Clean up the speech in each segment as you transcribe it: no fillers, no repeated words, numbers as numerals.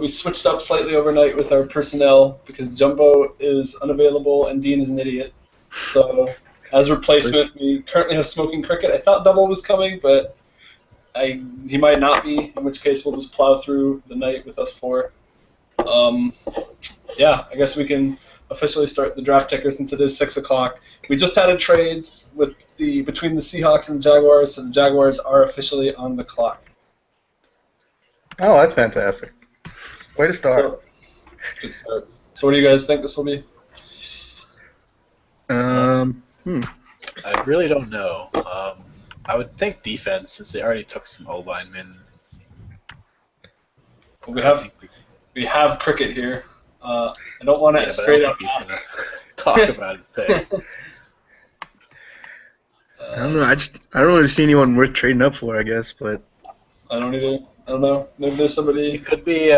We switched up slightly overnight with our personnel because Jumbo is unavailable and Dean is an idiot. So, as replacement, we currently have Smoking Cricket. I thought Double was coming, but he might not be, in which case we'll just plow through the night with us four. Yeah, I guess we can officially start the draft ticker since it is 6 o'clock. We just had a trade between the Seahawks and the Jaguars, so the Jaguars are officially on the clock. Oh, that's fantastic. Way to start. So, good start. So what do you guys think this will be? I really don't know. I would think defense, since they already took some O linemen. We have Cricket here. I don't want to straight up ask. Talk about his pick. I don't know. I don't really see anyone worth trading up for, I guess, but I don't either. I don't know. Maybe there's somebody. It could be.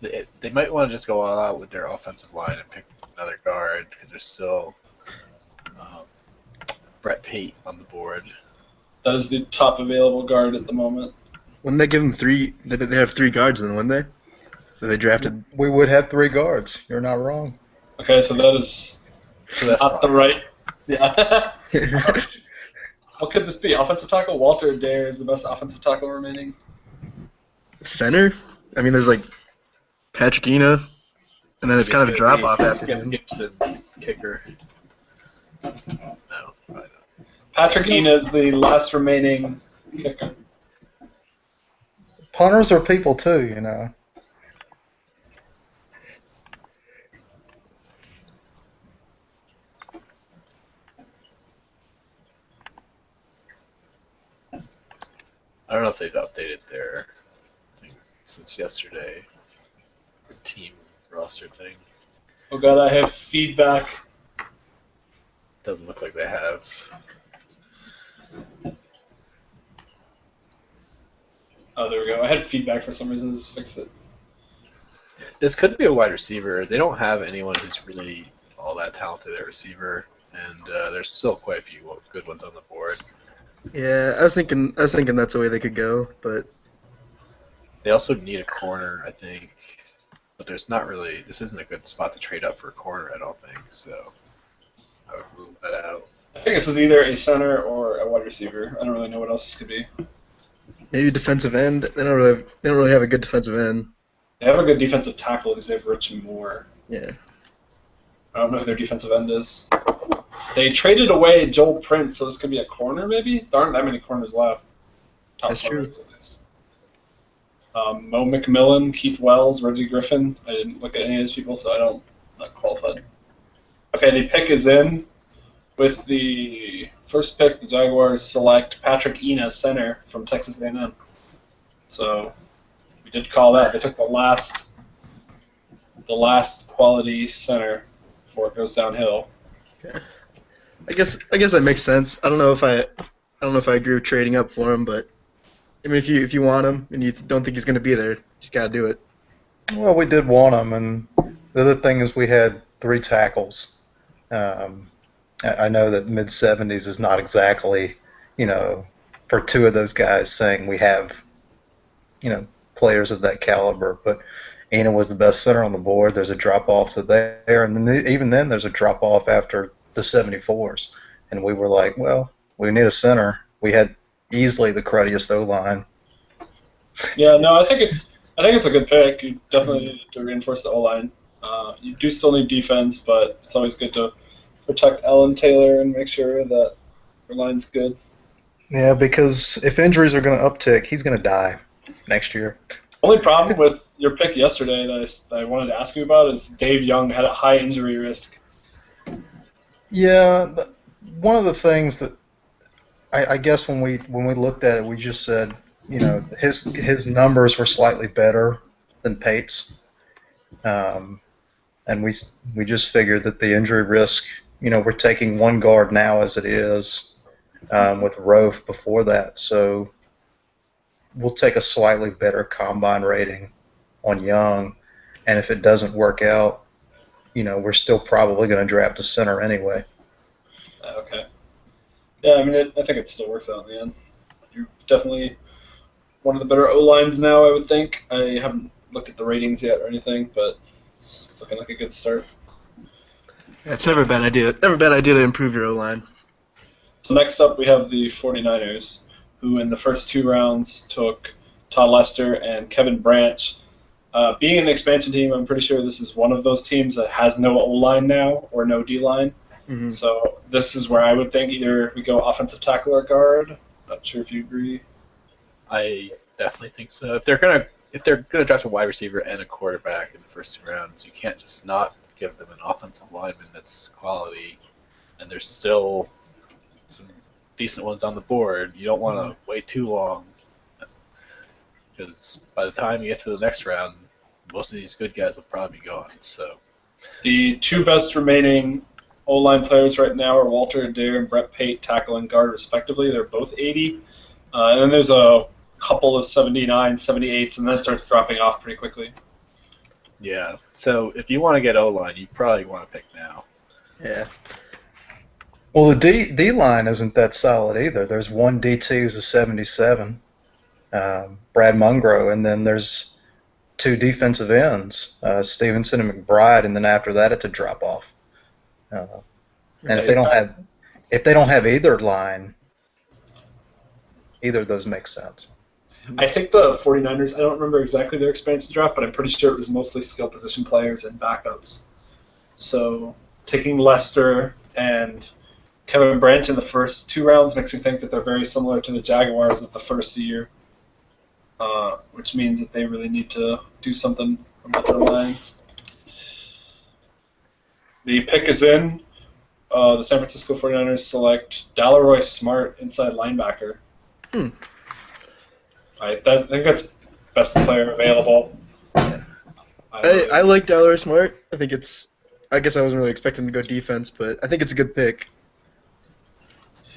They might want to just go all out with their offensive line and pick another guard because there's still Brett Pate on the board. That is the top available guard at the moment. Wouldn't they give them three? They have 3 guards then, wouldn't they? So they drafted. We would have 3 guards. You're not wrong. Okay, so that is not the right. Yeah. What could this be? Offensive tackle? Walter Adair is the best offensive tackle remaining. Center? I mean, there's like Patrick Ina, and then it's kind of a drop off after him. Gibson, kicker. No, I don't. Patrick Ina is the last remaining kicker. Punters are people too, you know. I don't know if they've updated their thing since yesterday. The team roster thing. Oh god, I have feedback. Doesn't look like they have. Oh, there we go. I had feedback for some reason. Just fixed it. This could be a wide receiver. They don't have anyone who's really all that talented at receiver, and there's still quite a few good ones on the board. Yeah, I was thinking that's the way they could go, but they also need a corner, I think. But there's not really. This isn't a good spot to trade up for a corner, I don't think. So I would rule that out. I think this is either a center or a wide receiver. I don't really know what else this could be. maybe defensive end. They don't really have a good defensive end. They have a good defensive tackle because they have Rich Moore. Yeah. I don't know who their defensive end is. They traded away Joel Prince, so this could be a corner, maybe? There aren't that many corners left. That's true. Mo McMillan, Keith Wells, Reggie Griffin. I didn't look at any of these people, so I'm not qualified. Okay, the pick is in. With the first pick, the Jaguars select Patrick Ina, center from Texas A&M. So we did call that. They took the last quality center before it goes downhill. Okay. I guess that makes sense. I don't know if I agree with trading up for him, but I mean, if you want him and you don't think he's going to be there, you just got to do it. Well, we did want him, and the other thing is we had 3 tackles. I know that mid-70s is not exactly, for 2 of those guys saying we have, players of that caliber, but Ina was the best center on the board. There's a drop-off to there, and then even then there's a drop-off after the 74s. And we were like, well, we need a center. We had easily the cruddiest O-line. Yeah, no, I think it's a good pick. You definitely need to reinforce the O-line. You do still need defense, but it's always good to protect Alan Taylor and make sure that your line's good. Yeah, because if injuries are going to uptick, he's going to die next year. Only problem with your pick yesterday that I wanted to ask you about is Dave Young had a high injury risk. Yeah, one of the things that I guess when we looked at it, we just said, his numbers were slightly better than Pate's, and we just figured that the injury risk, we're taking 1 guard now as it is, with Rofe before that, so we'll take a slightly better combine rating on Young, and if it doesn't work out, we're still probably going to draft a center anyway. Okay. Yeah, I mean, I think it still works out in the end. You definitely one of the better O-lines now, I would think. I haven't looked at the ratings yet or anything, but it's looking like a good start. Yeah, it's never a bad idea. Never a bad idea to improve your O line. So next up, we have the 49ers, who in the first 2 rounds took Todd Lester and Kevin Branch. Being an expansion team, I'm pretty sure this is one of those teams that has no O-line now or no D-line. Mm-hmm. So this is where I would think either we go offensive tackle or guard. Not sure if you agree. I definitely think so. If they're gonna draft a wide receiver and a quarterback in the first 2 rounds, you can't just not give them an offensive lineman that's quality, and there's still some decent ones on the board. You don't want to wait too long, because by the time you get to the next round, most of these good guys will probably be gone. So The 2 best remaining O-line players right now are Walter Adair and Brett Pate, tackle and guard respectively. They're both 80. And then there's a couple of 79, 78s, and then it starts dropping off pretty quickly. yeah. So if you want to get O-line, you probably want to pick now. Yeah. Well, the D line isn't that solid either. There's one D2 who's a 77, Brad Mungro, and then there's 2 defensive ends, Stevenson and McBride, and then after that it's a drop off. And if they don't have either line, either of those makes sense. I think the 49ers, I don't remember exactly their expansion draft, but I'm pretty sure it was mostly skill position players and backups. So taking Lester and Kevin Branch in the first 2 rounds makes me think that they're very similar to the Jaguars of the first year, which means that they really need to do something about their lines. The pick is in. The San Francisco 49ers select Dalaroy Smart, inside linebacker. I think that's best player available. I like Dollar Smart. I guess I wasn't really expecting to go defense, but I think it's a good pick.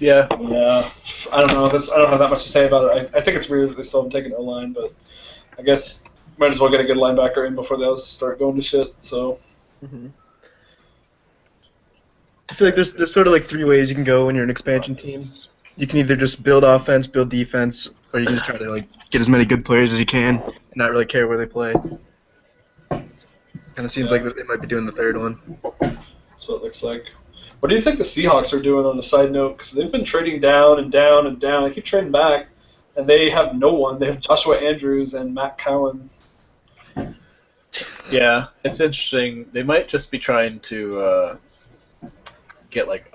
Yeah. Yeah, I don't know. I don't have that much to say about it. I think it's weird that they still haven't taken O-line, but I guess might as well get a good linebacker in before they all start going to shit. So. Mm-hmm. I feel like there's sort of like 3 ways you can go when you're an expansion team. You can either just build offense, build defense, or you can just try to like get as many good players as you can and not really care where they play. Kind of seems like they might be doing the third one. That's what it looks like. What do you think the Seahawks are doing on a side note? Because they've been trading down and down and down. They keep trading back, and they have no one. They have Joshua Andrews and Matt Cowan. Yeah, it's interesting. They might just be trying to get like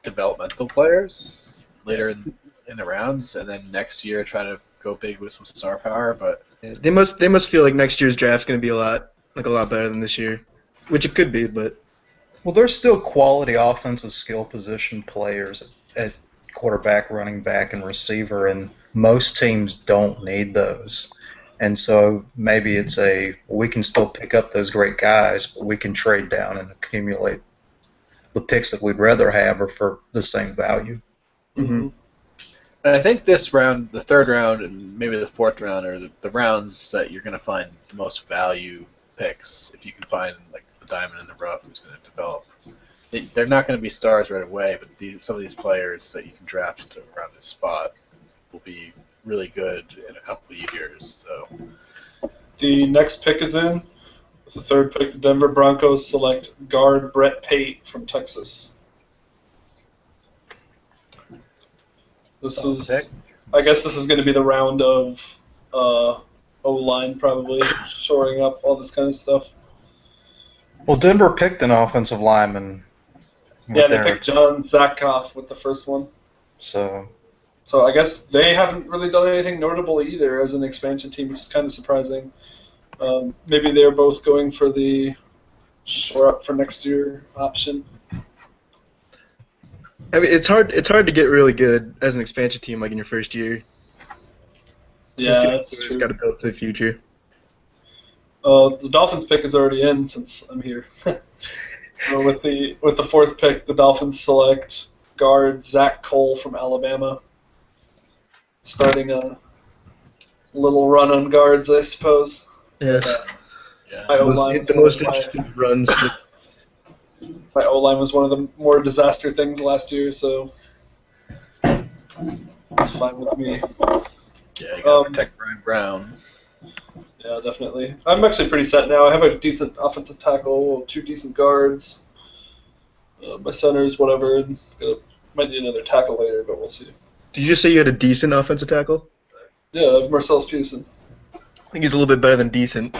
developmental players later in the rounds, and then next year try to go big with some star power. But Yeah, they must feel like next year's draft's going to be a lot better than this year, which it could be, but. Well, there's still quality offensive skill position players at quarterback, running back, and receiver, and most teams don't need those. And so maybe it's we can still pick up those great guys, but we can trade down and accumulate the picks that we'd rather have or for the same value. Mm-hmm. And I think this round, the 3rd round, and maybe the 4th round are the rounds that you're going to find the most value picks. If you can find like the diamond in the rough who's going to develop. They're not going to be stars right away, but some of these players that you can draft around this spot will be really good in a couple of years. So The next pick is in. With the 3rd pick, the Denver Broncos select guard Brett Pate from Texas. I guess this is going to be the round of O-line probably, shoring up all this kind of stuff. Well, Denver picked an offensive lineman. Yeah, they picked John Zakoff with the first one. So I guess they haven't really done anything notable either as an expansion team, which is kind of surprising. Maybe they're both going for the shore up for next year option. I mean, it's hard to get really good as an expansion team like in your first year. Yeah, that's true. Got to build for the future. The Dolphins pick is already in since I'm here. So with the 4th pick, the Dolphins select guard Zach Cole from Alabama, starting a little run on guards, I suppose. Yeah. My O-line, The most interesting runs. my O-line was one of the more disaster things last year, so it's fine with me. Yeah, you gotta protect Brian Brown. Yeah, definitely. I'm actually pretty set now. I have a decent offensive tackle, 2 decent guards, my centers, whatever. And might need another tackle later, but we'll see. Did you just say you had a decent offensive tackle? Yeah, I have Marcellus Peterson. I think he's a little bit better than decent.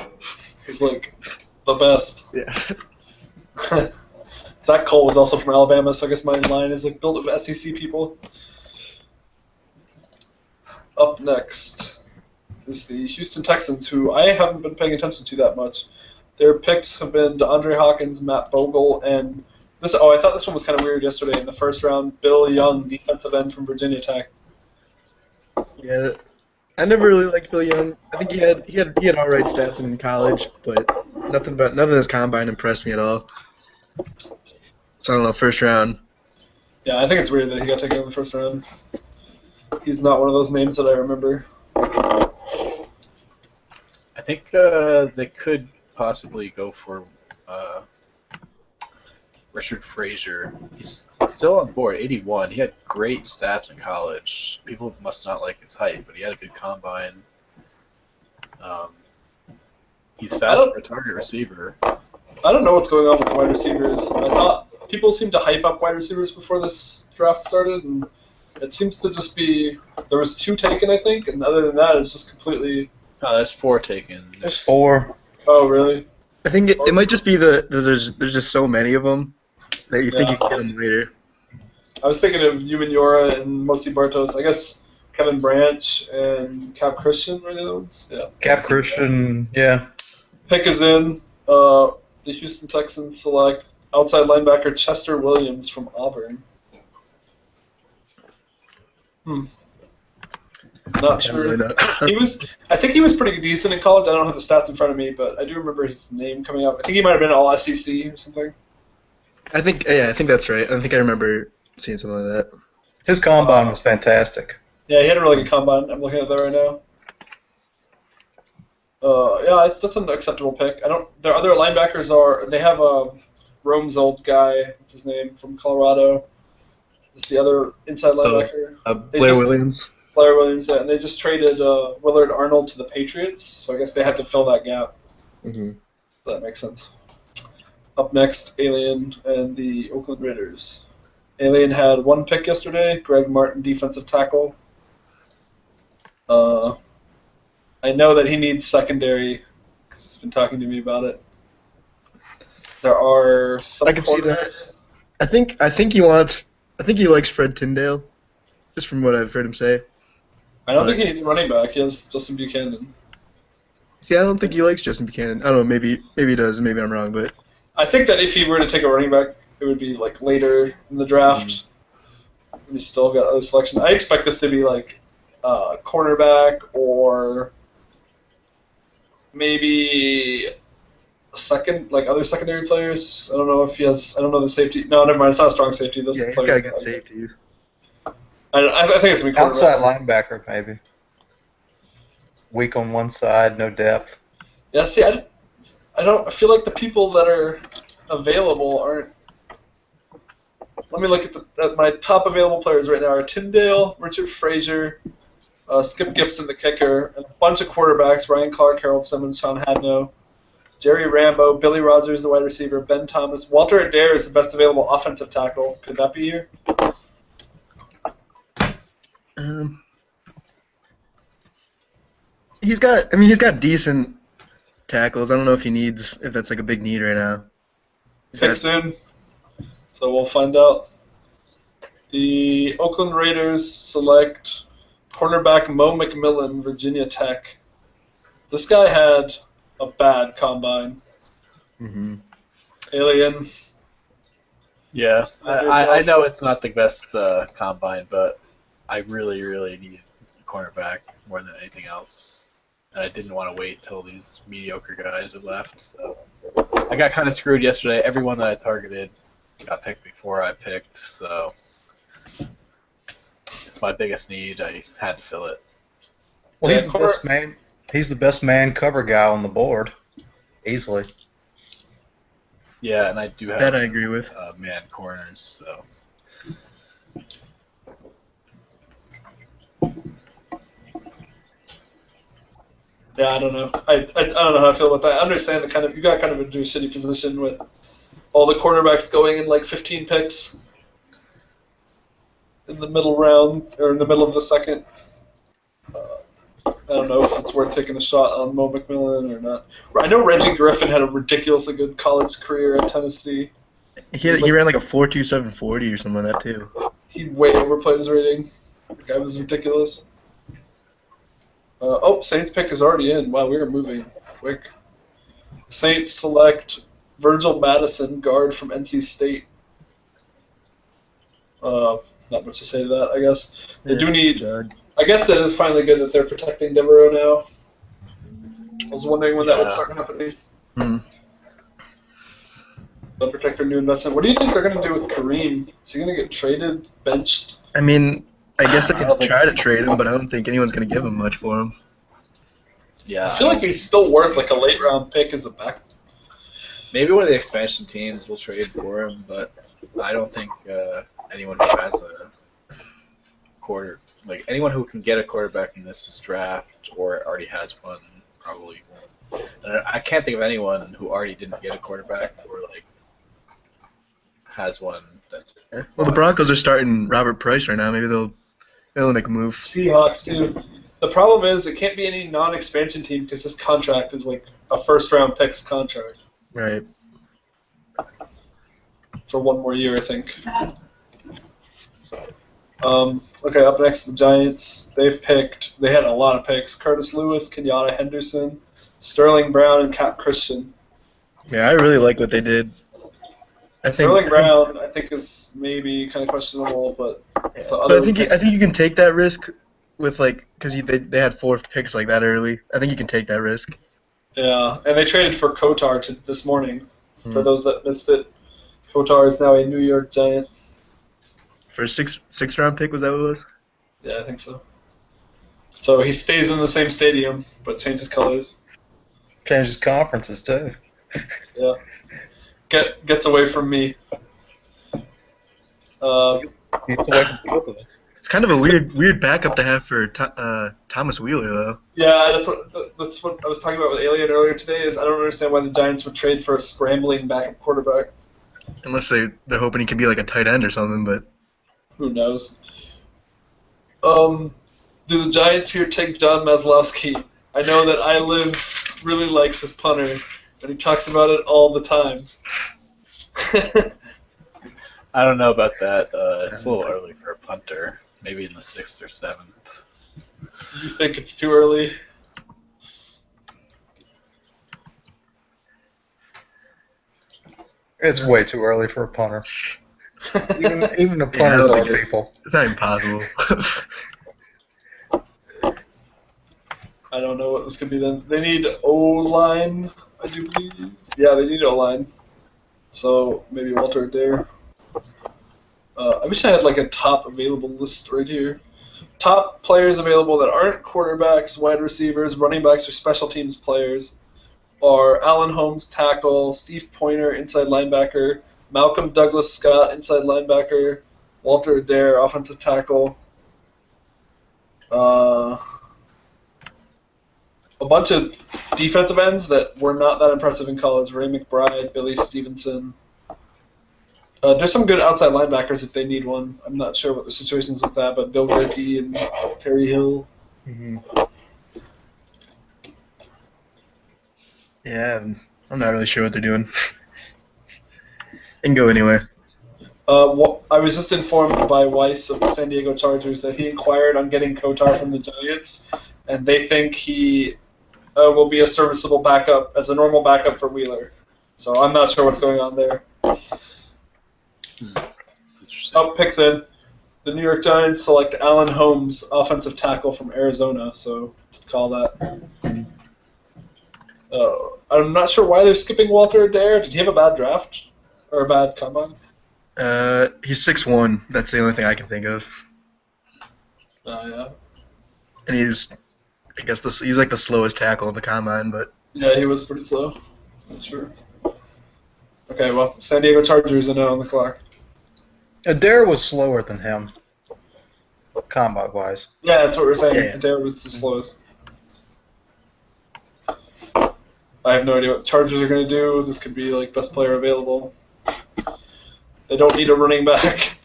He's like the best. Yeah. Zach Cole was also from Alabama, so I guess my line is like built of SEC people. Up next is the Houston Texans, who I haven't been paying attention to that much. Their picks have been DeAndre Hawkins, Matt Bogle, and this. Oh, I thought this one was kind of weird yesterday in the first round. Bill Young, defensive end from Virginia Tech. Yeah. I never really liked Bill Young. I think he had all right stats in college, but nothing of his combine impressed me at all. So I don't know, first round. Yeah, I think it's weird that he got taken in the first round. He's not one of those names that I remember. I think they could possibly go for Richard Frazier. He's still on board, 81. He had great stats in college. People must not like his height, but he had a good combine. He's fast for a target receiver. I don't know what's going on with the wide receivers. I thought people seemed to hype up wide receivers before this draft started, and it seems to just be there was 2 taken, I think, and other than that, it's just completely. No, there's 4 taken. There's 4. Oh, really? I think it might just be there's just so many of them that you think you can get them later. I was thinking of Yura and Motsi Bartos. I guess Kevin Branch and Cap Christian were the other ones. Yeah. Cap Christian, yeah. Pick is in. The Houston Texans select outside linebacker Chester Williams from Auburn. Not sure. Really I think he was pretty decent in college. I don't have the stats in front of me, but I do remember his name coming up. I think he might have been all SEC or something. I think that's right. I think I remember seeing something like that. His combine was fantastic. Yeah, he had a really good combine. I'm looking at that right now. Yeah, that's an acceptable pick. Their other linebackers they have a Rome's old guy. What's his name from Colorado? It's the other inside linebacker. Blair Williams. Blair Williams, yeah, and they just traded Willard Arnold to the Patriots, so I guess they had to fill that gap. Mm-hmm. That makes sense. Up next, Alien and the Oakland Raiders. Alien had 1 pick yesterday. Greg Martin, defensive tackle. I know that he needs secondary because he's been talking to me about it. There are some. I can see that. I think he likes Fred Tyndale, just from what I've heard him say. I don't think he needs a running back. He has Justin Buchanan. See, I don't think he likes Justin Buchanan. I don't know. Maybe he does. Maybe I'm wrong, but I think that if he were to take a running back, it would be like later in the draft. We still got other selections. I expect this to be like cornerback or maybe other secondary players. I don't know if he has. I don't know the safety. No, never mind. It's not a strong safety. This yeah, he's player got good safeties. I think it's gonna be Outside linebacker, maybe. Weak on one side, no depth. Yeah. See, I feel like the people that are available aren't. Let me look at my top available players right now are Tyndale, Richard Frazier, Skip Gibson, the kicker, and a bunch of quarterbacks: Ryan Clark, Harold Simmons, Sean Hadno, Jerry Rambo, Billy Rogers, the wide receiver, Ben Thomas, Walter Adair is the best available offensive tackle. Could that be here? He's got decent tackles. I don't know if that's like a big need right now. Pick soon, so we'll find out. The Oakland Raiders select cornerback Mo McMillan, Virginia Tech. This guy had a bad combine. Mm-hmm. Alien. Yeah, I know it's not the best combine, but I really, really need a cornerback more than anything else. And I didn't want to wait till these mediocre guys had left, so I got kind of screwed yesterday. Everyone that I targeted got picked before I picked, so it's my biggest need. I had to fill it. Well, he's the best man. He's the best man cover guy on the board, easily. Yeah, and I do have that I agree with. Man corners, so. Yeah, I don't know. I don't know how I feel about that. I understand you got kind of a shitty position with all the quarterbacks going in like 15 picks in the middle round or in the middle of the second. I don't know if it's worth taking a shot on Mo McMillan or not. I know Reggie Griffin had a ridiculously good college career at Tennessee. He ran like a 4.27 40 or something like that too. He way overplayed his rating. The guy was ridiculous. Saints pick is already in. Wow, we are moving quick. Saints select Virgil Madison, guard from NC State. Not much to say to that, I guess. They do need. Guard. I guess that is finally good that they're protecting Devereaux now. I was wondering when that would start happening. They'll protect their new investment. What do you think they're going to do with Kareem? Is he going to get traded, benched? I mean, I guess they could try to trade him, but I don't think anyone's going to give him much for him. Yeah. I feel like he's still worth like a late round pick as a back. Maybe one of the expansion teams will trade for him, but I don't think anyone who has anyone who can get a quarterback in this draft or already has one probably won't. And I can't think of anyone who already didn't get a quarterback or like has one. Well, the Broncos are starting Robert Price right now. Maybe they'll make a move. Seahawks too. The problem is it can't be any non-expansion team because his contract is like a first-round pick's contract. Right. For one more year, I think. Okay, up next, the Giants. They had a lot of picks. Curtis Lewis, Kenyatta Henderson, Sterling Brown, and Cap Christian. Yeah, I really like what they did. Sterling Brown, I think, is maybe kind of questionable, but I think you can take that risk with because they had 4 picks like that early. I think you can take that risk. Yeah, and they traded for Kotar this morning. For those that missed it, Kotar is now a New York Giant. For a sixth round pick, was that what it was? Yeah, I think so. So he stays in the same stadium, but changes colors. Changes conferences too. Yeah. Gets away from me. Gets away from both of us. It's kind of a weird backup to have for Thomas Wheeler, though. Yeah, that's what I was talking about with Alien earlier today. Is I don't understand why the Giants would trade for a scrambling backup quarterback. Unless they're hoping he can be like a tight end or something, but who knows? Do the Giants here take John Maslowski? I know that I really likes his punter, and he talks about it all the time. I don't know about that. It's a little early for a punter. Maybe in the 6th or 7th. You think it's too early? It's way too early for a punter. Even the punters are people. It's not impossible. I don't know what this could be then. They need O-line, I do believe. Yeah, they need O-line. So maybe Walter Adair. I wish I had like a top available list right here. Top players available that aren't quarterbacks, wide receivers, running backs, or special teams players are Alan Holmes, tackle, Steve Pointer, inside linebacker, Malcolm Douglas Scott, inside linebacker, Walter Adair, offensive tackle. A bunch of defensive ends that were not that impressive in college. Ray McBride, Billy Stevenson. There's some good outside linebackers if they need one. I'm not sure what the situation is with that, but Bill Gerke and Terry Hill. Mm-hmm. Yeah, I'm not really sure what they're doing. It can go anywhere. I was just informed by Weiss of the San Diego Chargers that he inquired on getting Kotar from the Giants, and they think he will be a serviceable backup, as a normal backup for Wheeler. So I'm not sure what's going on there. Picks in. The New York Giants select Alan Holmes, offensive tackle from Arizona, so call that. I'm not sure why they're skipping Walter Adair. Did he have a bad draft? Or a bad combine? He's 6'1". That's the only thing I can think of. Yeah. And he's like the slowest tackle in the combine, but yeah, he was pretty slow. That's true. Okay, well, San Diego Chargers are now on the clock. Adair was slower than him, combine-wise. Yeah, that's what we're saying. Yeah. Adair was the slowest. I have no idea what the Chargers are going to do. This could be like best player available. They don't need a running back,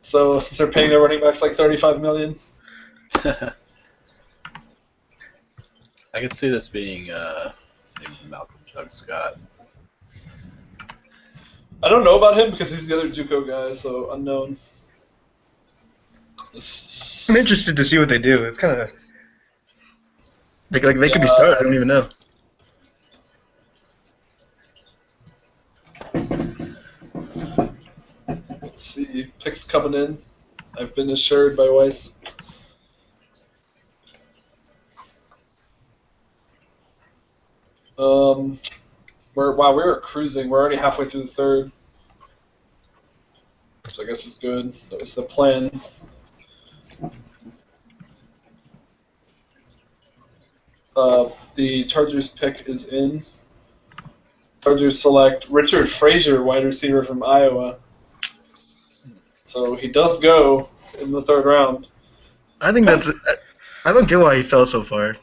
so since they're paying their running backs like $35 million. I can see this being maybe Malcolm Doug Scott. I don't know about him because he's the other JUCO guy, so unknown. I'm interested to see what they do. It's kind of like they could be started. I don't even know. Let's see, picks coming in. I've been assured by Weiss. We were cruising. We're already halfway through the third, which I guess is good. That was the plan. The Chargers pick is in. Chargers select Richard Frazier, wide receiver from Iowa. So he does go in the third round. I think that's. I don't get why he fell so far.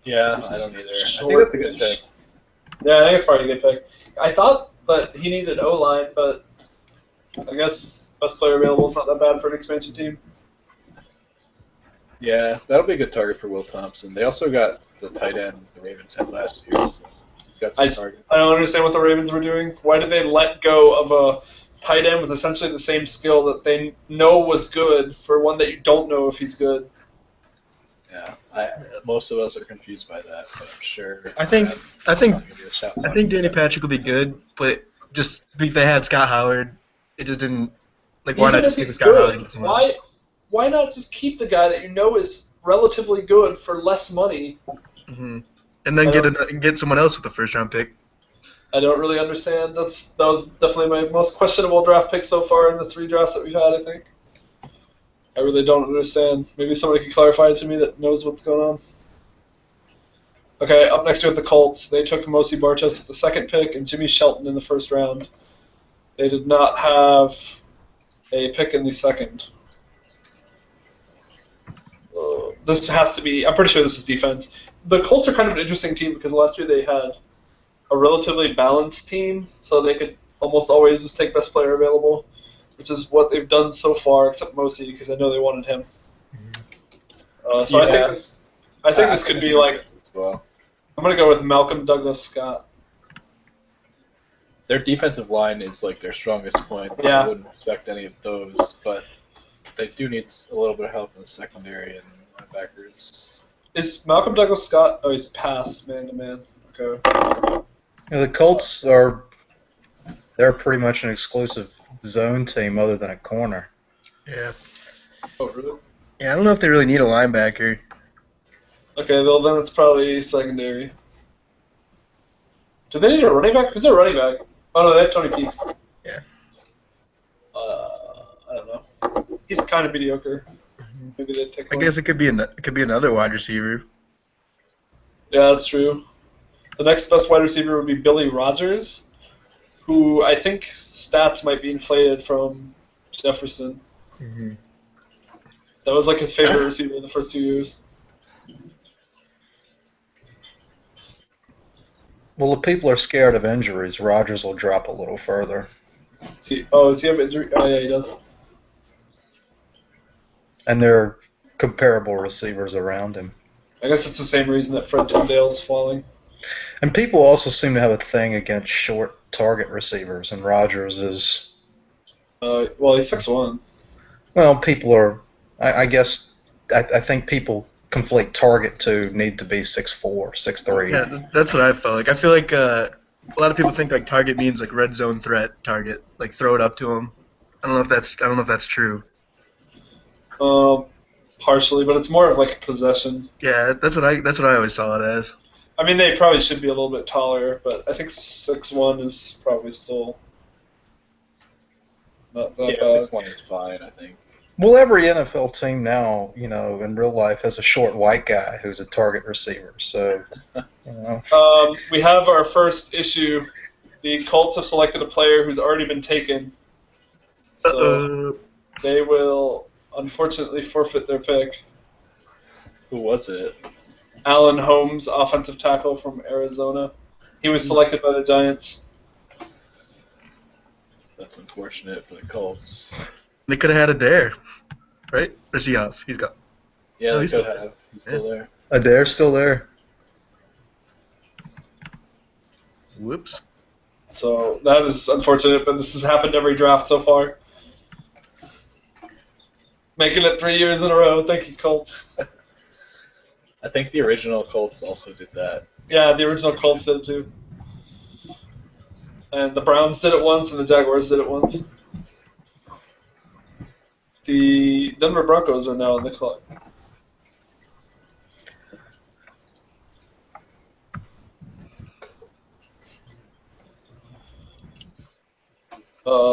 Yeah, I don't either. I think that's a good pick. Yeah, I think it's probably a good pick. I thought that he needed O-line, but I guess best player available is not that bad for an expansion team. Yeah, that'll be a good target for Will Thompson. They also got the tight end the Ravens had last year, so he's got some targets. I don't understand what the Ravens were doing. Why did they let go of a tight end with essentially the same skill that they know was good for one that you don't know if he's good? Yeah, most of us are confused by that, but I'm sure. I think Danny Patrick will be good, but just if they had Scott Howard, it just didn't. Like, why Even not just if keep it's Scott Howard? good, And get someone else? why not just keep the guy that you know is relatively good for less money? Mm-hmm. And then get someone else with the first round pick. I don't really understand. That was definitely my most questionable draft pick so far in the 3 drafts that we've had, I think. I really don't understand. Maybe somebody could clarify it to me that knows what's going on. Okay, up next we have the Colts. They took Mosi Bartos with the 2nd pick and Jimmy Shelton in the 1st round. They did not have a pick in the 2nd. This has to be, I'm pretty sure this is defense. The Colts are kind of an interesting team because last year they had a relatively balanced team, so they could almost always just take best player available, which is what they've done so far, except Mosi, because I know they wanted him. So yeah. I think this could be like, I'm going to go with Malcolm Douglas Scott. Their defensive line is like their strongest point, so Yeah. I wouldn't expect any of those, but they do need a little bit of help in the secondary and linebackers. Is Malcolm Douglas Scott? Oh, he's passed man-to-man. Okay. The Colts they're pretty much an exclusive zone team other than a corner. Yeah. Oh, really? Yeah, I don't know if they really need a linebacker. Okay, well then it's probably secondary. Do they need a running back? Who's their running back? Oh no, they have Tony Peaks. Yeah. I don't know. He's kind of mediocre. Maybe they take I one. guess it could be another wide receiver. Yeah, that's true. The next best wide receiver would be Billy Rogers, who I think stats might be inflated from Jefferson. Mm-hmm. That was like his favorite receiver in the first 2 years. Well, if people are scared of injuries, Rodgers will drop a little further. Does he have injury? Oh yeah, he does. And there are comparable receivers around him. I guess it's the same reason that Fred Tyndale's falling. And people also seem to have a thing against short target receivers, and Rodgers is... Well, he's 6'1". Well, people are... I guess I think people conflate target to need to be 6'4", 6'3". Yeah, that's what I felt like. I feel like a lot of people think like target means like red zone threat target, like throw it up to him. I don't know if that's true. Partially, but it's more of like a possession. Yeah, that's what I always saw it as. I mean, they probably should be a little bit taller, but I think 6'1" is probably still not that bad. 6'1" is fine, I think. Well, every NFL team now, in real life has a short white guy who's a target receiver. So, we have our first issue. The Colts have selected a player who's already been taken. So they will unfortunately forfeit their pick. Who was it? Alan Holmes, offensive tackle from Arizona. He was selected by the Giants. That's unfortunate for the Colts. They could have had a dare, right? Or is he off? He's gone. Yeah, No, they he's could still have. He's still there. Adair's still there. Whoops. So that is unfortunate, but this has happened every draft so far. Making it 3 years in a row. Thank you, Colts. I think the original Colts also did that. Yeah, the original Colts did it too. And the Browns did it once, and the Jaguars did it once. The Denver Broncos are now on the clock.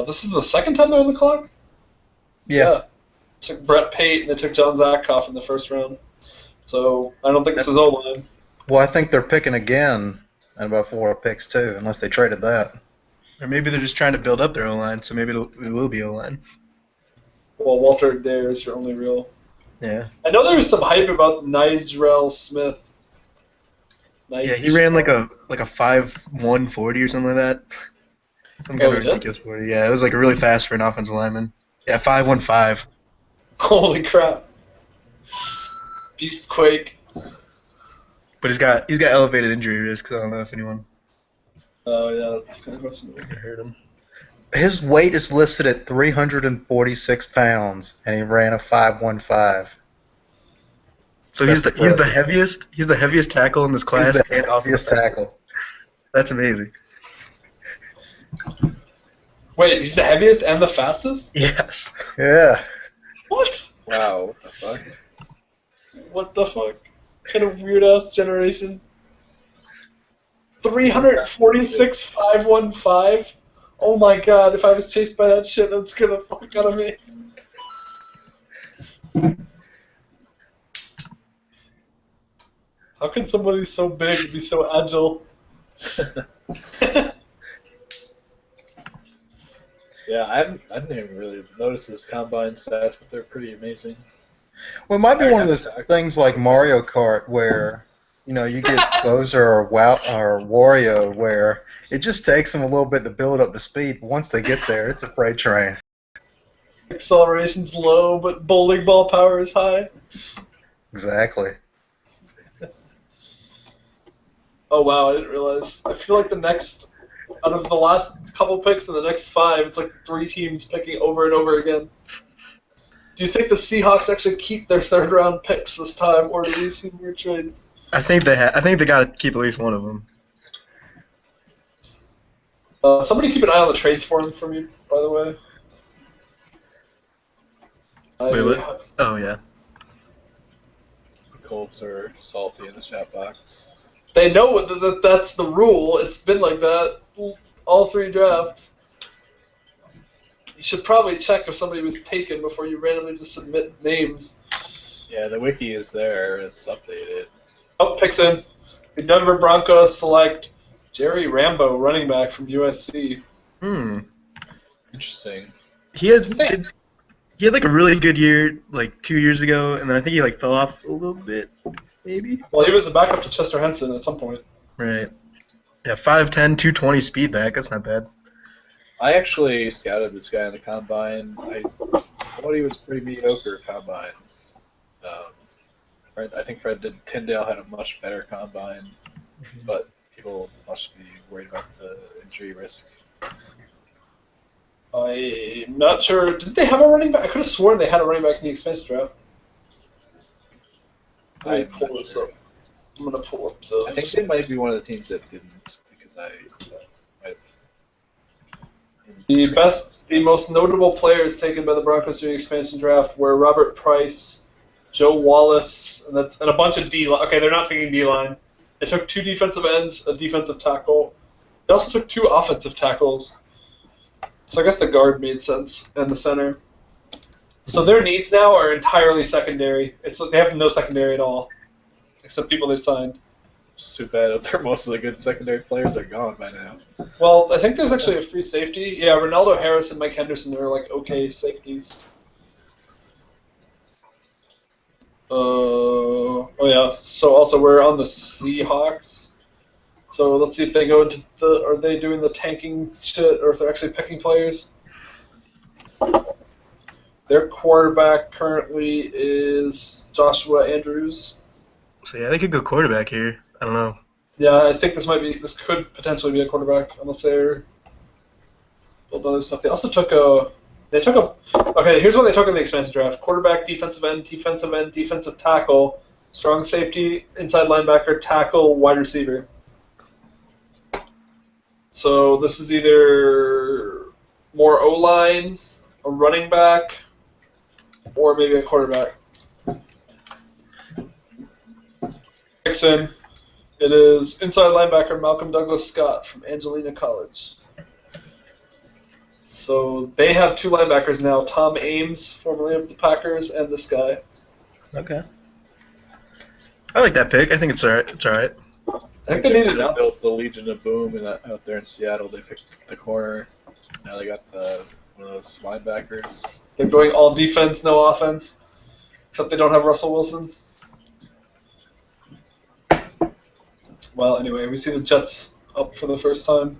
This is the second time they're on the clock? Yeah. Took Brett Pate and they took John Zakoff in the first round. So I don't think this is O-line. Well, I think they're picking again in about 4 picks too, unless they traded that. Or maybe they're just trying to build up their O-line, so maybe it will be O-line. Well, Walter Adair is your only real. Yeah. I know there was some hype about Nigel Smith. Yeah, he ran like a 5.1 40 or something like that. Some kind of ridiculous 40. Yeah, it was like really fast for an offensive lineman. Yeah, 5.15. Holy crap. Beast Quake. But he's got elevated injury risk, so I don't know if anyone Oh, yeah, that's kind of awesome. could hurt him. His weight is listed at 346 pounds, and he ran a 5.15. So That's he's the heaviest. He's the heaviest tackle in this class. He's the and also heaviest tackle. That's amazing. Wait, he's the heaviest and the fastest? Yes. Yeah. What? Wow, what the fuck? What the fuck? Kind of weird ass generation. 346 515? Oh my god, if I was chased by that shit, that's gonna fuck out of me. How can somebody so big be so agile? Yeah, I didn't even really notice his combine stats, but they're pretty amazing. Well, it might be one of those things like Mario Kart where, you know, you get Bowser or Wario where it just takes them a little bit to build up the speed. Once they get there, it's a freight train. Acceleration's low, but bowling ball power is high. Exactly. Oh wow, I didn't realize. I feel like the next, out of the last couple picks and the next 5, it's like 3 teams picking over and over again. Do you think the Seahawks actually keep their 3rd round picks this time, or do we see more trades? I think they got to keep at least one of them. Somebody keep an eye on the trades form for me, by the way. Wait, what? Oh yeah. The Colts are salty in the chat box. They know that that's the rule. It's been like that all 3 drafts. You should probably check if somebody was taken before you randomly just submit names. Yeah, the wiki is there. It's updated. Oh, picks in. The Denver Broncos select Jerry Rambo, running back from USC. Interesting. He had like a really good year like 2 years ago, and then I think he like fell off a little bit, maybe. Well, he was a backup to Chester Henson at some point. Right. Yeah, 5'10", 220 speed back. That's not bad. I actually scouted this guy in the combine. I thought he was pretty mediocre combine. I think Fred Tyndale had a much better combine, but people must be worried about the injury risk. I'm not sure. Did they have a running back? I could have sworn they had a running back in the expansion draft. Let me pull this up. I'm going to pull up the... I think they might be one of the teams that didn't, because I might have... The most notable players taken by the Broncos during the expansion draft were Robert Price, Joe Wallace, and a bunch of D-line. Okay, they're not taking D-line. They took 2 defensive ends, a defensive tackle. They also took 2 offensive tackles. So I guess the guard made sense, and the center. So their needs now are entirely secondary. It's like they have no secondary at all, except people they signed. It's too bad. Most of the good secondary players are gone by now. Well, I think there's actually a free safety. Yeah, Ronaldo Harris and Mike Henderson are like okay safeties. Oh yeah. So also we're on the Seahawks. So let's see if they go into the. Are they doing the tanking shit, or if they're actually picking players? Their quarterback currently is Joshua Andrews. So yeah, they could go quarterback here. I don't know. Yeah, I think this could potentially be a quarterback unless they're building other stuff. They also took a. Okay, here's what they took in the expansion draft: quarterback, defensive end, defensive tackle, strong safety, inside linebacker, tackle, wide receiver. So this is either more O-line, a running back, or maybe a quarterback. Nixon. It is inside linebacker Malcolm Douglas Scott from Angelina College. So they have two linebackers now, Tom Ames, formerly of the Packers, and this guy. Okay. I like that pick. I think it's alright. It's alright. I think they needed built else. the Legion of Boom out there in Seattle. They picked the corner. Now they got one of those linebackers. They're going all defense, no offense, except they don't have Russell Wilson. Well, anyway, we see the Jets up for the first time.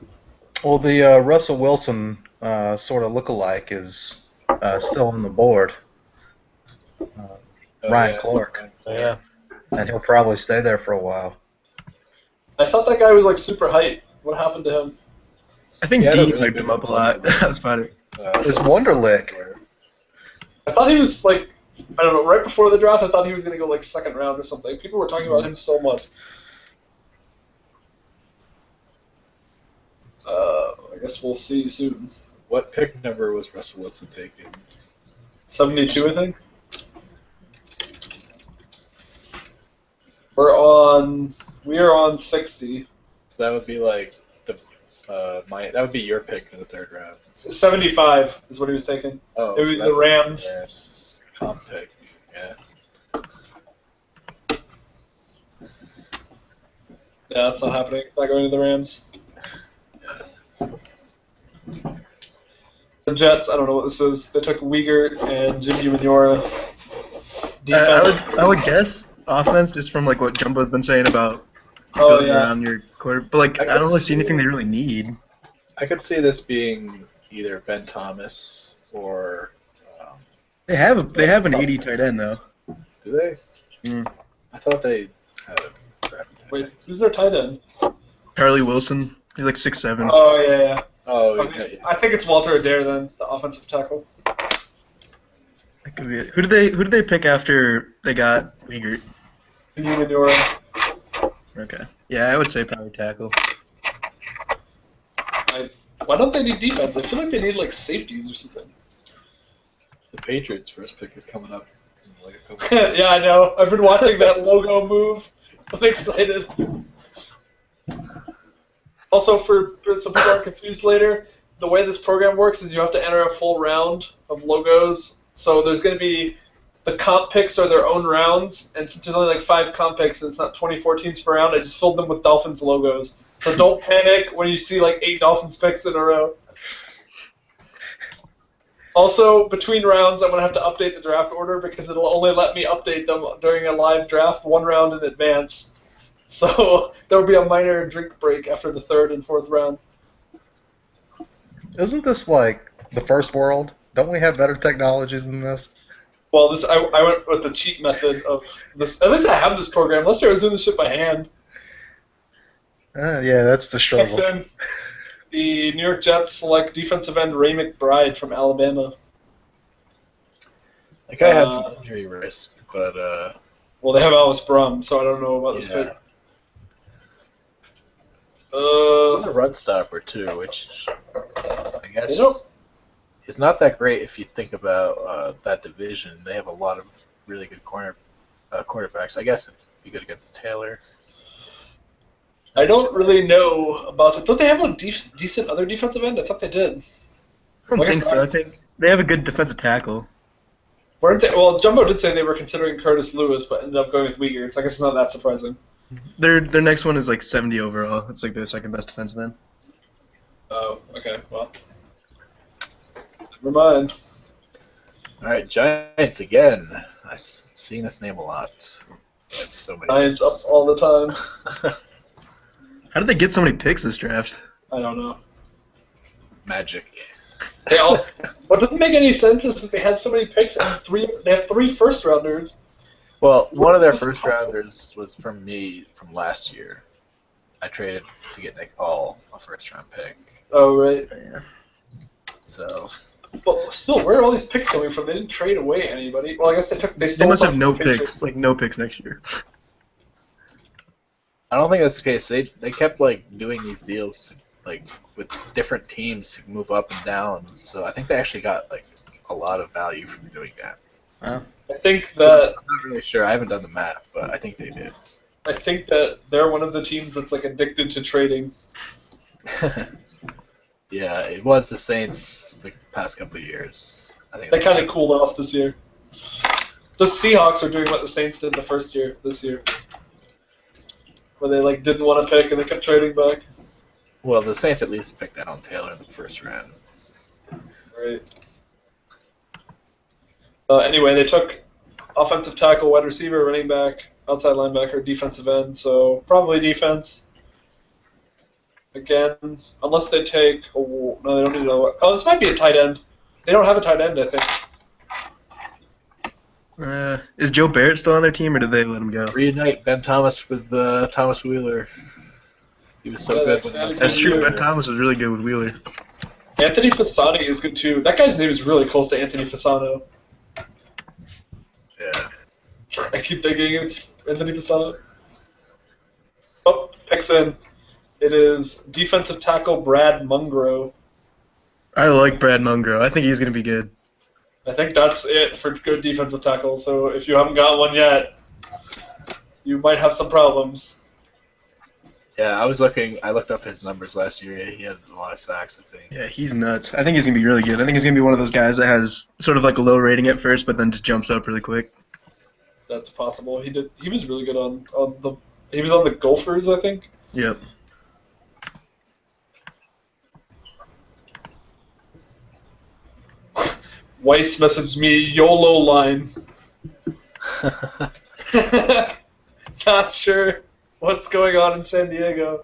Well, the Russell Wilson sort of lookalike is still on the board. Ryan Clark. Yeah. And he'll probably stay there for a while. I thought that guy was like super hype. What happened to him? I think Yeah, Dean really hyped him up a lot. That was funny. His Wonderlick. I thought he was like, I don't know, right before the draft, I thought he was going to go like second round or something. People were talking about him so much. I guess we'll see soon. What pick number was Russell Wilson taking? 72, I think. We are on 60. So that would be like that would be your pick in the third round. 75 is what he was taking. Oh, It was so the that's Rams. Rams comp pick. Yeah. Yeah, that's not happening. It's not going to the Rams. The Jets, I don't know what this is. They took Wiegert and Jimmy Manora. Defense. I would guess offense just from like what Jumbo's been saying about Oh, building yeah. around your quarter. But like I don't really see anything they really need. I could see this being either Ben Thomas or. They have an 80 tight end though. Do they? Mm. I thought they had a draft. Wait, who's their tight end? Charlie Wilson. He's like 6'7". Oh, yeah. Oh, Okay. I think it's Walter Adair then, the offensive tackle. That could be it. Who did they pick after they got Wiegert? Jimmy Manora. Okay. Yeah, I would say probably tackle. Why don't they need defense? I feel like they need like safeties or something. The Patriots' first pick is coming up in like a couple. Yeah, I know. I've been watching that logo move. I'm excited. Also, for some people are confused later, the way this program works is you have to enter a full round of logos. So there's going to be the comp picks are their own rounds, and since there's only like 5 comp picks and it's not 24 teams per round, I just filled them with Dolphins logos. So don't panic when you see like 8 Dolphins picks in a row. Also, between rounds, I'm going to have to update the draft order because it'll only let me update them during a live draft 1 round in advance. So there will be a minor drink break after the 3rd and 4th round. Isn't this like the first world? Don't we have better technologies than this? Well, I went with the cheat method of this. At least I have this program. Last year I was doing this shit by hand. Yeah, that's the struggle. Next in, the New York Jets select defensive end Ray McBride from Alabama. That guy had some injury risk, but Well, they have Alice Brum, so I don't know about this yeah. pick. He's a run stopper too, which I guess it's not that great if you think about that division. They have a lot of really good quarterbacks. I guess it'd be good against Taylor. I don't really know about it. Don't they have a decent other defensive end? I thought they did. I don't think so. I think they have a good defensive tackle. Weren't they? Well, Jumbo did say they were considering Curtis Lewis, but ended up going with Wiegert, so I guess it's not that surprising. Their next one is like 70 overall. It's like their second best defensive end. Oh, okay. Well, never mind. All right, Giants again. I've seen this name a lot. So many Giants up all the time. How did they get so many picks this draft? I don't know. Magic. What doesn't make any sense is that they had so many picks and they have 3 first-rounders. Well, one of their first rounders was from me from last year. I traded to get Nick Paul, a first-round pick. Oh, right. Yeah. So. But still, where are all these picks coming from? They didn't trade away anybody. Well, I guess they They stole must some have no from the Patriots. picks, like no picks next year. I don't think that's the case. They kept like doing these deals like with different teams to move up and down. So I think they actually got like a lot of value from doing that. Wow. I think that I'm not really sure. I haven't done the math, but I think they did. I think that they're one of the teams that's like addicted to trading. Yeah, it was the Saints the past couple of years. I think They kind of cooled off this year. The Seahawks are doing what the Saints did this year, where they like didn't want to pick and they kept trading back. Well, the Saints at least picked Alan Taylor in the first round. Right. Anyway, they took offensive tackle, wide receiver, running back, outside linebacker, defensive end. So probably defense. Again, unless they take. Oh, no, they don't need another. Oh, this might be a tight end. They don't have a tight end, I think. Is Joe Barrett still on their team, or did they let him go? Reunite Ben Thomas with Thomas Wheeler. He was so Yeah, good. That's true. Wheeler. Ben Thomas was really good with Wheeler. Anthony Fasano is good too. That guy's name is really close to Anthony Fasano. Yeah. I keep thinking it's Anthony Fasano. Oh, picks in. It is defensive tackle Brad Mungro. I like Brad Mungro. I think he's going to be good. I think that's it for good defensive tackle. So if you haven't got one yet, you might have some problems. Yeah, I looked up his numbers last year. He had a lot of sacks, I think. Yeah, he's nuts. I think he's going to be really good. I think he's going to be one of those guys that has sort of like a low rating at first, but then just jumps up really quick. That's possible. He was really good on the Gophers, I think. Yep. Weiss messaged me YOLO line. Not sure what's going on in San Diego.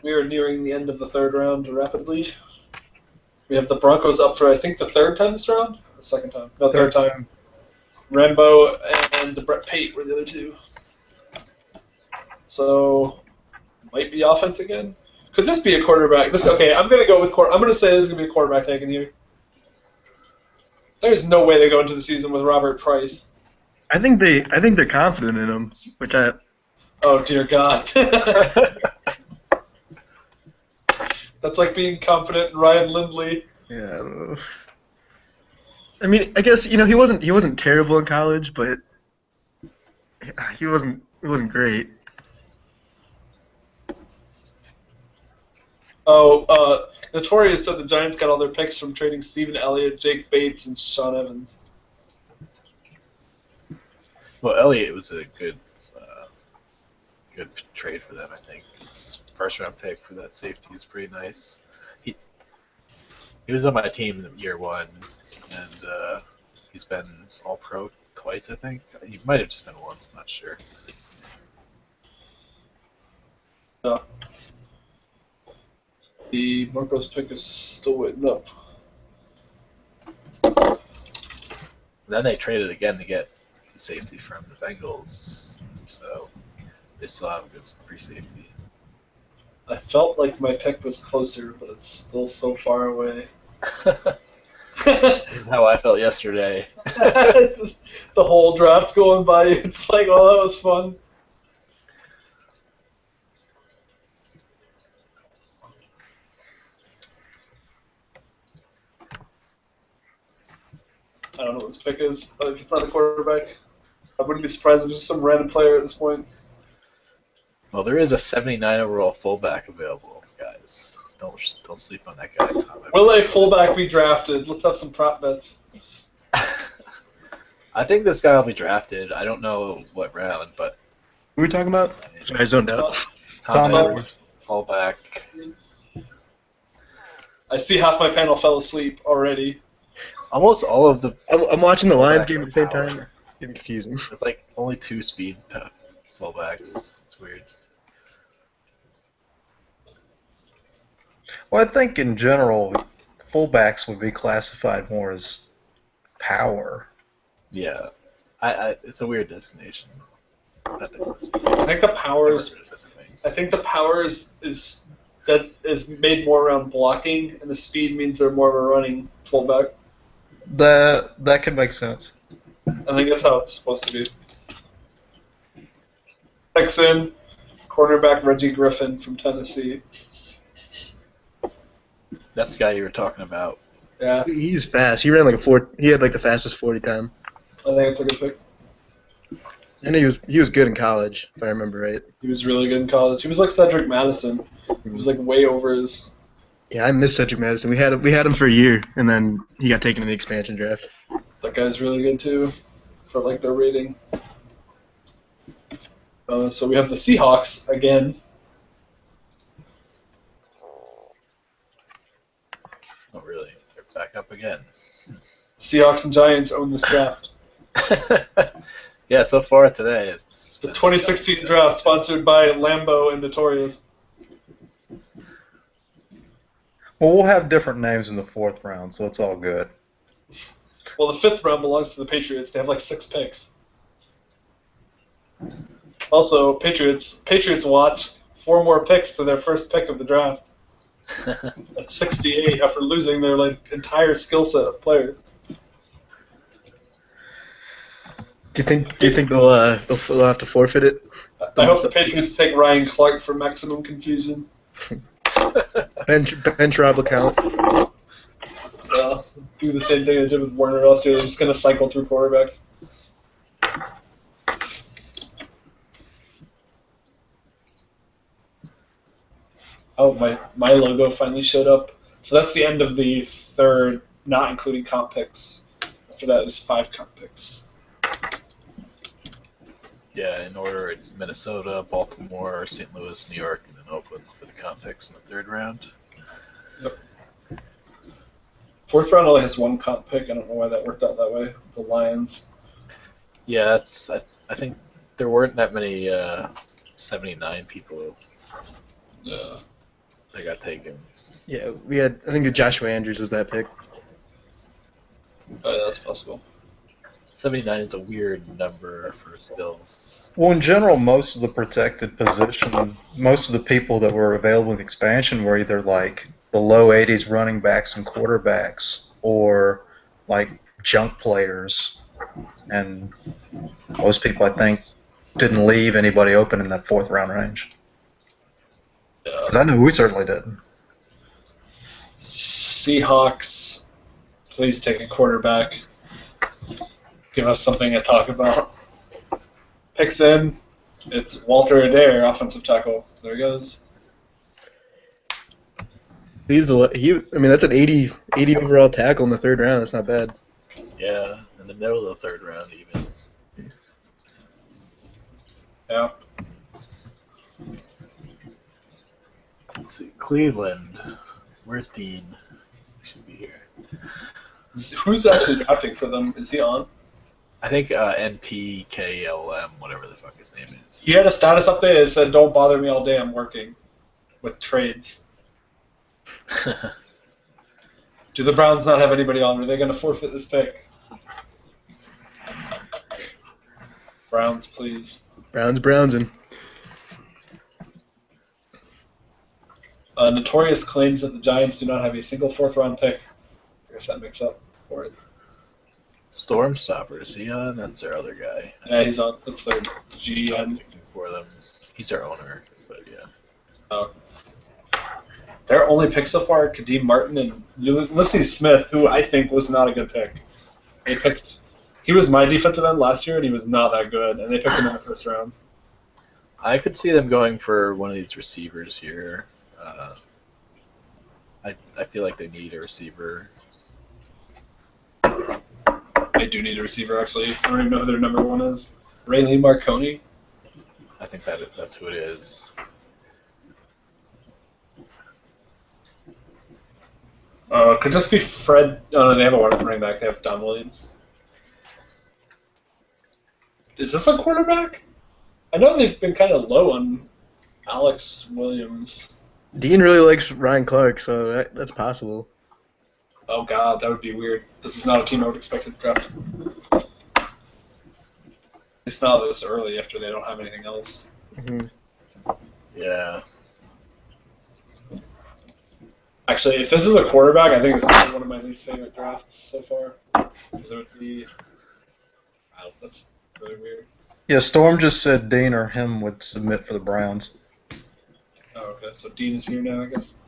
We are nearing the end of the third round rapidly. We have the Broncos up for, I think, the third time this round? Or second time? No, third time. Rambo and Brett Pate were the other two. So, might be offense again. Could this be a quarterback? Okay, I'm gonna go with I'm gonna say there's gonna be a quarterback taken here. There's no way they go into the season with Robert Price. I think they're confident in him, which I. Oh dear God. That's like being confident in Ryan Lindley. Yeah. I don't know. I mean, I guess he wasn't terrible in college, but he wasn't great. Oh, Notorious said the Giants got all their picks from trading Stephen Elliott, Jake Bates, and Sean Evans. Well, Elliott was a good trade for them, I think. His first-round pick for that safety is pretty nice. He was on my team in year one, and he's been All-Pro twice, I think. He might have just been once, I'm not sure. The Broncos pick is still waiting up. Then they traded again to get the safety from the Bengals, so they still have a good free safety. I felt like my pick was closer, but it's still so far away. This is how I felt yesterday. It's just, the whole draft's going by. It's like, oh, that was fun. I don't know what this pick is. If it's not a quarterback, I wouldn't be surprised if it's just some random player at this point. Well, there is a 79 overall fullback available, guys. Don't sleep on that guy. Tom. Will a fullback be drafted? Let's have some prop bets. I think this guy will be drafted. I don't know what round, but Who are we talking about? Sorry, I zoned out. Tom Tom Edwards, fullback. I see half my panel fell asleep already. Almost all of the I'm watching the Lions fullbacks game are at the same power. time. Getting confusing. It's like only 2 speed fullbacks. It's weird. Well, I think in general, fullbacks would be classified more as power. Yeah, it's a weird designation. I think the power is made more around blocking, and the speed means they're more of a running fullback. That could make sense. I think that's how it's supposed to be. Picks in, cornerback Reggie Griffin from Tennessee. That's the guy you were talking about. Yeah, He's fast. He ran like a 4. He had like the fastest 40 time. I think it's a good pick. And he was good in college, if I remember right. He was really good in college. He was like Cedric Madison. He was like way over his. Yeah, I miss Cedric Madison. We had him for a year, and then he got taken in the expansion draft. That guy's really good too, for like their rating. So we have the Seahawks again. Oh, really? They're back up again. Seahawks and Giants own this draft. Yeah, so far today it's The 2016 draft sponsored by Lambo and Notorious. Well, we'll have different names in the 4th round, so it's all good. Well, the 5th round belongs to the Patriots. They have like 6 picks. Also, Patriots watch 4 more picks to their first pick of the draft. At 68 after losing their like entire skill set of players. Do you think they'll have to forfeit it? I hope the Patriots take Ryan Clark for maximum confusion. Bench Rob account. Do the same thing I did with Warner Else. They're just going to cycle through quarterbacks. Oh, my logo finally showed up. So that's the end of the 3rd, not including comp picks. After that, it was 5 comp picks. Yeah, in order it's Minnesota, Baltimore, St. Louis, New York, and then Oakland for the comp picks in the 3rd round. Yep. 4th round only has 1 comp pick. I don't know why that worked out that way. The Lions. Yeah, I think there weren't that many 79 people Yeah. that got taken. Yeah, I think Joshua Andrews was that pick. Oh, yeah, that's possible. 79 is a weird number for Bills. Well, in general, most of the protected position, most of the people that were available in the expansion were either like the low 80s running backs and quarterbacks, or like junk players. And most people, I think, didn't leave anybody open in that 4th round range. Because I know we certainly didn't. Seahawks, please take a quarterback. Give us something to talk about. Picks in. It's Walter Adair, offensive tackle. There he goes. That's an 80 overall tackle in the 3rd round. That's not bad. Yeah, in the middle of the 3rd round even. Yeah. Let's see, Cleveland. Where's Dean? He should be here. Who's actually drafting for them? Is he on? I think NPKLM, whatever the fuck his name is. He had a status update that said, "Don't bother me all day. I'm working with trades." Do the Browns not have anybody on? Are they going to forfeit this pick? Browns, please. Brownsing. Notorious claims that the Giants do not have a single 4th round pick. I guess that makes up for it. Stormstopper, is he on? That's their other guy. Yeah, he's on. That's their I'm GM. looking for them. He's their owner, but yeah. Oh. Their only pick so far, Kadeem Martin and Ulysses Smith, who I think was not a good pick. He was my defensive end last year, and he was not that good, and they picked him in the 1st round. I could see them going for one of these receivers here. I feel like they need a receiver. They do need a receiver, actually. I don't even know who their number 1 is. Rayleigh Marconi? I think that's who it is. Could just be Fred. Oh, no, they have a running back. They have Don Williams. Is this a quarterback? I know they've been kind of low on Alex Williams. Dean really likes Ryan Clark, so that's possible. Oh god, that would be weird. This is not a team I would expect to draft. It's not this early after they don't have anything else. Mm-hmm. Yeah. Actually, if this is a quarterback, I think this is one of my least favorite drafts so far. Because it would be... Wow, that's really weird. Yeah, Storm just said Dean or him would submit for the Browns. Oh, okay. So Dean is here now, I guess.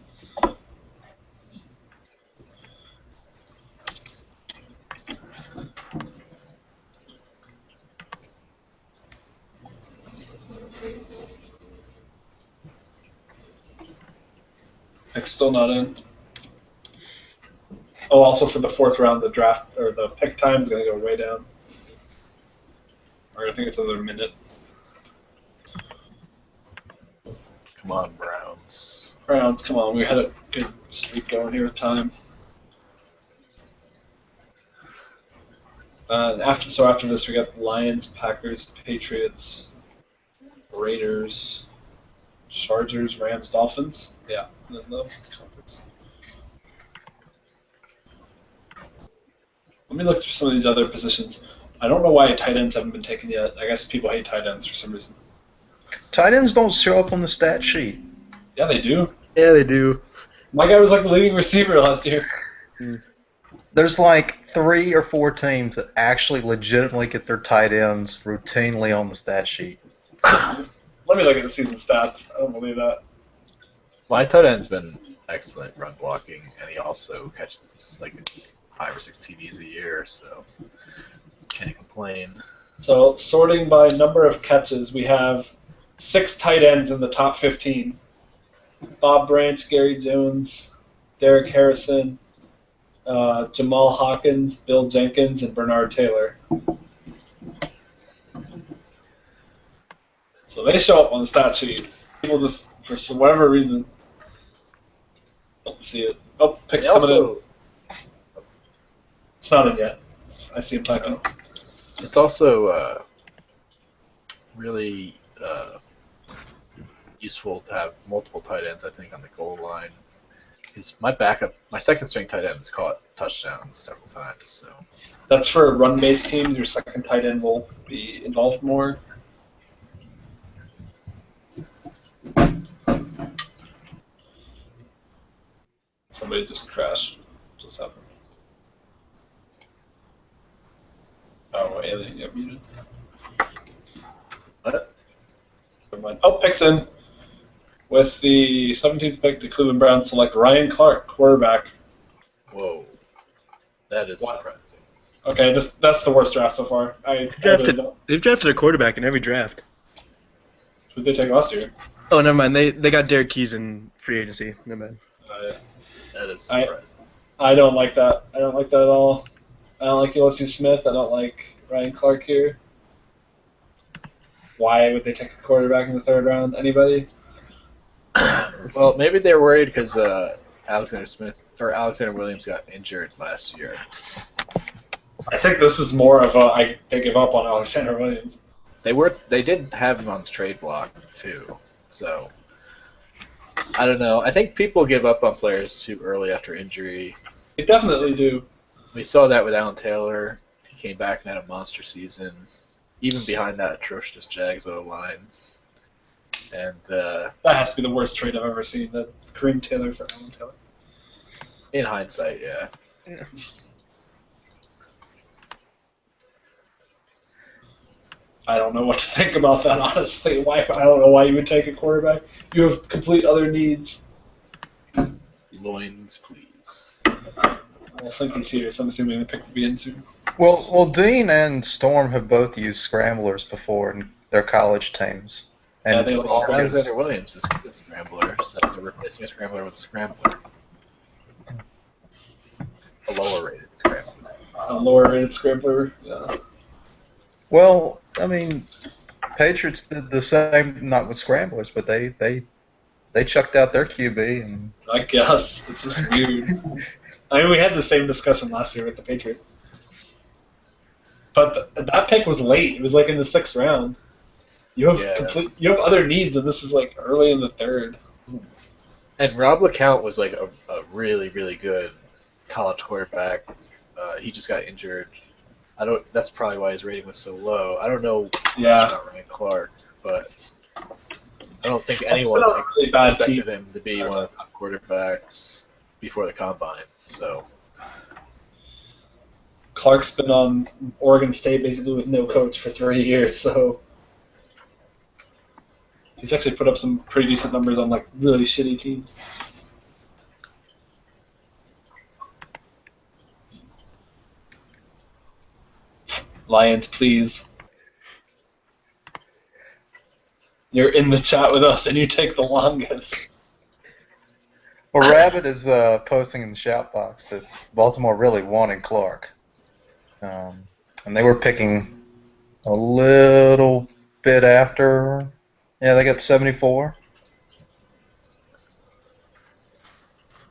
Pick's still not in. Oh, also for the 4th round, the draft or the pick time is going to go way down. Or I think it's another minute. Come on, Browns. Browns, come on, we had a good streak going here with time. After this, we got Lions, Packers, Patriots, Raiders, Chargers, Rams, Dolphins. Yeah, and then the conference. Let me look through some of these other positions. I don't know why tight ends haven't been taken yet. I guess people hate tight ends for some reason. Tight ends don't show up on the stat sheet. Yeah, they do. Yeah, they do. My guy was like the leading receiver last year. There's like 3 or 4 teams that actually legitimately get their tight ends routinely on the stat sheet. Let me look at the season stats. I don't believe that. My tight end's been excellent run blocking, and he also catches like 5 or 6 TDs a year, so can't complain. So sorting by number of catches, we have 6 tight ends in the top 15. Bob Branch, Gary Jones, Derek Harrison, Jamal Hawkins, Bill Jenkins, and Bernard Taylor. So they show up on the stat sheet. People just, for whatever reason, don't see it. Oh, pick's coming in. It's not in yet. I see him typing. It's also really useful to have multiple tight ends, I think, on the goal line. Because my second string tight end has caught touchdowns several times. So that's for run-based teams. Your second tight end will be involved more. Somebody just crashed. Just happened. Oh, Alien got muted. What? Never mind. Oh, pick's in. With the 17th pick, the Cleveland Browns select Ryan Clark, quarterback. Whoa. That is Wow. surprising. Okay, that's the worst draft so far. They've drafted a quarterback in every draft. Who did they take last year? Oh, never mind. They got Derek Keys in free agency. Never mind. That is surprising. I don't like that. I don't like that at all. I don't like Ulysses Smith. I don't like Ryan Clark here. Why would they take a quarterback in the 3rd round? Anybody? Well, maybe they're worried because Alexander Williams got injured last year. I think this is more of they give up on Alexander Williams. They did have him on the trade block too, so I don't know. I think people give up on players too early after injury. They definitely do. We saw that with Alan Taylor. He came back and had a monster season, even behind that atrocious Jags O-line. And that has to be the worst trade I've ever seen. That Kareem Taylor for Alan Taylor. in hindsight, yeah. I don't know what to think about that, honestly. I don't know why you would take a quarterback. You have complete other needs. Loins, please. I think he's here, so I'm assuming the pick will be in soon. Well, Dean and Storm have both used scramblers before in their college teams. And Yeah, they like scramblers. Alexander Williams is a scrambler, so they're replacing a scrambler with a scrambler. A lower rated scrambler. A lower rated scrambler. Yeah. well, I mean, Patriots did the same, not with scramblers, but they chucked out their QB and I guess. It's just weird. I mean, we had the same discussion last year with the Patriots. But that pick was late. It was like in the 6th round. You have you have other needs, and this is like early in the 3rd. And Rob LeCount was like a really, really good college quarterback. He just got injured. That's probably why his rating was so low. I don't know about Ryan Clark, but I don't think anyone expected him to be one of the top quarterbacks before the combine. So Clark's been on Oregon State basically with no coach for 3 years, so he's actually put up some pretty decent numbers on like really shitty teams. Lions, please. You're in the chat with us, and you take the longest. Well, Rabbit is posting in the shout box that Baltimore really wanted Clark. And they were picking a little bit after. Yeah, they got 74.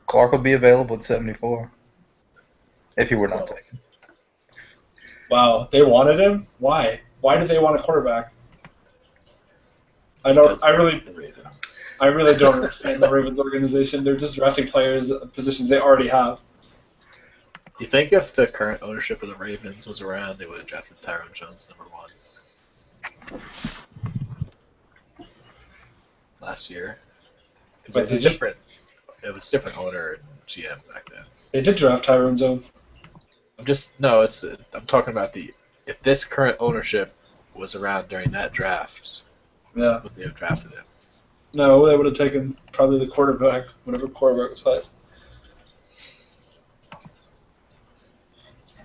Clark will be available at 74 if he were not taken. Wow, they wanted him? Why? Why did they want a quarterback? I really don't understand the Ravens organization. They're just drafting players at positions they already have. Do you think if the current ownership of the Ravens was around, they would have drafted Tyrone Jones #1 last year? Because it was a different owner and GM back then. They did draft Tyrone Jones. I'm talking about if this current ownership was around during that draft, would they have drafted him? No, they would have taken probably the quarterback, whatever quarterback was highest.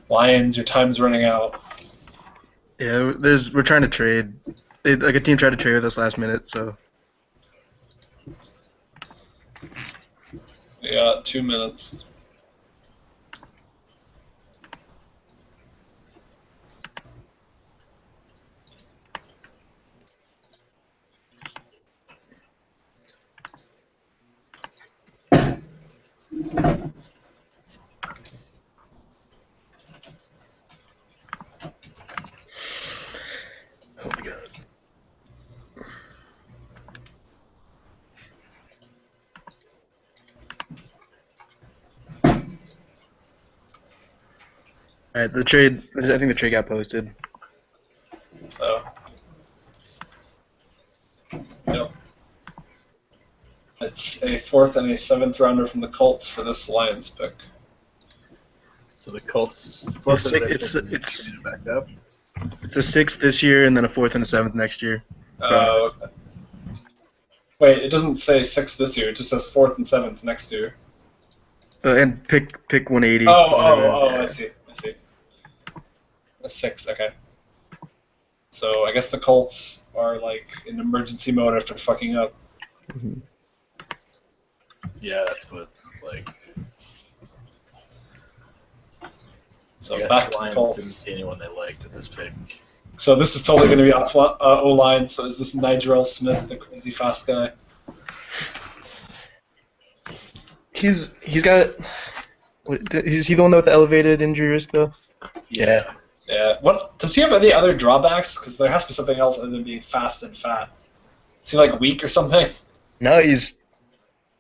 Lions, your time's running out. Yeah, we're trying to trade. A team tried to trade with us last minute, so. We got 2 minutes. Oh my god. Alright, I think the trade got posted. So, yep. It's a 4th and a 7th rounder from the Colts for this Lions pick. So the Colts. It's back up. It's a 6th this year, and then a 4th and a 7th next year. Okay. Wait, it doesn't say 6th this year. It just says 4th and 7th next year. And pick 180. I see. A 6th, okay. So I guess the Colts are like in emergency mode after fucking up. Mm-hmm. Yeah, that's what it's like. So back to the Colts. Didn't see anyone they liked at this pick. So this is totally going to be off O-line. So is this Nigel Smith, the crazy fast guy? He's got. Is he the one with the elevated injury risk though? Yeah. Yeah. What does he have any other drawbacks? Because there has to be something else other than being fast and fat. Is he like weak or something? No, he's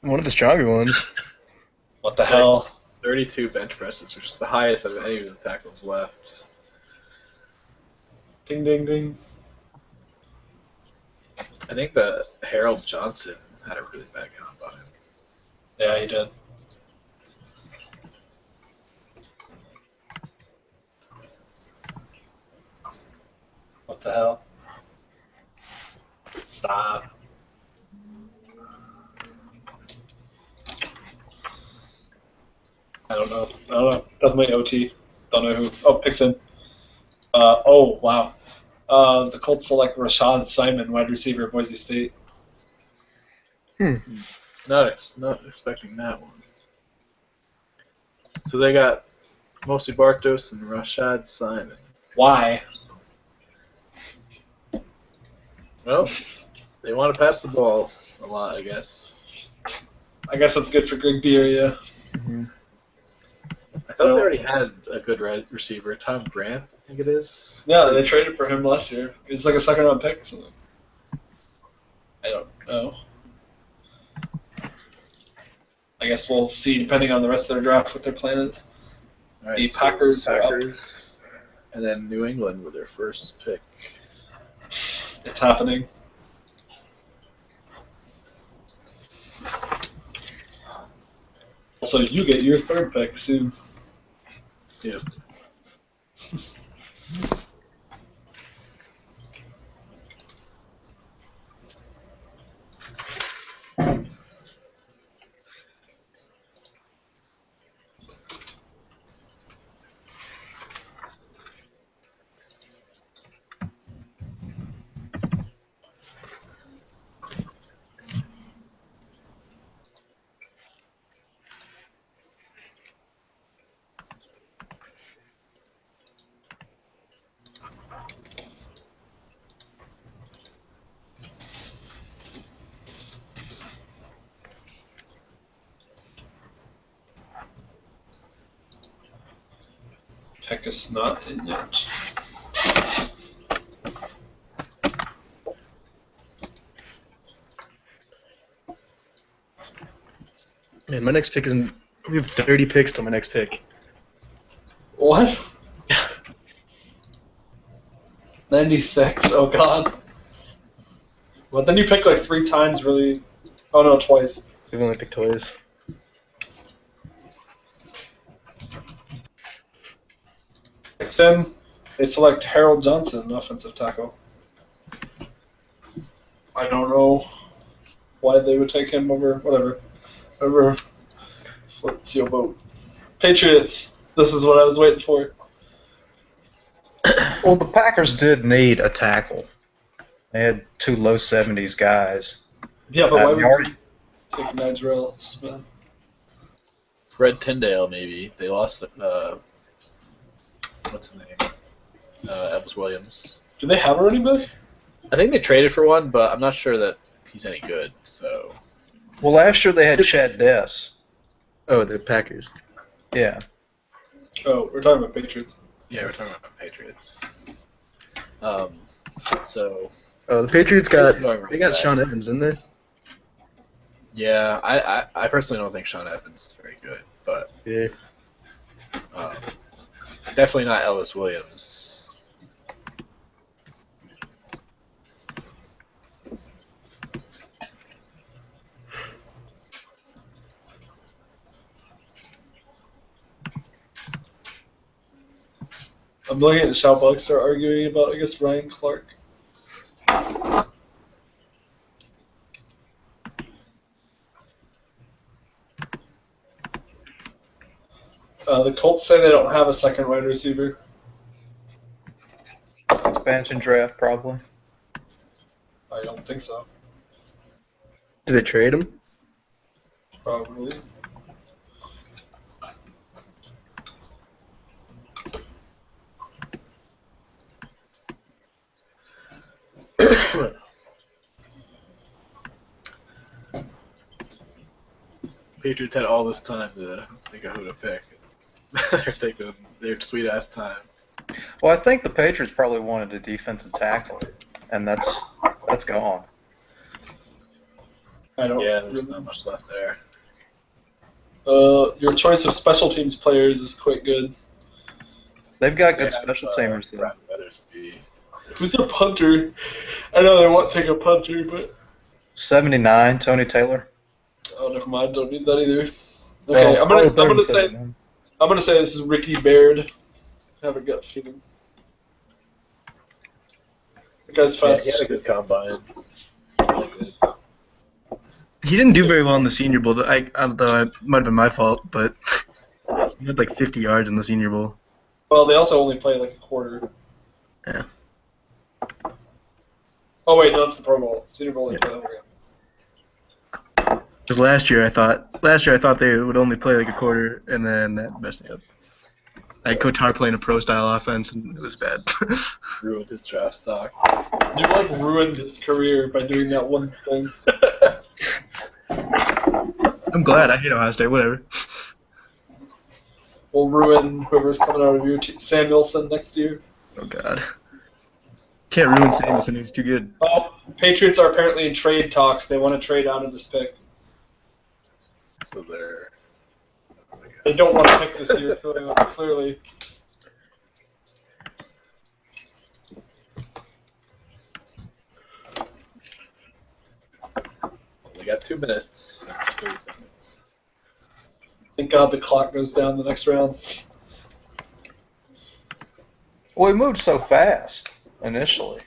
one of the stronger ones. What the hell? 32 bench presses, which is the highest of any of the tackles left. Ding, ding, ding. I think that Harold Johnson had a really bad combine. Yeah, he did. What the hell? Stop. I don't know. Definitely OT. Don't know who. Oh, Pixon. Oh, wow. The Colts select Rashad Simon, wide receiver, Boise State. Not expecting that one. So they got Mostly Bartos and Rashad Simon. Why? Well, they want to pass the ball a lot, I guess. I guess that's good for Greg Beer, yeah. Mm-hmm. I thought they already had a good receiver, Tom Grant. I think it is. Yeah, they traded for him last year. He's like a second round pick or something. I don't know. I guess we'll see depending on the rest of their draft what their plan is. All right, The so Packers are up. Packers, and then New England with their first pick. It's happening. So you get your third pick soon. Yep. Pick is not in yet. Man, my next pick isn't. We have 30 picks till my next pick. What? 96. Oh god. Well, then you pick like 3 times, really. Oh no, twice. We've only picked twice. Then they select Harold Johnson, offensive tackle. I don't know why they would take him over whatever. Over floats your boat. Patriots. This is what I was waiting for. Well, the Packers did need a tackle. They had 2 low 70s guys. Yeah, but why would Yard- you take Nigel Smith? Red Tyndale, maybe. They lost. What's his name? Elvis Williams. Do they have a running back? I think they traded for one, but I'm not sure that he's any good. So Well, last year they had Chad Dess. Oh, the Packers. Yeah. Oh, we're talking about Patriots. yeah, we're talking about Patriots. So Oh, the Patriots got. Whoever They got that. Sean Evans, didn't they? yeah, I personally don't think Sean Evans is very good, but Yeah. definitely not Elvis Williams. I'm looking at the Shoutbox. They're arguing about, I guess, Ryan Clark. The Colts say they don't have a second wide receiver. Expansion draft, probably. I don't think so. Did they trade him? Probably. Patriots had all this time to think of who to pick. They're taking their sweet ass time. Well, I think the Patriots probably wanted a defensive tackle, and that's gone. I don't. Yeah, there's really- not much left there. Your choice of special teams players is quite good. They've got good They have, special teamers, though. Brad Weathersby. Who's their punter? I know they want to take a punter, but 79, Tony Taylor. oh, never mind. Don't need that either. Okay, Well, I'm gonna say this is Ricky Baird. I have a gut feeling. The guy's Yeah, fast. he had a good combine. Really good. He didn't do very well in the Senior Bowl. Though it might have been my fault, but he had like 50 yards in the Senior Bowl. Well, they also only play like a quarter. Yeah. Oh wait, no, that's the Pro Bowl. Senior Bowl. They play the whole game. Because last year I thought they would only play like a quarter, and then that messed me up. I had Kotar playing a pro style offense, and it was bad. Ruined his draft stock. You like ruined his career by doing that one thing. I'm glad. I hate Ohio State. Whatever. We'll ruin whoever's coming out of your team. Samuelson next year. Oh God. Can't ruin Samuelson. He's too good. Oh, Patriots are apparently in trade talks. They want to trade out of this pick. So they're. They don't want to pick this year, clearly. We got 2 minutes. 30 seconds. Thank God the clock goes down the next round. Well, we moved so fast initially.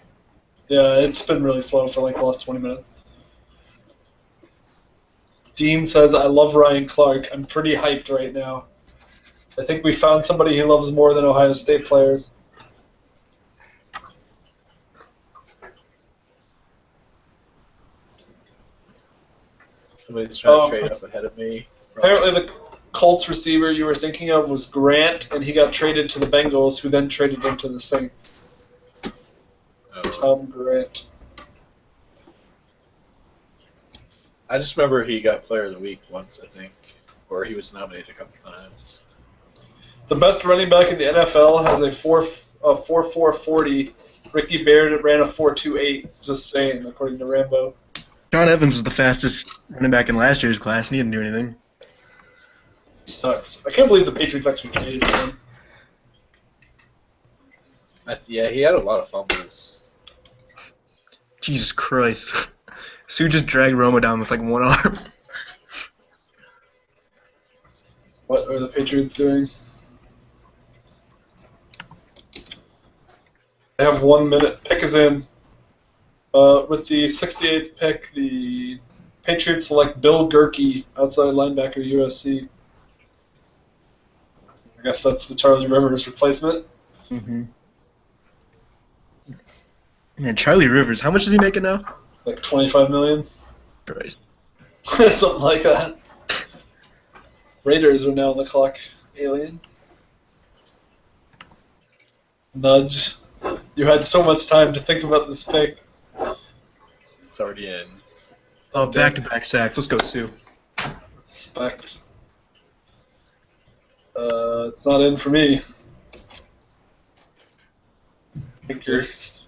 Yeah, it's been really slow for like the last 20 minutes. Dean says, I love Ryan Clark. I'm pretty hyped right now. I think we found somebody he loves more than Ohio State players. Somebody's trying to trade up ahead of me. Apparently the Colts receiver you were thinking of was Grant, and he got traded to the Bengals, who then traded him to the Saints. Tom Grant. I just remember he got Player of the Week once, I think, or he was nominated a couple times. The best running back in the NFL has a 4.440. Ricky Barrett ran a 4.28. Just saying, according to Rambo. John Evans was the fastest running back in last year's class, and he didn't do anything. Sucks. I can't believe the Patriots actually traded him. Yeah, he had a lot of fumbles. Jesus Christ. Sue just dragged Romo down with like one arm. What are the Patriots doing? They have 1 minute. Pick is in. With the 68th pick, the Patriots select Bill Gerke, outside linebacker, USC. I guess that's the Charlie Rivers replacement. Mm-hmm. Man, Charlie Rivers, how much is he making now? Like $25 million. Christ. Something like that. Raiders are now on the clock. Alien. Nudge. You had so much time to think about this pick. It's already in. Oh, back-to-back sacks. Let's go, Sue. Respect. It's not in for me. I think you're stretching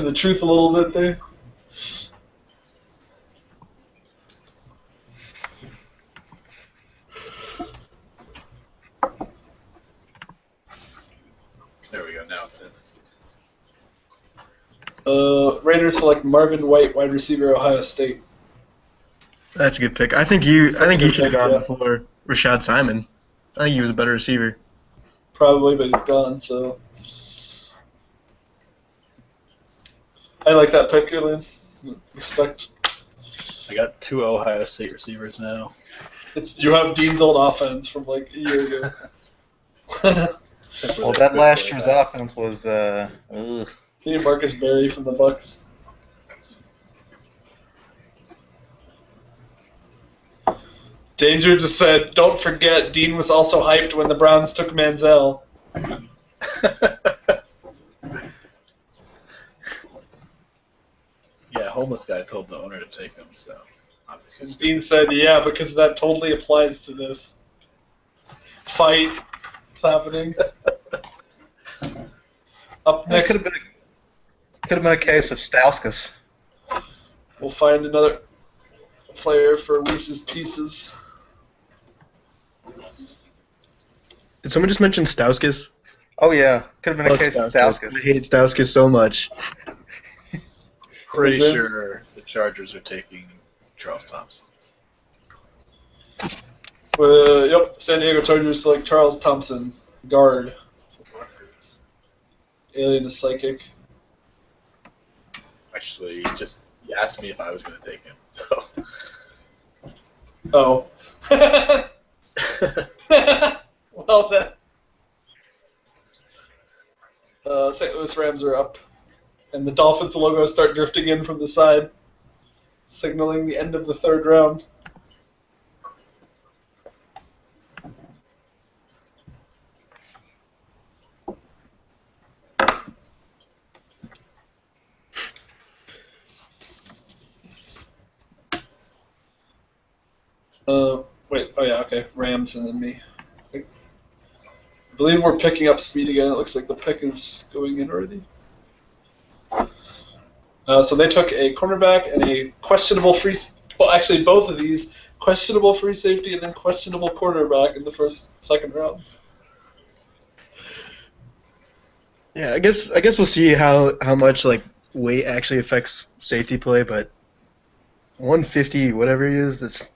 the truth a little bit there. There we go. Now it's in. Raiders select Marvin White, wide receiver, Ohio State. That's a good pick. I think he That's a good should have pick, gone yeah. before Rashad Simon. I think he was a better receiver. Probably, but he's gone, so. I like that pick, Alien. Respect. I got 2 Ohio State receivers now. You have Dean's old offense from like a year ago. Well, that last year's offense was, ugh. Can you Marcus Berry from the Bucks? Danger just said, don't forget, Dean was also hyped when the Browns took Manziel. Yeah, homeless guy told the owner to take him, so obviously. And Dean said, yeah, because that totally applies to this fight that's happening. Up It next, could have been a case of Stauskas. we'll find another player for Reese's Pieces. Did someone just mention Stauskas? Oh yeah, could have been a case of I Stauskas. hate Stauskas so much. Pretty Is it? sure the Chargers are taking Charles Thompson. Yep, San Diego Chargers select Charles Thompson, guard. Alien is psychic. Actually, he asked me if I was going to take him. So. Oh. Well then. St. Louis Rams are up. And the Dolphins logo start drifting in from the side, signaling the end of the third round. Wait, oh yeah, okay, Rams and then me. I believe we're picking up speed again. It looks like the pick is going in already. So they took a cornerback and a questionable free. Well, actually, both of these questionable free safety and then questionable cornerback in the second round. Yeah, I guess we'll see how much like weight actually affects safety play, but 150 whatever he is, that's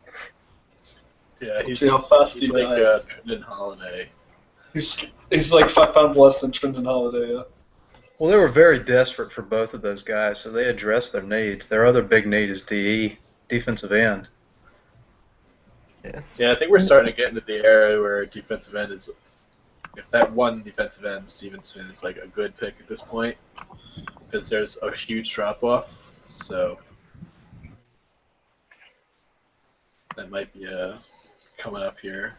Yeah, see how fast he like dies. Trendon Holiday. He's like 5 pounds less than Trendon Holiday. Yeah. Well, they were very desperate for both of those guys, so they addressed their needs. Their other big need is DE, defensive end. Yeah, I think we're starting to get into the era where defensive end is, if that one defensive end, Stevenson, is like a good pick at this point, because there's a huge drop-off, so that might be coming up here.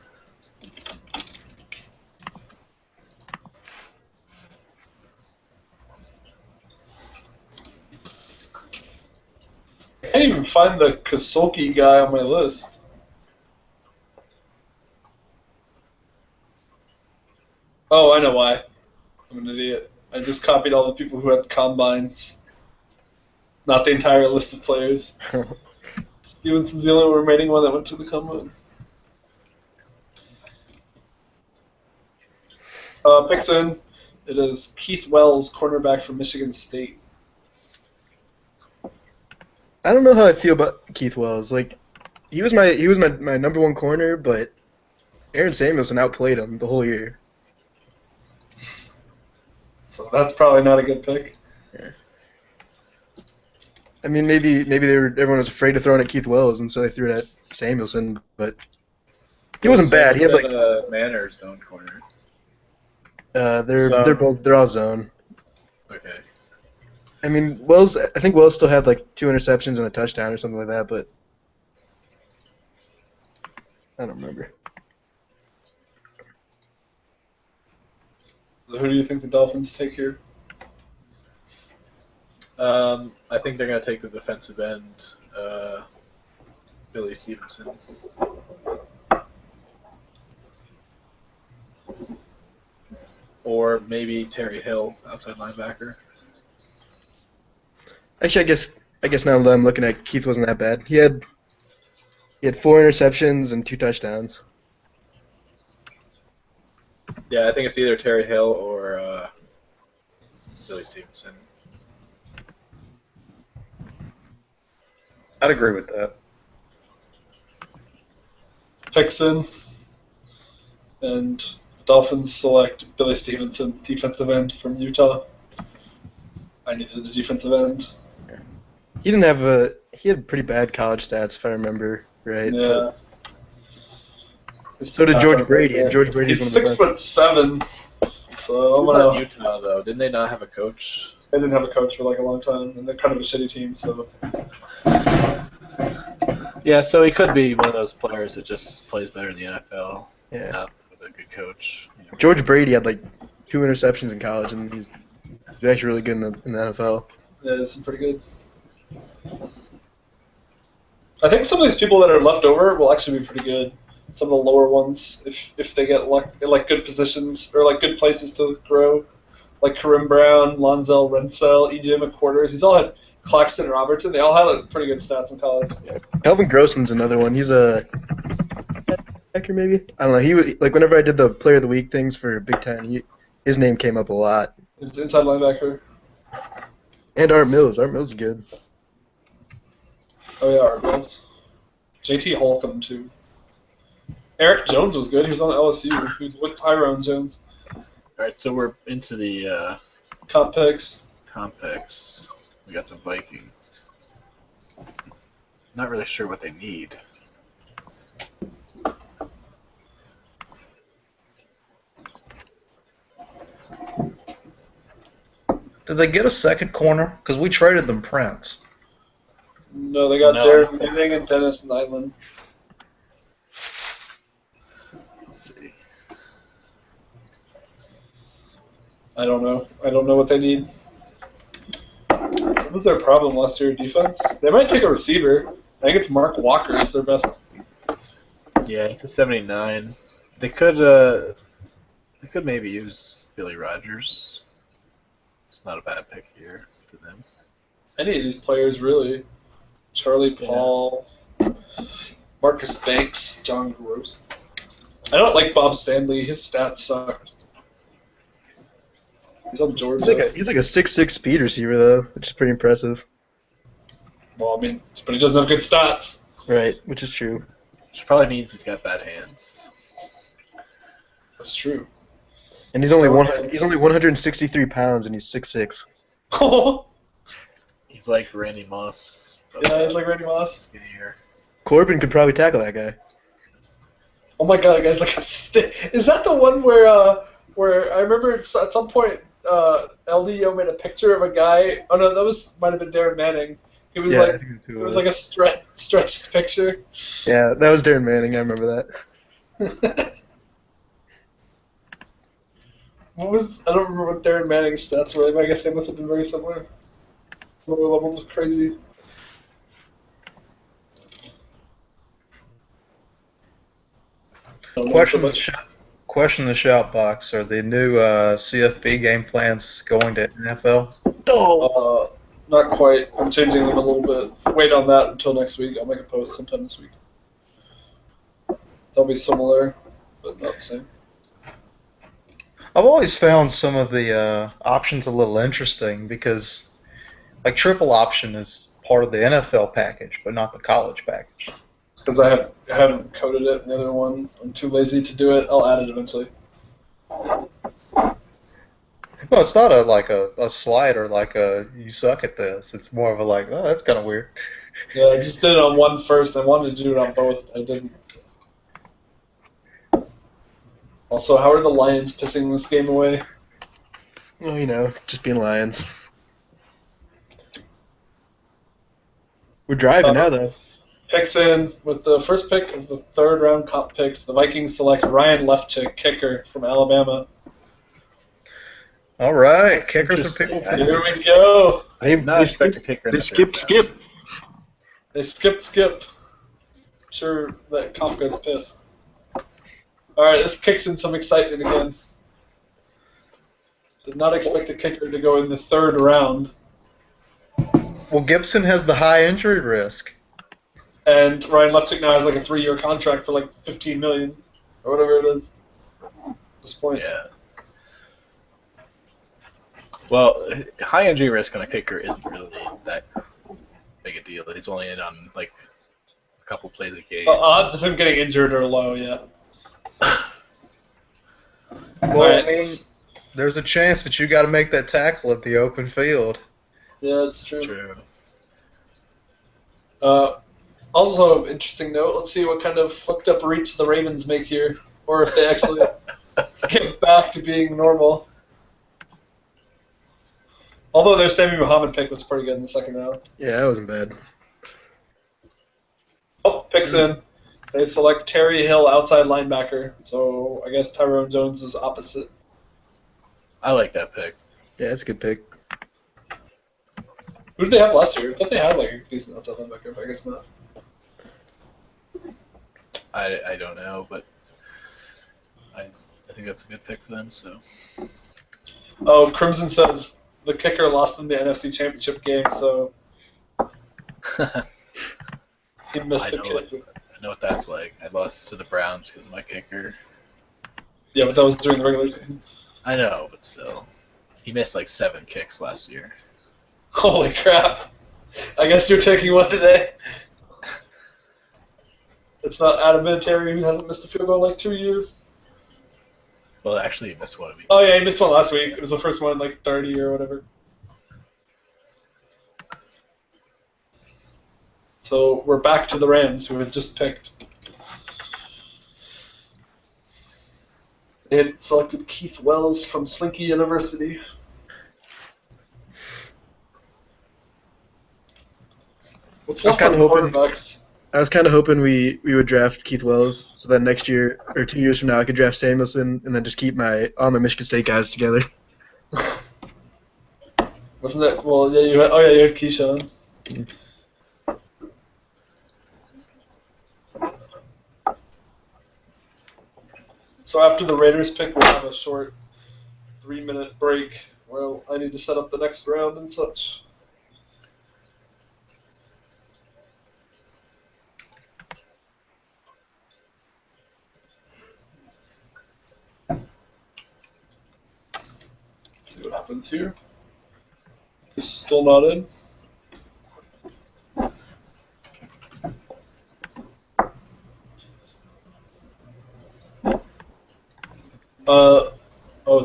I can't even find the Kasulki guy on my list. Oh, I know why. I'm an idiot. I just copied all the people who had combines, not the entire list of players. Stevenson's the only remaining one that went to the combine. Picks in. It is Keith Wells, cornerback from Michigan State. I don't know how I feel about Keith Wells. Like, he was my number one corner, but Aaron Samuelson outplayed him the whole year. So that's probably not a good pick. Yeah. I mean, maybe everyone was afraid of throwing at Keith Wells, and so they threw it at Samuelson, but he wasn't bad. He had like a man or zone corner. they're all zone. Okay. I mean, I think Wells still had like 2 interceptions and a touchdown or something like that, but I don't remember. So who do you think the Dolphins take here? I think they're going to take the defensive end, Billy Stevenson. Or maybe Terry Hill, outside linebacker. Actually, I guess now that I'm looking at, Keith wasn't that bad. He had 4 interceptions and 2 touchdowns. Yeah, I think it's either Terry Hill or Billy Stevenson. I'd agree with that. Picks in. And Dolphins select Billy Stevenson, defensive end from Utah. I needed a defensive end. He had pretty bad college stats, if I remember right. Yeah. So did George Brady, and George Brady's He's one of the best. 6'7", so I'm Who's gonna. on Utah though? Didn't they not have a coach? They didn't have a coach for like a long time, and they're kind of a shitty team. So Yeah, so he could be one of those players that just plays better in the NFL. Yeah. Not with a good coach. George Brady had like 2 interceptions in college, and he's actually really good in the NFL. yeah, this is pretty good. I think some of these people that are left over will actually be pretty good. Some of the lower ones, if they get like good positions or like good places to grow, like Kareem Brown, Lonzel Rensel, EJ McQuarters. These all had Claxton Robertson. They all had like, pretty good stats in college. Yeah. Calvin Grossman's another one. He's a backer maybe. I don't know. He was, like whenever I did the Player of the Week things for Big Ten, his name came up a lot. He's inside linebacker. And Art Mills. Art Mills is good. Oh yeah, Art Mills. JT Holcomb too. Eric Jones was good. He was on LSU. He was with Tyrone Jones. All right, so we're into the Comp picks. complex. We got the Vikings. Not really sure what they need. Did they get a second corner? Because we traded them Prince. No, they got No. Darren Manning and Dennis Nyland. Let's see. I don't know. I don't know what they need. What was their problem last year? Defense? They might pick a receiver. I think it's Mark Walker is their best. Yeah, it's a 79. They could They could maybe use Billy Rogers. It's not a bad pick here for them. Any of these players, really. Charlie Paul, Marcus Banks, John Gross. I don't like Bob Stanley. His stats suck. He's on Georgia. He's like a 6'6" speed receiver though, which is pretty impressive. Well, I mean, but he doesn't have good stats. Right, which is true. Which probably means he's got bad hands. That's true. And he's only 163 pounds and he's 6'6". He's like Randy Moss. Yeah, he's like Randy Moss. Skinnier. Corbin could probably tackle that guy. Oh my god, that guy's like a stick. Is that the one where I remember at some point LDO made a picture of a guy? Oh no, might have been Darren Manning. It was like a stretched picture. Yeah, that was Darren Manning. I remember that. I don't remember what Darren Manning's stats were. I guess they must have been very similar. Lower levels of crazy. Question in the shout box: are the new CFB game plans going to NFL? Not quite. I'm changing them a little bit. Wait on that until next week. I'll make a post sometime this week. They'll be similar, but not the same. I've always found some of the options a little interesting because, like, triple option is part of the NFL package, but not the college package. Since I haven't coded it in the other one, I'm too lazy to do it. I'll add it eventually. Well, it's not a slide or like a you suck at this. It's more of a like, oh, that's kind of weird. Yeah, I just did it on one first. I wanted to do it on both. I didn't. Also, how are the Lions pissing this game away? Well, just being Lions. We're driving now, though. Picks in with the first pick of the third round comp picks. The Vikings select Ryan Leftchick, kicker from Alabama. All right, kickers are people too. Here we go. Not expect a kicker. They skip. They skip. I'm sure that Kafka's pissed. All right, this kicks in some excitement again. Did not expect a kicker to go in the third round. Well, Gibson has the high injury risk. And Ryan Leftchick now has like a 3-year contract for like $15 million or whatever it is at this point. Yeah. Well, high injury risk on a kicker isn't really that big a deal. He's only in on like a couple plays a game. Odds of him getting injured are low, yeah. Well, I mean, there's a chance that you got to make that tackle at the open field. Yeah, that's true. Also, interesting note, let's see what kind of fucked up reach the Ravens make here, or if they actually get back to being normal. Although their Sammy Muhammad pick was pretty good in the second round. Yeah, that wasn't bad. Oh, picks in. They select Terry Hill, outside linebacker, so I guess Tyrone Jones is opposite. I like that pick. Yeah, it's a good pick. Who did they have last year? I thought they had like a decent outside linebacker, but I guess not. I don't know, but I think that's a good pick for them. So. Oh, Crimson says the kicker lost in the NFC Championship game, so he missed the kick. I know what that's like. I lost to the Browns because of my kicker. Yeah, but that was during the regular season. I know, but still. He missed like 7 kicks last year. Holy crap. I guess you're taking one today. It's not Adam Vinatieri who hasn't missed a field goal in like 2 years. Well, actually, he missed one of these. Oh, yeah, he missed one last week. It was the first one in like 30 or whatever. So we're back to the Rams, who had just picked. They had selected Keith Wells from Slinky University. What's left on quarterbacks? I was kind of hoping we would draft Keith Wells, so that next year or 2 years from now I could draft Samuelson and then just keep all my Michigan State guys together. Wasn't that well? Yeah, you had Keyshawn. So after the Raiders pick, we'll have a short 3-minute break where I need to set up the next round and such. See what happens here. He's still not in.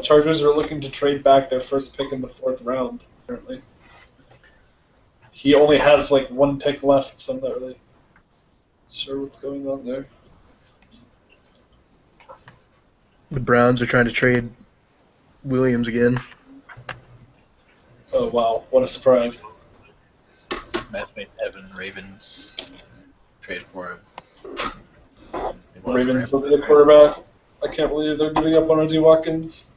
Chargers are looking to trade back their first pick in the 4th round, apparently. He only has like 1 pick left, so I'm not really sure what's going on there. The Browns are trying to trade Williams again. Oh wow, what a surprise. Match made Evan Ravens trade for him. Ravens will be the quarterback. I can't believe they're giving up on R.J. Watkins.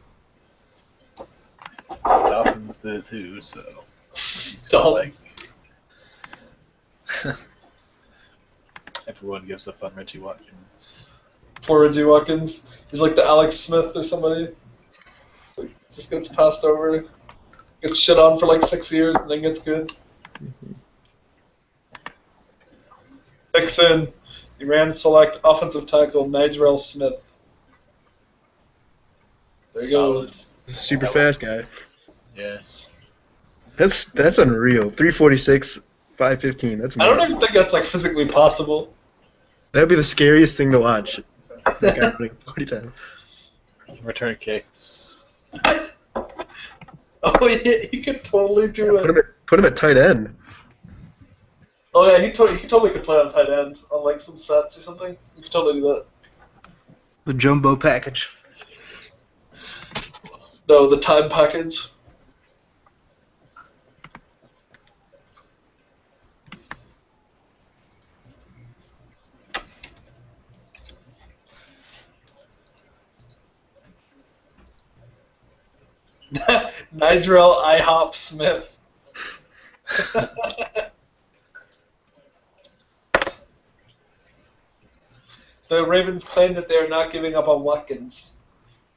Dolphins did it too, so. Stop. Everyone gives up on Reggie Watkins. Poor Reggie Watkins. He's like the Alex Smith or somebody. Like, just gets passed over, gets shit on for like 6 years, and then gets good. Picks in. The Rams select offensive tackle Nigel Smith. There he goes. Super fast guy. Yeah. That's unreal. 346, 515. That's I don't amazing. even think that's like physically possible. That'd be the scariest thing to watch. That guy running 40 times. Return kicks. Oh yeah, he could totally do it. Put him at tight end. Oh yeah, he totally could play on tight end on like some sets or something. He could totally do that. The jumbo package. No, the time package. Nigel IHOP Smith. The Ravens claim that they are not giving up on Watkins.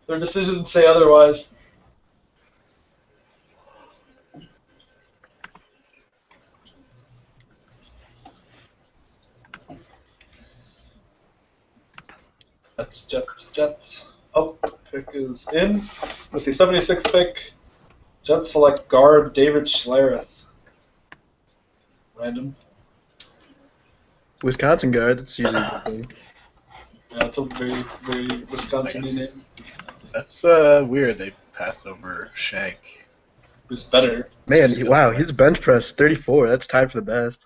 Their decisions say otherwise. Jets. Oh, pick is in. With the 76th pick, Jets select guard David Schlereth. Random. Wisconsin guard. That's usually a good thing. Yeah, it's a very, very Wisconsin-y name. That's weird. They passed over Shank. Who's better? Man, wow, his bench press 34. That's tied for the best.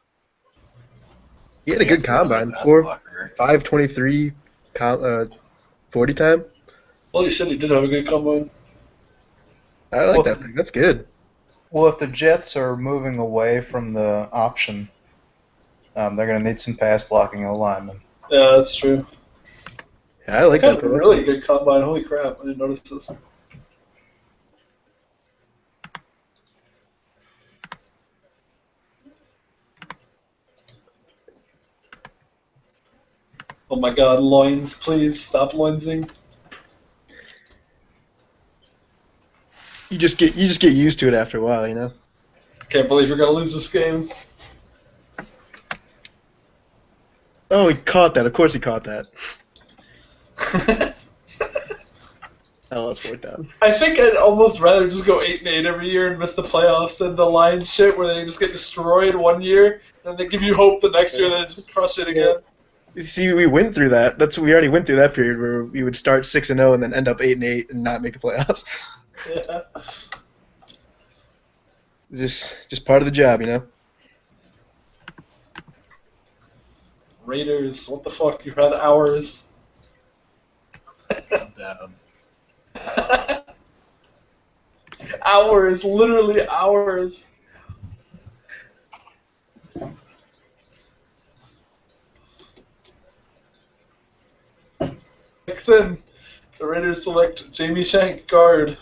He had a good combine. 5:23 40 time. Well, you said he did have a good combine. I like that pick. That's good. Well, if the Jets are moving away from the option, they're going to need some pass blocking O-linemen. Yeah, that's true. Yeah, I like Kind that of a pick. really good combine. Holy crap, I didn't notice this. Oh my god, loins, please stop loinsing. You just get used to it after a while, you know. Can't believe you're gonna lose this game. Oh, he caught that. Of course he caught that. Oh, that's worked out. I think I'd almost rather just go 8-8 every year and miss the playoffs than the Lions shit where they just get destroyed one year and they give you hope the next year and then just crush it again. You see, we went through that. We already went through that period where we would start 6-0 and then end up 8-8 and not make the playoffs. Yeah. Just part of the job, you know. Raiders, what the fuck? You've had hours. Down. Hours, literally hours. Nixon. The Raiders select Jamie Shank, guard.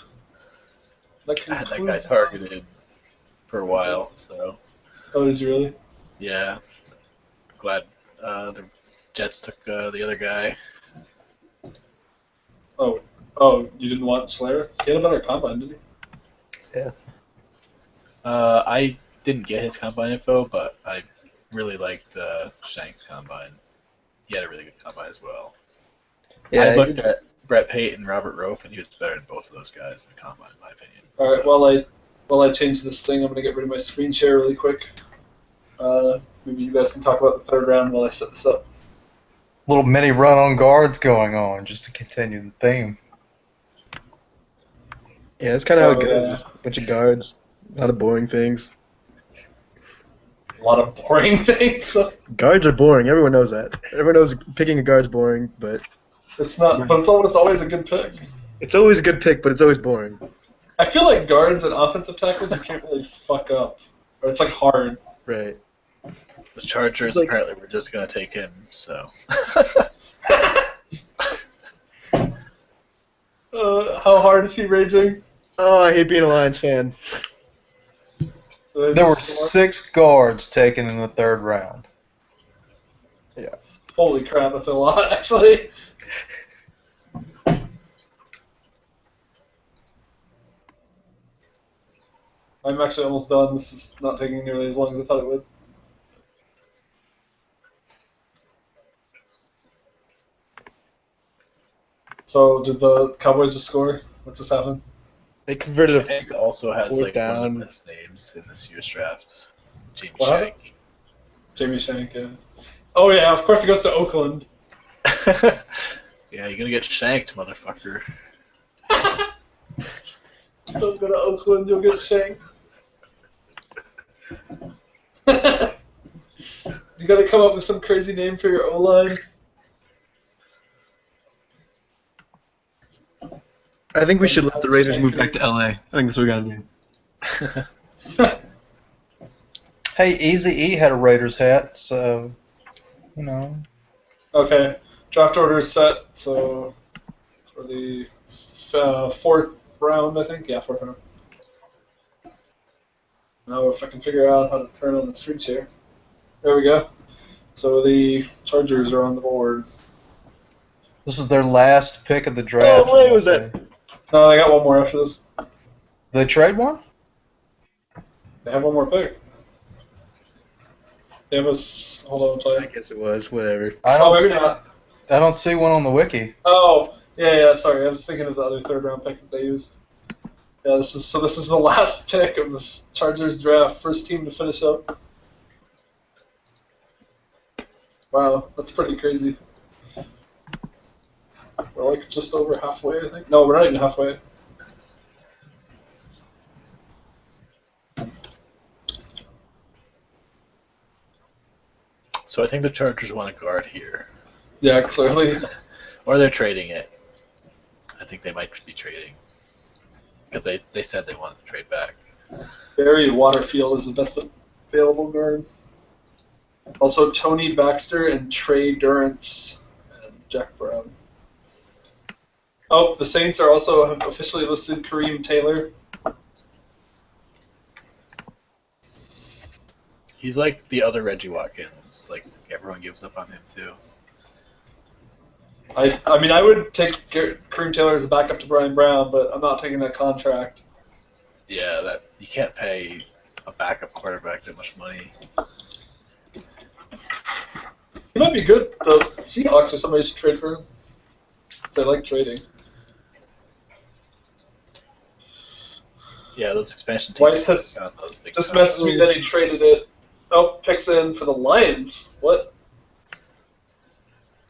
I had that guy targeted for a while, so Oh, did you really? yeah. Glad the Jets took the other guy. Oh, you didn't want Slayer? He had a better combine, didn't he? I didn't get his combine info, but I really liked Shank's combine. He had a really good combine as well. Yeah, I looked at Brett Pate and Robert Rofe, and he was better than both of those guys in the combine, in my opinion. All right. While I change this thing, I'm gonna get rid of my screen share really quick. Maybe you guys can talk about the third round while I set this up. Little mini run on guards going on just to continue the theme. Yeah, that's kind of how it Oh, goes. yeah. Just a bunch of guards, a lot of boring things. A lot of boring things. Guards are boring. Everyone knows that. Everyone knows picking a guard's boring, but It's not, but it's almost always a good pick. it's always a good pick, but it's always boring. I feel like guards and offensive tackles you can't really fuck up, or it's like hard. Right. The Chargers Like- apparently were just going to take him, so. How hard is he raging? Oh, I hate being a Lions fan. There were 6 guards taken in the third round. Holy crap, that's a lot, actually. I'm actually almost done. This is not taking nearly as long as I thought it would. So, did the Cowboys just score? What just happened? They converted a Shank also has fourth like one down. of the best names in this year's draft. Jamie What Shank. Jamie Shank, yeah. Oh, yeah, of course he goes to Oakland. Yeah, you're gonna get shanked, motherfucker. Don't go to Oakland, you'll get shanked. You gotta come up with some crazy name for your O-line. I think we should let the Raiders move back to LA. I think that's what we gotta do. Hey, Eazy-E had a Raiders hat, so, you know. Okay, draft order is set, so for the fourth round, I think? Yeah, fourth round. Now if I can figure out how to turn on the screen share. There we go. So the Chargers are on the board. This is their last pick of the draft. Oh, wait, was that? No, they got one more after this. They trade one? They have one more pick. They have hold on, I'll tell I you. guess it was. Whatever. I Oh, don't maybe see, not. I don't see one on the wiki. Oh, yeah, sorry. I was thinking of the other third round pick that they used. Yeah, this is the last pick of this Chargers draft. First team to finish up. Wow, that's pretty crazy. We're like just over halfway, I think. No, we're not even halfway. So I think the Chargers want a guard here. Yeah, clearly. Or they're trading it. I think they might be trading. Because they said they wanted to trade back. Barry Waterfield is the best available guard. Also, Tony Baxter and Trey Durance and Jack Brown. Oh, the Saints are also have officially listed Kareem Taylor. He's like the other Reggie Watkins. Like, everyone gives up on him, too. I mean, I would take Kareem Taylor as a backup to Brian Brown, but I'm not taking that contract. Yeah, that you can't pay a backup quarterback that much money. He might be good. The Seahawks or somebody should trade for him. Because I like trading. Yeah, those expansion teams. Weiss has got those big just guys. messaged me that he traded it. Oh, picks in for the Lions. What?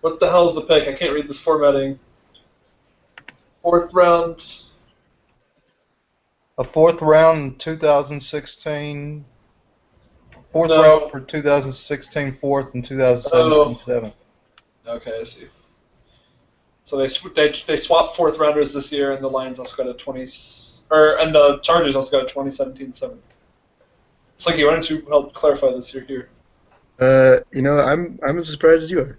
What the hell's the pick? I can't read this formatting. Fourth round. A fourth round 2016. Fourth No. round for 2016 fourth and 2017 seventh. Okay, I see. So they swapped fourth rounders this year, and the Lions also got a and the Chargers also got a 2017 seventh. Slinky, why don't you help clarify this? You're here. I'm as surprised as you are.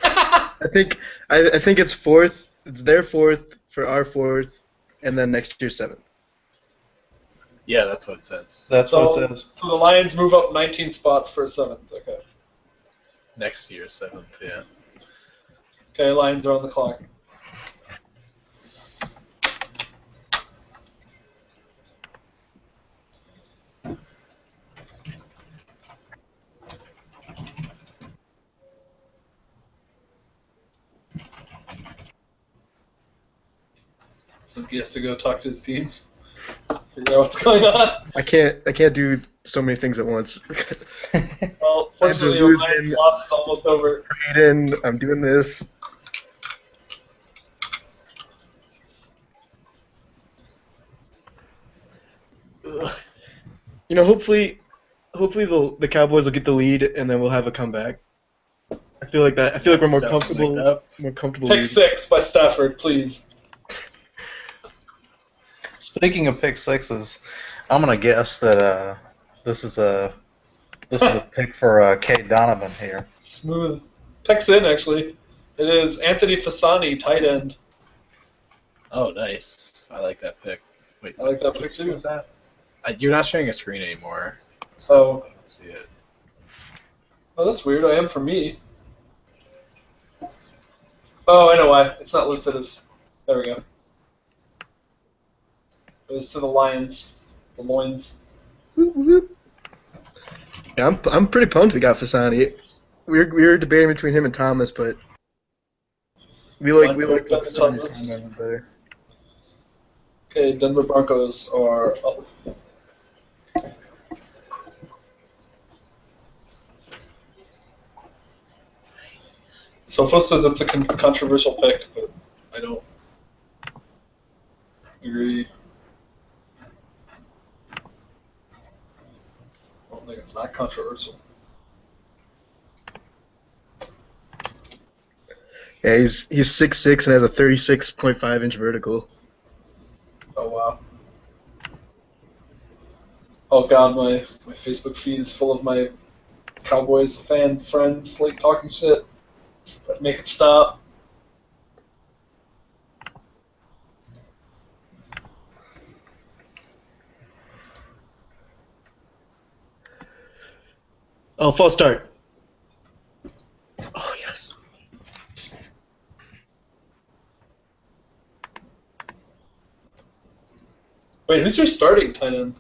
I think it's fourth. It's their fourth for our fourth, and then next year's seventh. Yeah, that's what it says. That's what it says. So the Lions move up 19 spots for a seventh. Okay. Next year, 7th, yeah. Okay, Lions are on the clock. He has to go talk to his team, figure out what's going on. I can't do so many things at once. Well, Lions are fortunately, your losing. Lions loss is almost over. Aiden, I'm doing this. Ugh. You know, hopefully the Cowboys will get the lead and then we'll have a comeback. I feel like that. I feel like we're more comfortable. More comfortable. Pick leading. 6 by Stafford, please. Speaking of pick sixes, I'm gonna guess that this is a pick for Kate Donovan here. Smooth. Picks in, actually. It is Anthony Fasani, tight end. Oh, nice. I like that pick. Wait, I like that pick, which too. was that? You're not sharing a screen anymore. So, I don't see it. oh, that's weird. I am for me. Oh, I know why. It's not listed as. There we go. It was to the Lions. The Loins. Whoop, whoop. Yeah, I'm pretty pumped we got Fasani. We were debating between him and Thomas, but we like Fasani's comment better. Okay, Denver Broncos are up. Sofo says it's a controversial pick, but I don't agree. I don't think it's that controversial. Yeah, he's 6'6" and has a 36.5-inch vertical. Oh wow. Oh god, my Facebook feed is full of my Cowboys fan friends like talking shit. Make it stop. Oh, false start. Oh yes. Wait, who's your starting tight end?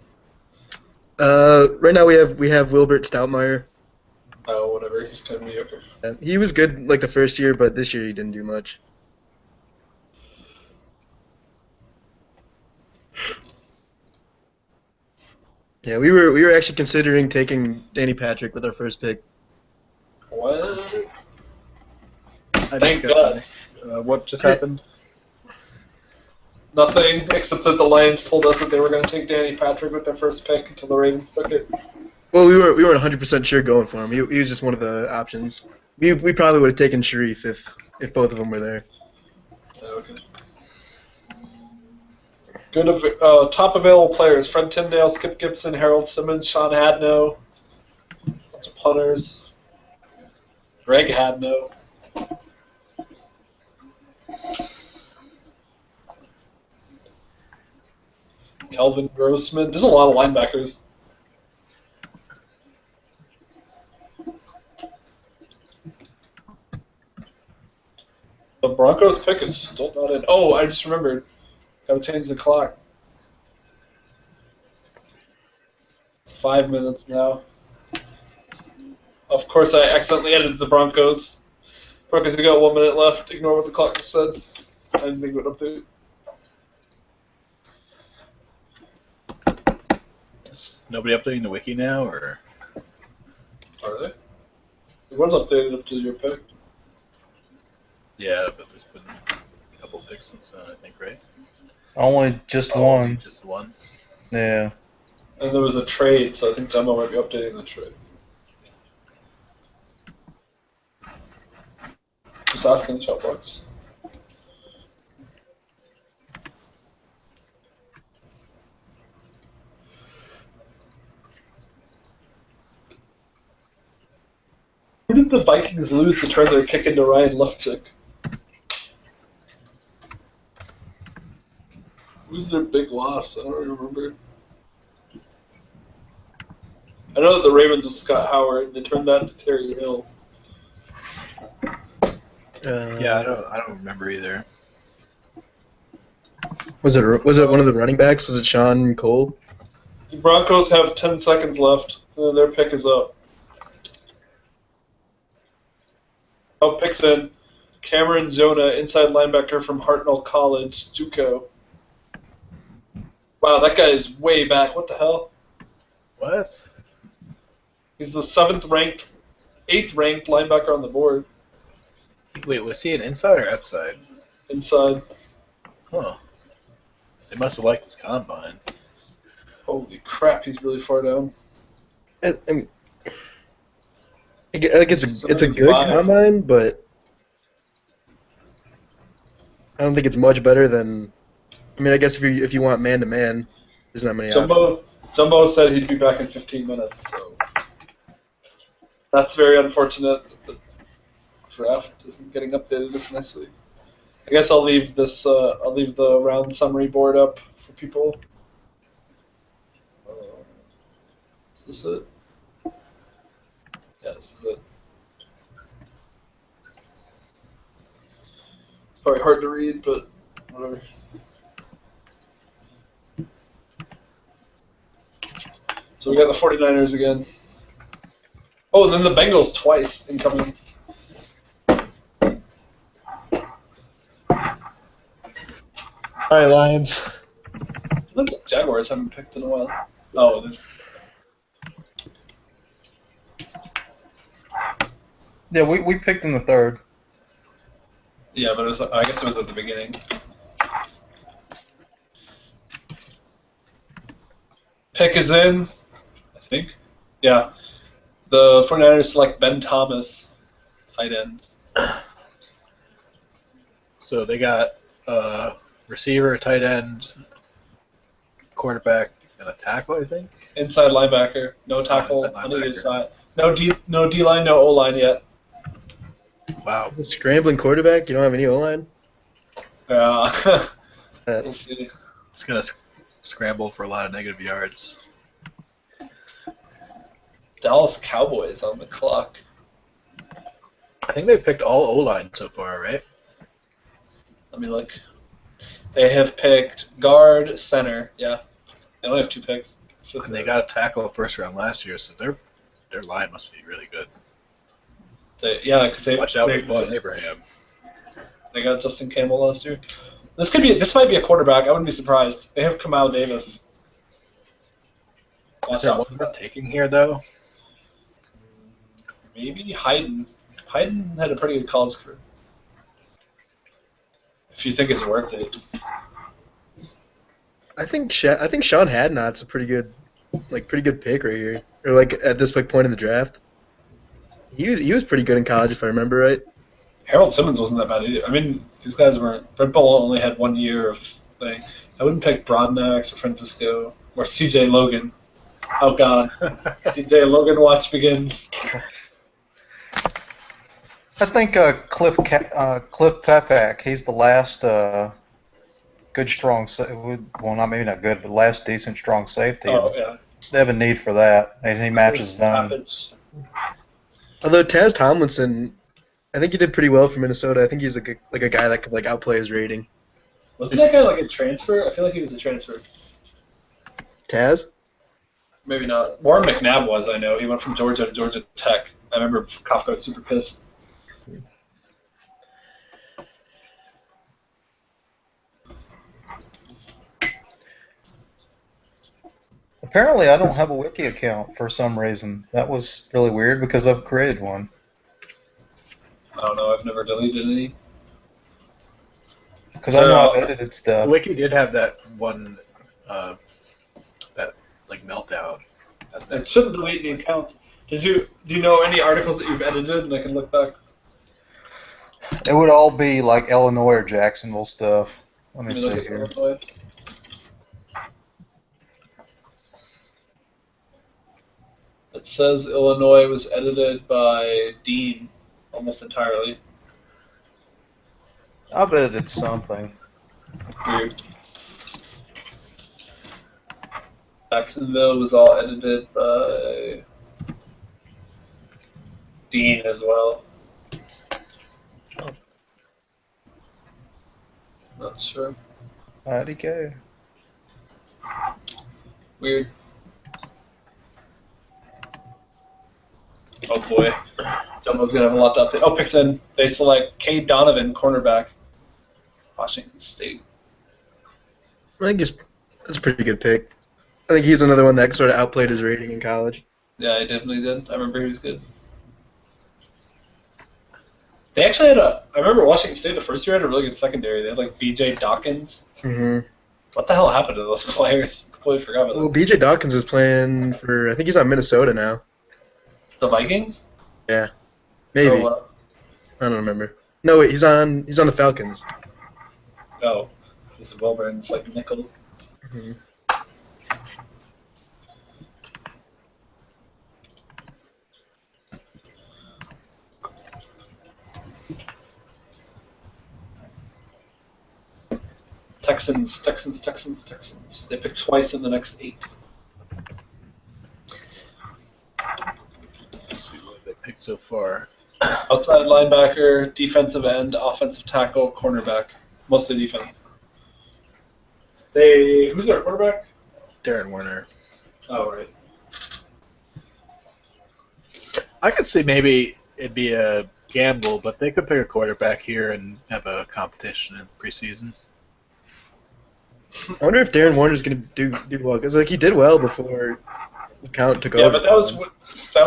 Right now we have Wilbert Stoutmeyer. Oh, whatever. He's kind of mediocre. And he was good like the first year, but this year he didn't do much. Yeah, we were actually considering taking Danny Patrick with our first pick. What? I Thank think, God. what just happened? Nothing, except that the Lions told us that they were going to take Danny Patrick with their first pick until the Ravens took it. Well, we weren't 100% sure going for him. He was just one of the options. We probably would have taken Sharif if both of them were there. Oh, okay. Good. Top available players: Fred Tyndale, Skip Gibson, Harold Simmons, Sean Hadno, bunch of punters. Greg Hadno. Calvin Grossman. There's a lot of linebackers. The Broncos pick is still not in. Oh, I just remembered. Gotta change the clock. It's 5 minutes now. Of course, I accidentally edited the Broncos. Broncos have got 1 minute left. Ignore what the clock just said. I didn't think it would update. Is nobody updating the wiki now, or? Are they? It was updated up to your pick. Yeah, but there's been a couple picks since then, I think, right? Only just Oh, one. Just one. Yeah. And there was a trade, so I think Demo might be updating the trade. Just asking the chat box. Who did the Vikings lose to turn their kick into Ryan Lufchick? Who's their big loss? I don't remember. I know that the Ravens was Scott Howard, and they turned that into Terry Hill. Yeah, I don't remember either. Was it one of the running backs? Was it Sean Cole? The Broncos have 10 seconds left, and then their pick is up. Oh, picks in. Cameron Jonah, inside linebacker from Hartnell College, JUCO. Wow, that guy is way back. What the hell? What? He's the 7th ranked, 8th ranked linebacker on the board. Wait, was he an inside or outside? Inside. Huh. They must have liked his combine. Holy crap, he's really far down. I mean, I think it's a good 75. combine, but I don't think it's much better than. I mean, I guess if you want man to man, there's not many options. Jumbo said he'd be back in 15 minutes, so that's very unfortunate that the draft isn't getting updated this nicely. I guess I'll leave this. I'll leave the round summary board up for people. Is this it? Yeah, this is it. It's probably hard to read, but whatever. So we got the 49ers again. Oh, and then the Bengals twice incoming. All right, Lions. The Jaguars haven't picked in a while. Oh, Yeah, we picked in the 3rd. yeah, but I guess it was at the beginning. Pick is in, I think. Yeah. The 49ers select Ben Thomas, tight end. So they got receiver, tight end, quarterback, and a tackle, I think. Inside linebacker, no tackle inside on either linebacker. side. No D-line, no O-line yet. Wow. The scrambling quarterback. You don't have any O line. Yeah. We'll see. It's going to scramble for a lot of negative yards. Dallas Cowboys on the clock. I think they've picked all O-line so far, right? Let me look. They have picked guard, center. Yeah. They only have 2 picks. So And they got a tackle first round last year, so their line must be really good. because they Watch out they, for Bud Abraham. they got Justin Campbell last year. This might be a quarterback. I wouldn't be surprised. They have Kamal Davis. Is Watch there out one for we're that. taking here, though? Maybe Hayden. Hayden had a pretty good college career. If you think it's worth it. I think Sean Hadnot's a pretty good pick right here, or like at this point in the draft. He was pretty good in college, if I remember right. Harold Simmons wasn't that bad either. I mean, these guys weren't. Red Bull only had 1 year of thing. I wouldn't pick Broadnax or Francisco or C.J. Logan. Oh God, C.J. Logan watch begins. I think Cliff Pepak, he's the last good, strong, maybe not good, but last decent, strong safety. Oh yeah. They have a need for that, and he matches his own. Pappage. Although Taz Tomlinson, I think he did pretty well for Minnesota. I think he's like a guy that could like outplay his rating. Wasn't that guy like a transfer? I feel like he was a transfer. Taz? Maybe not. Warren McNabb was, I know. He went from Georgia to Georgia Tech. I remember Kafka was super pissed. Apparently, I don't have a wiki account for some reason. That was really weird because I've created one. I don't know. I've never deleted any. Because I know I've edited stuff. Wiki did have that one, that like meltdown. It shouldn't delete any accounts. Do you know any articles that you've edited and I can look back? It would all be like Illinois or Jacksonville stuff. Let me Let me look see at here. Illinois. It says Illinois was edited by Dean almost entirely. I've edited something. Weird. Jacksonville was all edited by Dean as well. Not sure. How'd he go? Weird. Oh boy. Jumbo's gonna have a lot to update. Oh, picks in. They select Cade Donovan, cornerback. Washington State. I think That's a pretty good pick. I think he's another one that sort of outplayed his rating in college. Yeah, I definitely did. I remember he was good. They actually had I remember Washington State the first year had a really good secondary. They had like B.J. Dawkins. Mm-hmm. What the hell happened to those players? Completely forgot about Well, them. B.J. Dawkins is playing for. I think he's on Minnesota now. The Vikings? Yeah, maybe. Or I don't remember. No, wait, he's on the Falcons. oh, this is Wilburn's like nickel. Mm-hmm. Texans. They picked twice in the next 8. Let's see what they picked so far. Outside linebacker, defensive end, offensive tackle, cornerback. Mostly defense. Who's their quarterback? Darren Warner. Oh, right. I could see maybe it'd be a gamble, but they could pick a quarterback here and have a competition in preseason. I wonder if Darren Warner's gonna do well because like he did well before Count took over. Yeah, but that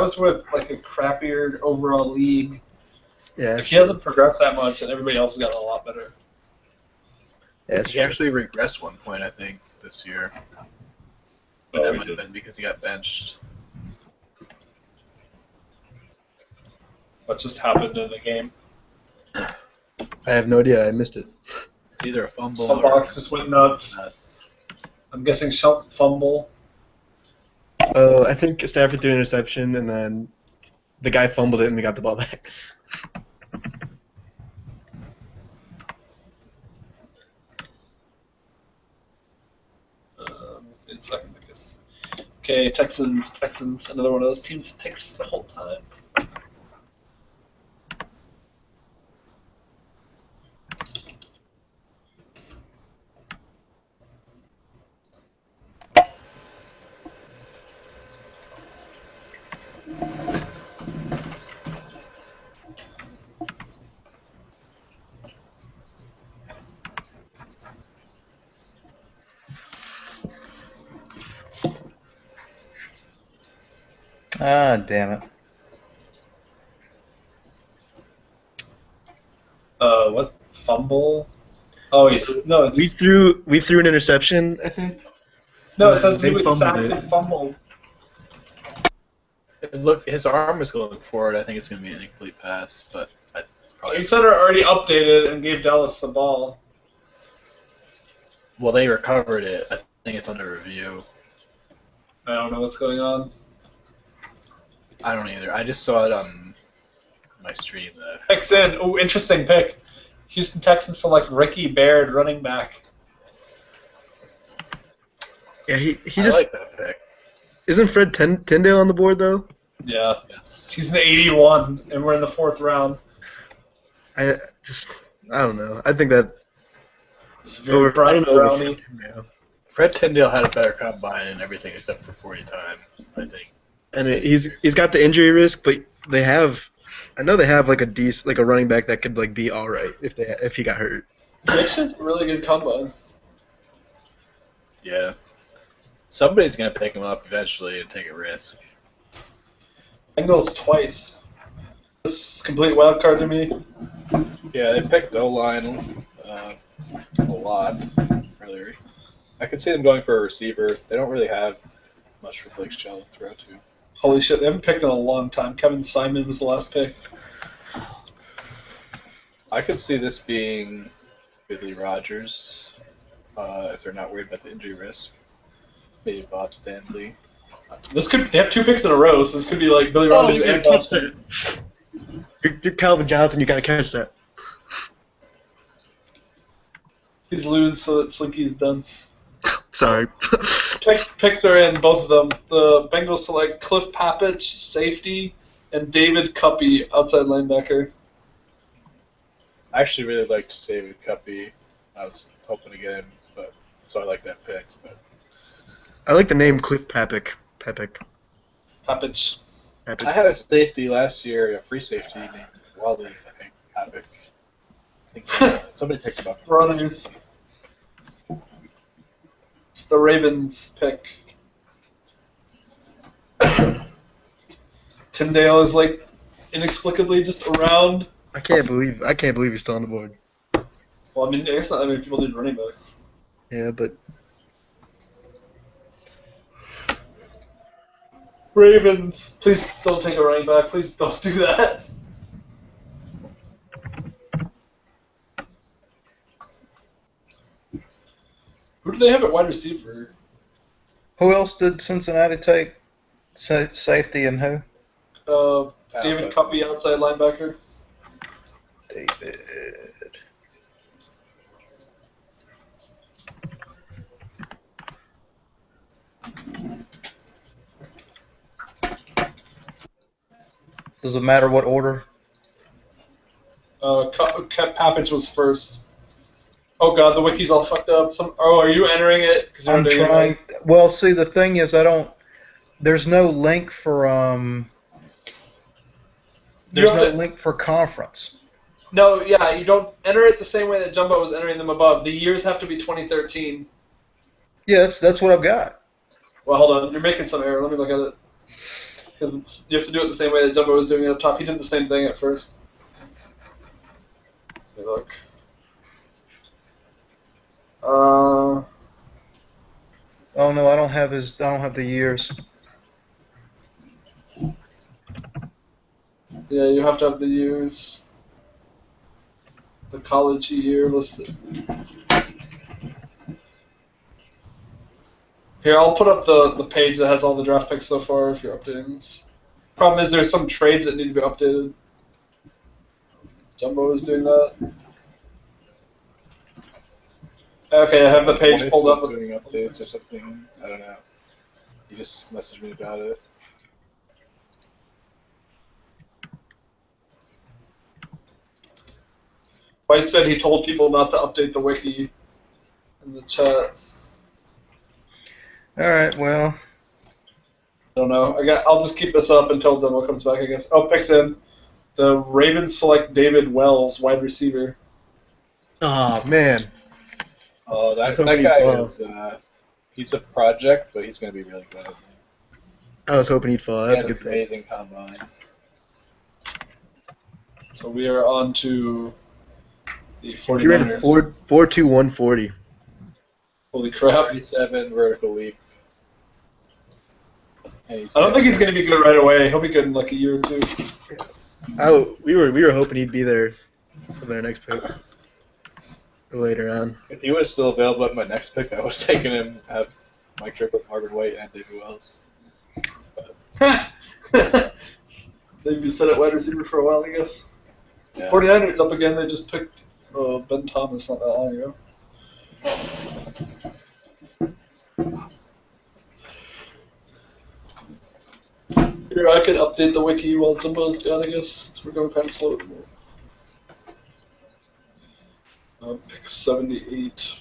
was with like a crappier overall league. Yeah, If he hasn't progressed that much, and everybody else has gotten a lot better. yeah, He actually regressed one point, I think, this year. But that might have been because he got benched. What just happened in the game? I have no idea. I missed it. It's either a fumble Some or box just went nuts. I'm guessing fumble. Oh, I think Stafford threw an interception and then the guy fumbled it and we got the ball back. Let's see in a second, I guess. Okay, Texans, another one of those teams that picks the whole time. Ah, damn it. What fumble? Oh, no, We threw an interception, I think. no, it says They he was fumbled sacked it. and fumbled. Look, his arm is going forward. I think it's going to be an incomplete pass, but it's probably. Your center already updated and gave Dallas the ball. Well, they recovered it. I think it's under review. I don't know what's going on. I don't either. I just saw it on my stream. Picks in. Ooh, interesting pick. Houston Texans select Ricky Baird, running back. Yeah, he I just like that pick. isn't Fred Tyndale on the board though. Yeah. Yes. He's an 81, and we're in the 4th round. I don't know. I think that It's very I don't know. brownie. Fred Tyndale had a better combine and everything except for 40 time, I think. And he's got the injury risk, but I know they have like a running back that could like be all right if he got hurt. He actually has a really good combine. Yeah. Somebody's going to pick him up eventually and take a risk. Bengals twice. This is a complete wild card to me. Yeah, they picked O-line a lot earlier. I could see them going for a receiver. They don't really have much for Blake Shell to throw to. Holy shit, they haven't picked in a long time. Kevin Simon was the last pick. I could see this being Billy Rogers if they're not worried about the injury risk. Maybe Bob Stanley. They have 2 picks in a row, so this could be like Billy Rogers and Bob Stanley. You're Calvin Johnson. You gotta catch that. Please lose so that Slinky's done. Sorry. Picks are in, both of them. The Bengals select Cliff Papich, safety, and David Cuppy, outside linebacker. I actually really liked David Cuppy. I was hoping to get him, so I like that pick. But I like the name Cliff Papich. Papich. I had a safety last year, a free safety named Wally, I think, Havoc. I think somebody picked him up. Brothers. It's the Ravens pick. Tyndale is like inexplicably just around. I can't believe he's still on the board. Well, I mean, I guess not that many people need running backs. Yeah, but Ravens, please don't take a running back. Please don't do that. Who do they have at wide receiver? Who else did Cincinnati take? Safety and who? David Cuppy, outside linebacker. David. Does it matter what order? Pappage was first. Oh god, the wiki's all fucked up. Are you entering it? I'm trying. Well, see, the thing is, there's no link for There's no link for conference. No, yeah, you don't enter it the same way that Jumbo was entering them above. The years have to be 2013. Yeah, that's what I've got. Well, hold on, you're making some error. Let me look at it. Because you have to do it the same way that Jumbo was doing it up top. He did the same thing at first. Let me look. Oh no, I don't have the years. Yeah, you have to have the years. The college year listed. Here, I'll put up the page that has all the draft picks so far if you're updating this. Problem is there's some trades that need to be updated. Jumbo is doing that. Okay, I have the page pulled up. Doing updates or something. I don't know. He just messaged me about it. White said he told people not to update the wiki in the chat. All right, well. I don't know. I'll just keep this up until demo comes back, I guess. Oh, picks in. The Ravens select David Wells, wide receiver. oh man, Oh, that hoping guy he'd fall. is he's a project, but he's gonna be really good. I was hoping he'd fall. That's a good pick. Amazing combine. So we are on to the He ran 49ers. 4.2 140. Holy crap. 37 vertical leap. I don't think he's going to be good right away. He'll be good in like a year or two. We were hoping he'd be there for their next pick later on. If he was still available at my next pick, I would have taken him at my trip with Marvin White and David Wells. They've been set at wide receiver for a while, I guess. Yeah. 49ers up again. They just picked Ben Thomas not that long ago. Here, I could update the wiki while Jumbo's down, I guess, since we're going kind of slow. Pick 78.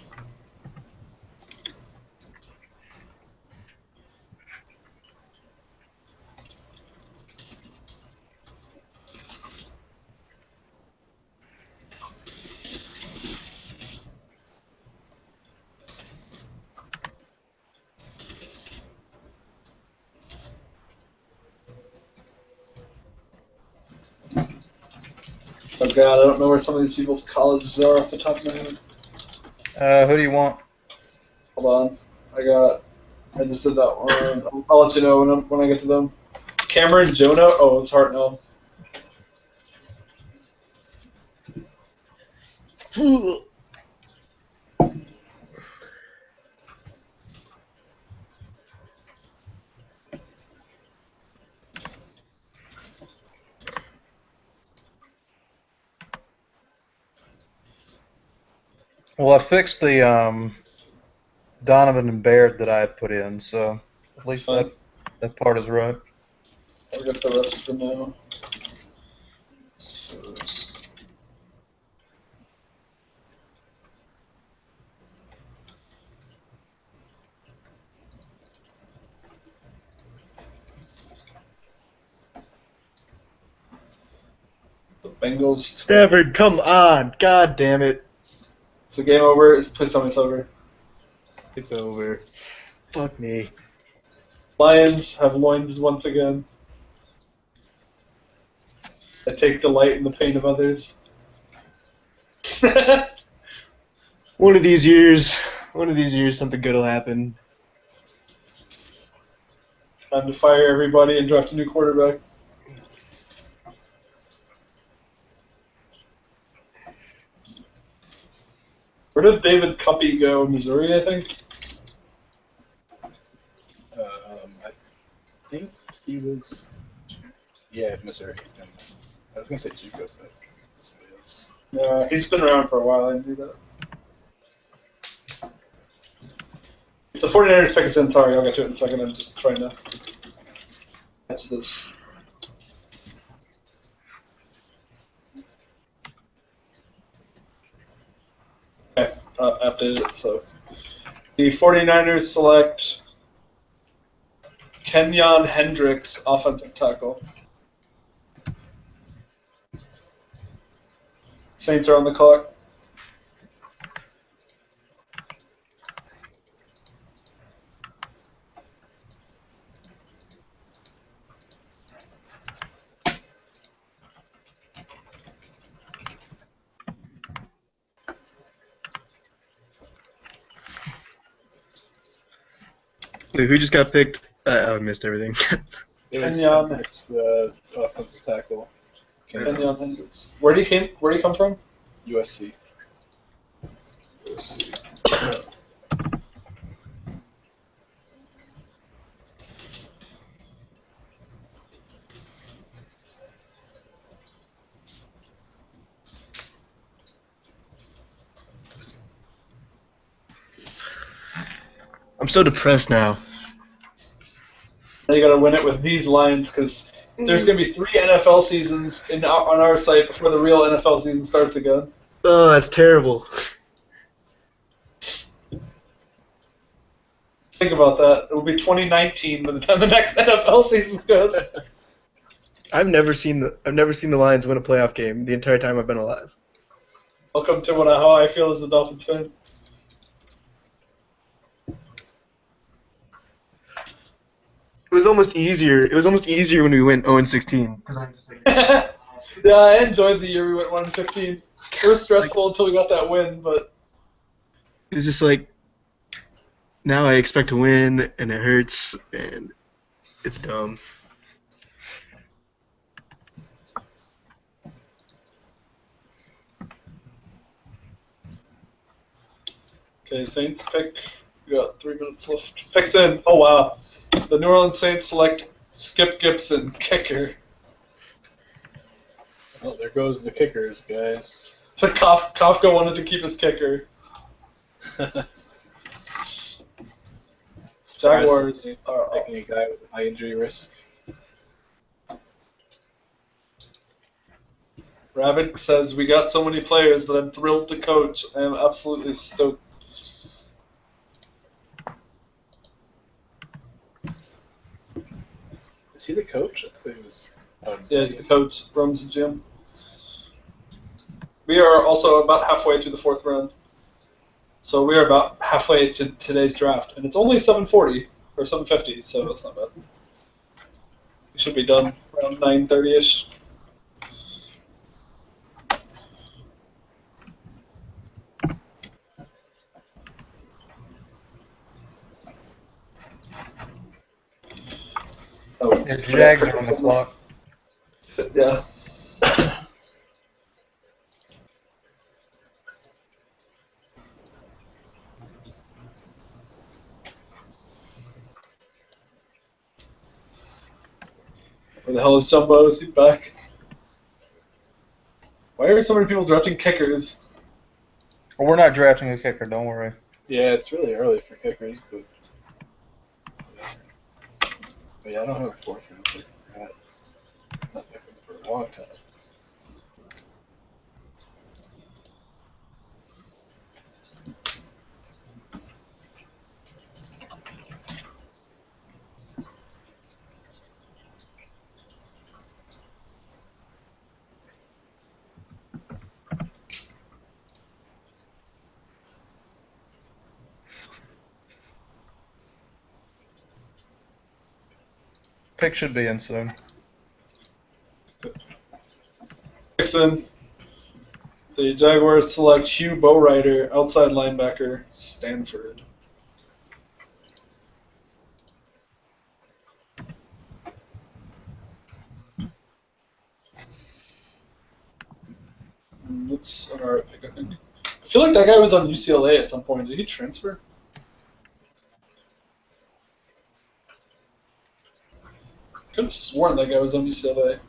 Oh god, I don't know where some of these people's colleges are off the top of my head. Who do you want? Hold on. I just did that one. I'll let you know when I get to them. Cameron Jonah? Oh, it's Hartnell. Well, I fixed the Donovan and Baird that I had put in, so at least that part is right. I'll get the rest for now. The Bengals. Stafford, come on! God damn it! It's a game over. Please tell me it's over. It's over. Fuck me. Lions have loins once again. I take delight in the pain of others. One of these years, something good will happen. Time to fire everybody and draft a new quarterback. Where did David Cuppy go? Missouri, I think? I think he was. Yeah, Missouri. I was gonna say Juco, but somebody else. Yeah, he's been around for a while. I knew that. If the 49ers pick us in, sorry, I'll get to it in a second. I'm just trying to catch this. Okay, updated it. So the 49ers select Kenyon Hendricks, offensive tackle. Saints are on the clock. Wait, who just got picked? I missed everything. It was Kenyon. Hendricks, the offensive tackle. Kenyon Hendricks. Where did he come from? USC. I'm so depressed now. Now you got to win it with these Lions because there's going to be 3 NFL seasons on our site before the real NFL season starts again. Oh, that's terrible. Think about that. It will be 2019 by the time the next NFL season goes. I've never seen the Lions win a playoff game the entire time I've been alive. Welcome to how I feel as a Dolphins fan. It was almost easier. It was almost easier when we went 0-16 because I'm just like. Yeah, I enjoyed the year we went 1-15. It was stressful until we got that win, but It was just like. Now I expect to win, and it hurts, and it's dumb. okay, Saints pick. We got 3 minutes left. Picks in. Oh wow, the New Orleans Saints select Skip Gibson, kicker. Oh, there goes the kickers, guys. The Kafka wanted to keep his kicker. Jaguars are Picking a guy with high injury risk. Rabbit says, we got so many players that I'm thrilled to coach. I am absolutely stoked. Is he the coach? I thought he was. Yeah, he's the coach, runs the gym. We are also about halfway through the 4th round. So we are about halfway to today's draft. And it's only 7:40 or 7:50, so it's not bad. We should be done around 9:30-ish. Oh, Yeah, Jags are on the clock. Yeah. Where the hell is Jumbo? Is he back? Why are so many people drafting kickers? Well, we're not drafting a kicker. Don't worry. Yeah, it's really early for kickers, but yeah, I don't have a 4th round pick. Not picking for a long time. pick should be in soon. Picks in. The Jaguars select Hugh Bowrider, outside linebacker, Stanford. What's an alright pick, I think? I feel like that guy was on UCLA at some point. Did he transfer? I could have sworn that guy was on UCLA.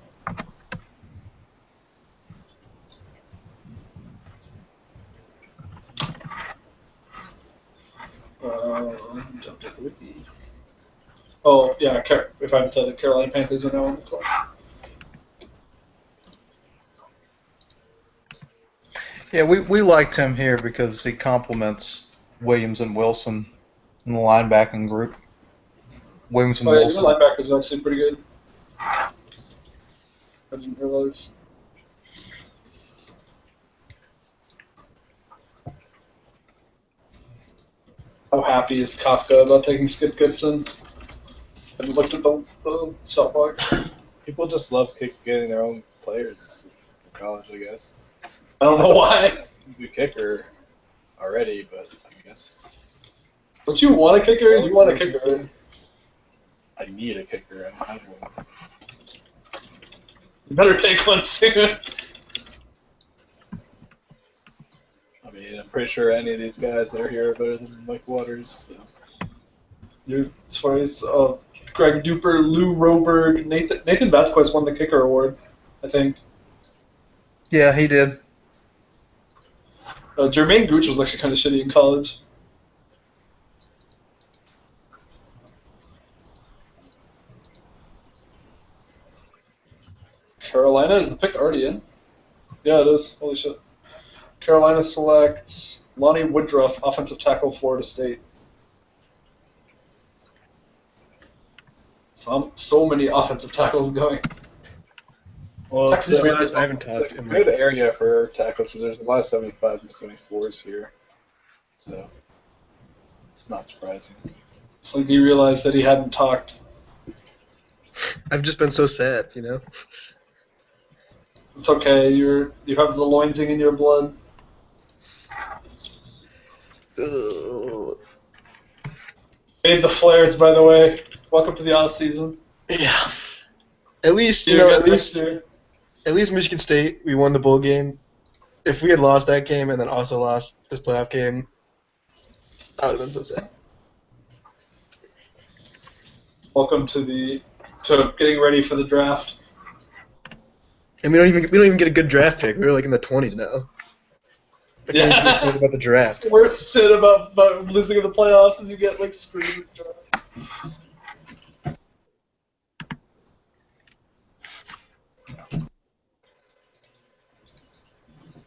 Don't get the wiki. Oh, yeah, if I haven't said it, Carolina Panthers are now on the clock. Yeah, we liked him here because he complements Williams and Wilson in the linebacking group. Williams and Oh, yeah, Wilson. your linebackers are actually pretty good. I didn't realize. How happy is Kafka about taking Skip Gibson? I haven't looked at the shot box. People just love getting their own players in college, I guess. I don't know why. Good kicker already, but I guess Don't you want a kicker? You want a kicker, right? I need a kicker. I don't have one. You better take one soon. I mean, I'm pretty sure any of these guys that are here are better than Mike Waters. So. As far as Greg Duper, Lou Roberg, Nathan Vasquez won the kicker award, I think. Yeah, he did. Jermaine Gooch was actually kind of shitty in college. Carolina, is the pick already in? Yeah, it is. Holy shit. Carolina selects Lonnie Woodruff, offensive tackle, Florida State. So many offensive tackles going. Well, I just realized I haven't talked. It's a good area for tackles because there's a lot of 75s and 74s here. So, it's not surprising. It's like he realized that he hadn't talked. I've just been so sad, you know. It's okay. You have the loinsing in your blood. Ugh. Made the flares, by the way. Welcome to the off season. Yeah. At least at least Michigan State, we won the bowl game. If we had lost that game and then also lost this playoff game, I would have been so sad. Welcome to getting ready for the draft. And we don't even get a good draft pick. We're like in the 20s now. I can't even Yeah. think about the draft. Worst shit about losing in the playoffs is you get like screwed with the draft.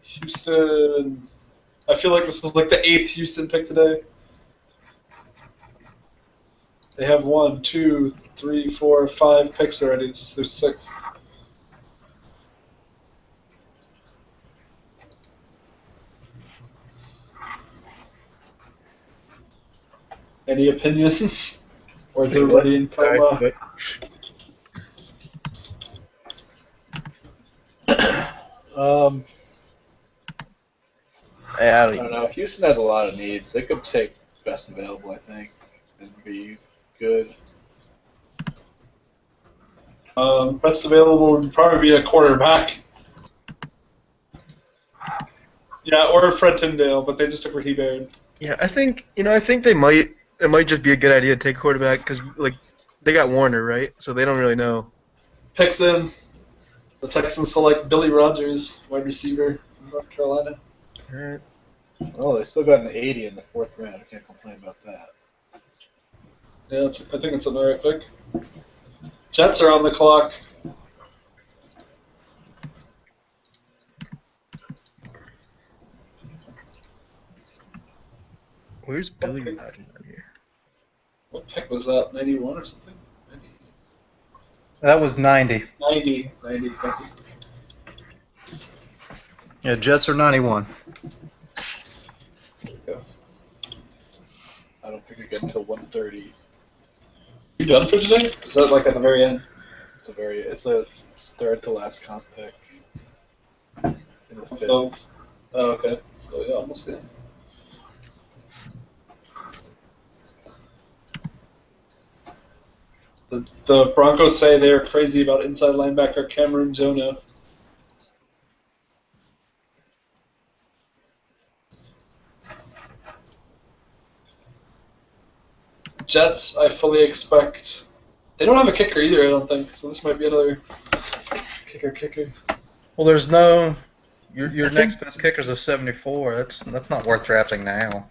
Houston. I feel like this is like the 8th Houston pick today. They have 1, 2, 3, 4, 5 picks already. This is their 6th. Any opinions? Or is everybody in coma? I don't know. Houston has a lot of needs. They could take best available, I think, and be good. Best available would probably be a quarterback. Yeah, or Fred Tyndale, but they just took Raheem Baird. Yeah, I think they might. It might just be a good idea to take quarterback because like they got Warner, right? So they don't really know. Picks in. The Texans select Billy Rogers, wide receiver from North Carolina. All right. Oh, they still got an 80 in the 4th round. I can't complain about that. Yeah, I think it's an alright pick. Jets are on the clock. Where's Billy Rogers on here? What pick was that? 91 or something? 90. That was 90. 90, thank you. Yeah, Jets are 91. There you go. I don't think we get until 130. done for today? Is that like at the very end? It's third to last comp pick. In the fifth. So, oh, okay. So yeah, almost there. The Broncos say they're crazy about inside linebacker Cameron Jonah. Jets, I fully expect. They don't have a kicker either, I don't think. So this might be another kicker. Well, there's no. Your next best kicker's a 74. That's not worth drafting now.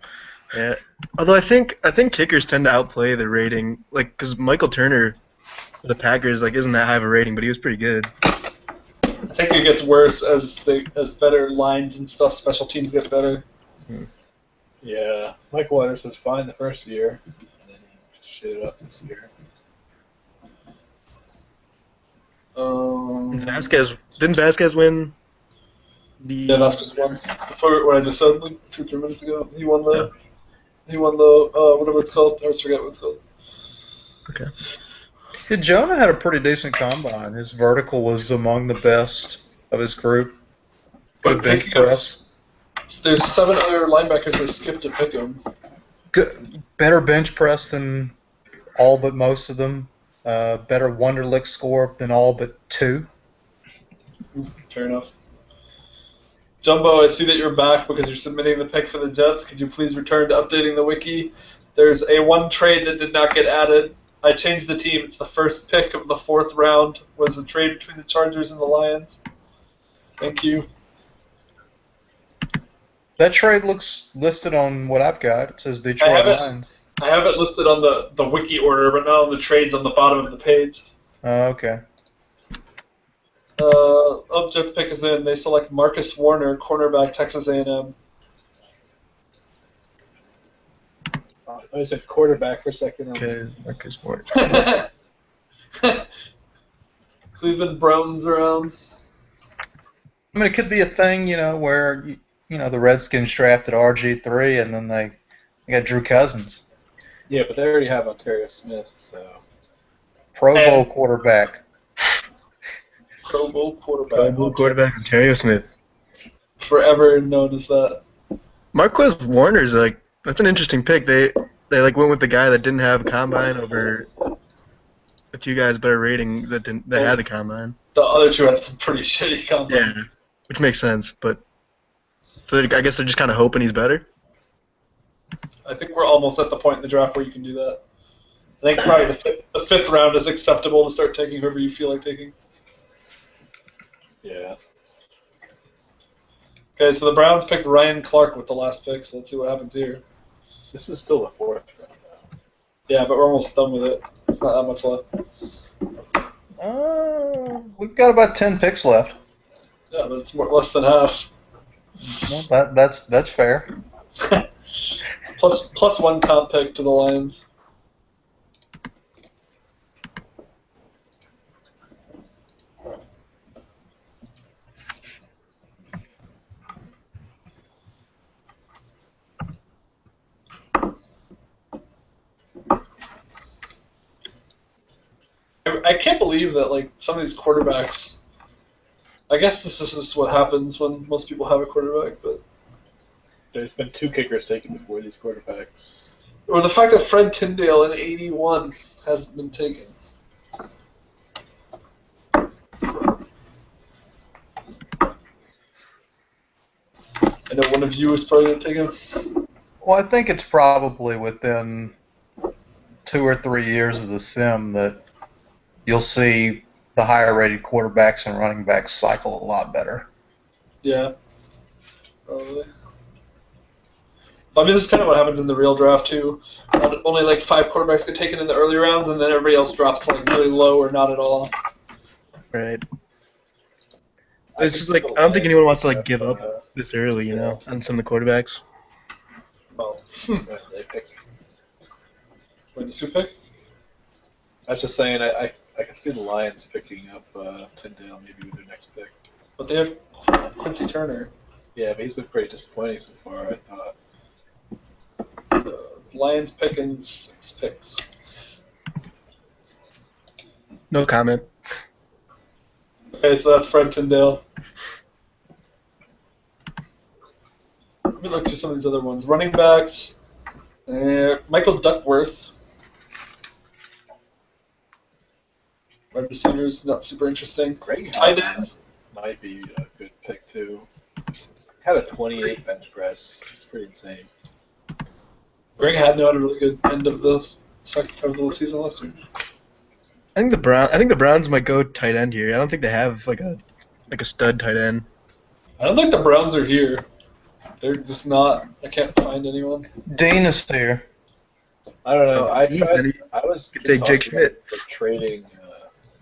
Yeah. Although I think kickers tend to outplay the rating, like because Michael Turner for the Packers isn't that high of a rating, but he was pretty good. I think it gets worse as better lines and stuff. Special teams get better. Yeah, Mike Waters was fine the first year, and then he just shit it up this year. Didn't Vasquez win? Yeah, that's just one. That's what I just said like 2-3 minutes ago. He won the. Yeah. He won the whatever it's called. I always forget what it's called. Okay. Yeah, Jonah had a pretty decent combine. His vertical was among the best of his group. Good bench press. There's 7 other linebackers they skipped to pick him. Good, better bench press than all but most of them. Better Wonderlic score than all but 2. Fair enough. Jumbo, I see that you're back because you're submitting the pick for the Jets. Could you please return to updating the wiki? There's a one trade that did not get added. I changed the team. It's the first pick of the 4th round. Was a trade between the Chargers and the Lions. Thank you. That trade looks listed on what I've got. It says Detroit Lions. I have it listed on the wiki order, but not on the trades on the bottom of the page. Okay. Jets pick is in. They select Marcus Warner, cornerback, Texas A&M. I said quarterback for a second. Okay, Marcus Warner. Cleveland Browns around. I mean, it could be a thing, where the Redskins drafted RG3 and then they got Drew Cousins. Yeah, but they already have Ontario Smith, so. Pro Bowl quarterback. Pro Bowl quarterback. Pro Bowl quarterback Ontario Smith. Forever known as that. Marquez Warner's that's an interesting pick. They went with the guy that didn't have a combine over a few guys better rating that had the combine. The other 2 had some pretty shitty combine. Yeah, which makes sense, but so I guess they're just kind of hoping he's better. I think we're almost at the point in the draft where you can do that. I think probably the 5th round is acceptable to start taking whoever you feel like taking. Yeah. Okay, so the Browns picked Ryan Clark with the last pick, so let's see what happens here. This is still the 4th round now. Yeah, but we're almost done with it. It's not that much left. We've got about 10 picks left. Yeah, but it's less than half. Well, that's fair. plus 1 comp pick to the Lions. I can't believe that some of these quarterbacks. I guess this is just what happens when most people have a quarterback, but there's been 2 kickers taken before these quarterbacks. Or the fact that Fred Tyndale in '81 hasn't been taken. I know one of you is probably going to take him. Well, I think it's probably within 2 or 3 years of the sim that you'll see the higher-rated quarterbacks and running backs cycle a lot better. Yeah, probably. I mean, this is kind of what happens in the real draft, too. Only 5 quarterbacks get taken in the early rounds, and then everybody else drops really low or not at all. Right. It's just I don't think anyone wants to give up this early, on some of the quarterbacks. Well, they pick. When does who pick? I was just saying, I can see the Lions picking up Tyndale maybe with their next pick. But they have Quincy Turner. Yeah, but he's been pretty disappointing so far, I thought. The Lions picking 6 picks. No comment. Okay, so that's Fred Tyndale. Let me look through some of these other ones. Running backs. Michael Duckworth. Wide receivers, not super interesting. Greg Tight Hadnot ends. might be a good pick too. Had a 28 bench press. It's pretty insane. Greg Hadnot had a really good end of the season last year. I think the Browns might go tight end here. I don't think they have like a stud tight end. I don't think the Browns are here. They're just not. I can't find anyone. Dean is here. I don't know. I Then was you take Jake Schmidt. for trading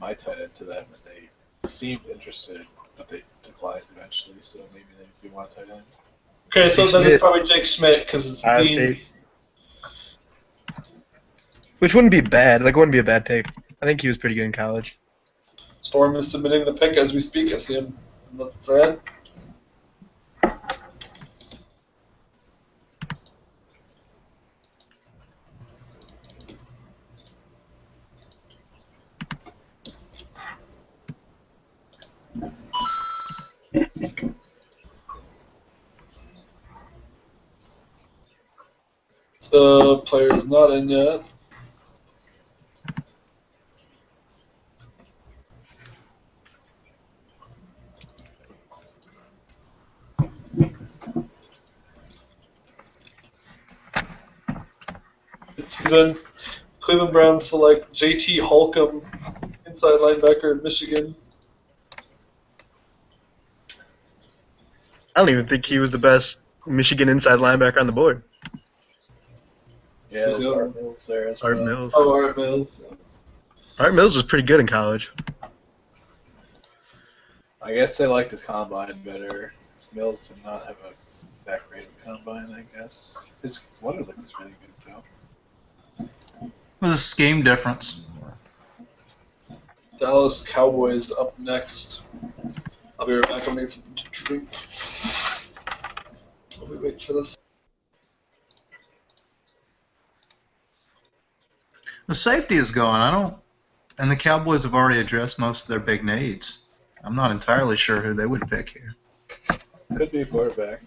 my tight end to them, and they seemed interested, but they declined eventually. So maybe they do want a tight end. Okay, so Jake then it's Schmidt. probably Jake Schmidt because it's Ohio Dean. State. Which wouldn't be bad. Like, wouldn't be a bad pick. I think he was pretty good in college. Storm is submitting the pick as we speak. I see him in the thread. The player is not in yet. Season. Cleveland Browns select J.T. Holcomb, inside linebacker, Michigan. I don't even think he was the best Michigan inside linebacker on the board. Yeah, Who's there's the other Art Mills there as Art well. Mills. Oh, Art Mills. Art Mills was pretty good in college. I guess they liked his combine better. His Mills did not have a that great of a combine, I guess. His Wonderlic was really good though. It was a scheme difference. Dallas Cowboys up next. I'll be right back. I'll make something to drink. I'll be waiting for this. The safety is going. And the Cowboys have already addressed most of their big needs. I'm not entirely sure who they would pick here. Could be a quarterback.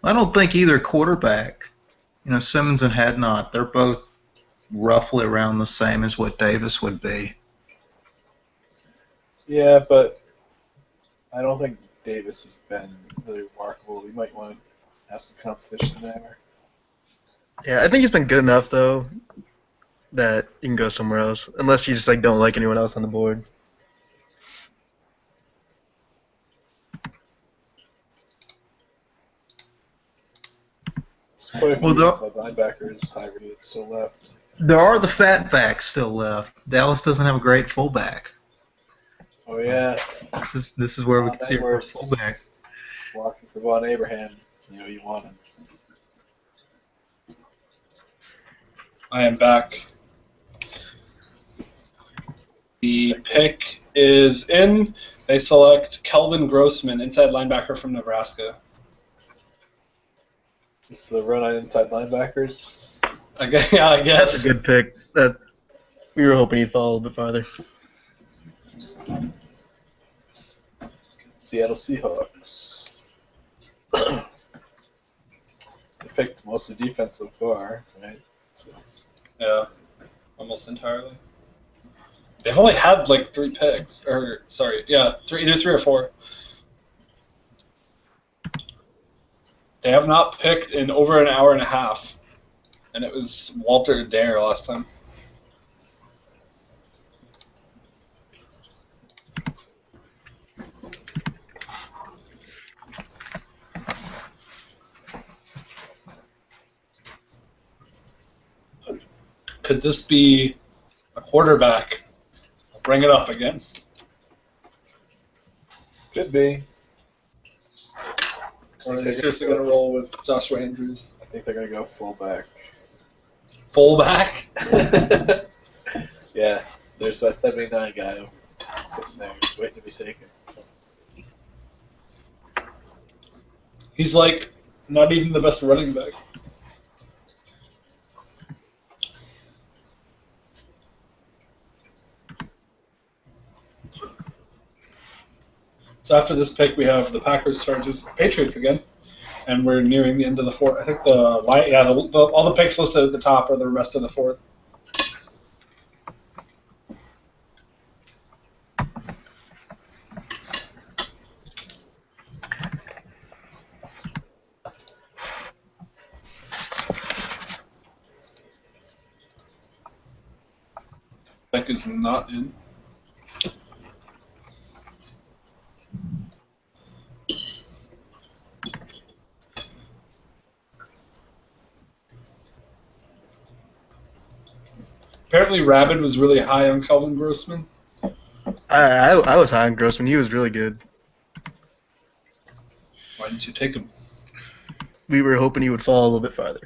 I don't think either quarterback, Simmons and Hadnot, they're both roughly around the same as what Davis would be. Yeah, but I don't think Davis has been really remarkable. You might want to have some competition there. Yeah, I think he's been good enough though that you can go somewhere else, unless you just like don't like anyone else on the board. There's quite a Well, few inside linebackers high rated still left. There are the fat backs still left. Dallas doesn't have a great fullback. Oh yeah. This is where we can see our first fullback. Walking for Von Abraham, you want him. I am back. The pick is in. They select Kelvin Grossman, inside linebacker from Nebraska. This is the run on inside linebackers. I guess. That's a good pick. That we were hoping he'd fall a little bit farther. Seattle Seahawks. They picked most of the defense so far, right? So. Yeah, almost entirely. They've only had like 3 picks, or sorry, yeah, either 3 or 4. They have not picked in over an hour and a half, and it was Walter Dare last time. Could this be a quarterback? I'll bring it up again. Could be. Or are they seriously going to roll with Joshua Andrews? I think they're going to go fullback. Fullback? Yeah, there's that 79 guy sitting there just waiting to be taken. He's like not even the best running back. So after this pick, we have the Packers, Chargers, Patriots again, and we're nearing the end of the fourth. I think all the picks listed at the top are the rest of the fourth. Pick is not in. Apparently, Rabid was really high on Calvin Grossman. I was high on Grossman. He was really good. Why didn't you take him? We were hoping he would fall a little bit farther.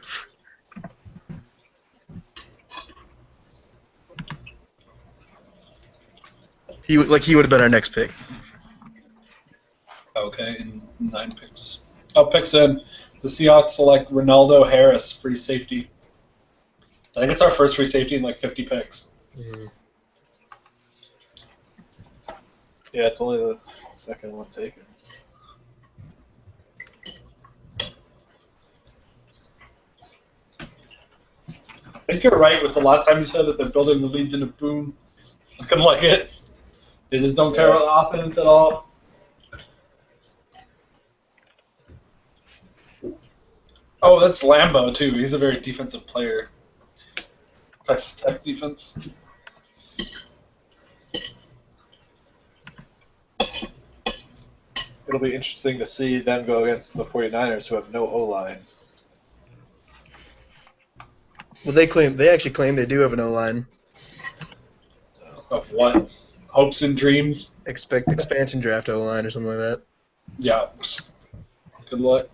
He would have been our next pick. Okay, in 9 picks. Oh, picks in. The Seahawks select Ronaldo Harris, free safety. I think it's our first free safety in like 50 picks. Mm-hmm. Yeah, it's only the second one taken. I think you're right with the last time you said that they're building the Legion of Boom. Looking like it. They just don't care about offense at all. Oh, that's Lambo, too. He's a very defensive player. Texas Tech defense. It'll be interesting to see them go against the 49ers, who have no O-line. Well, they actually claim they do have an O-line. Of what? Hopes and dreams? Expect expansion draft O-line or something like that. Yeah. Good luck.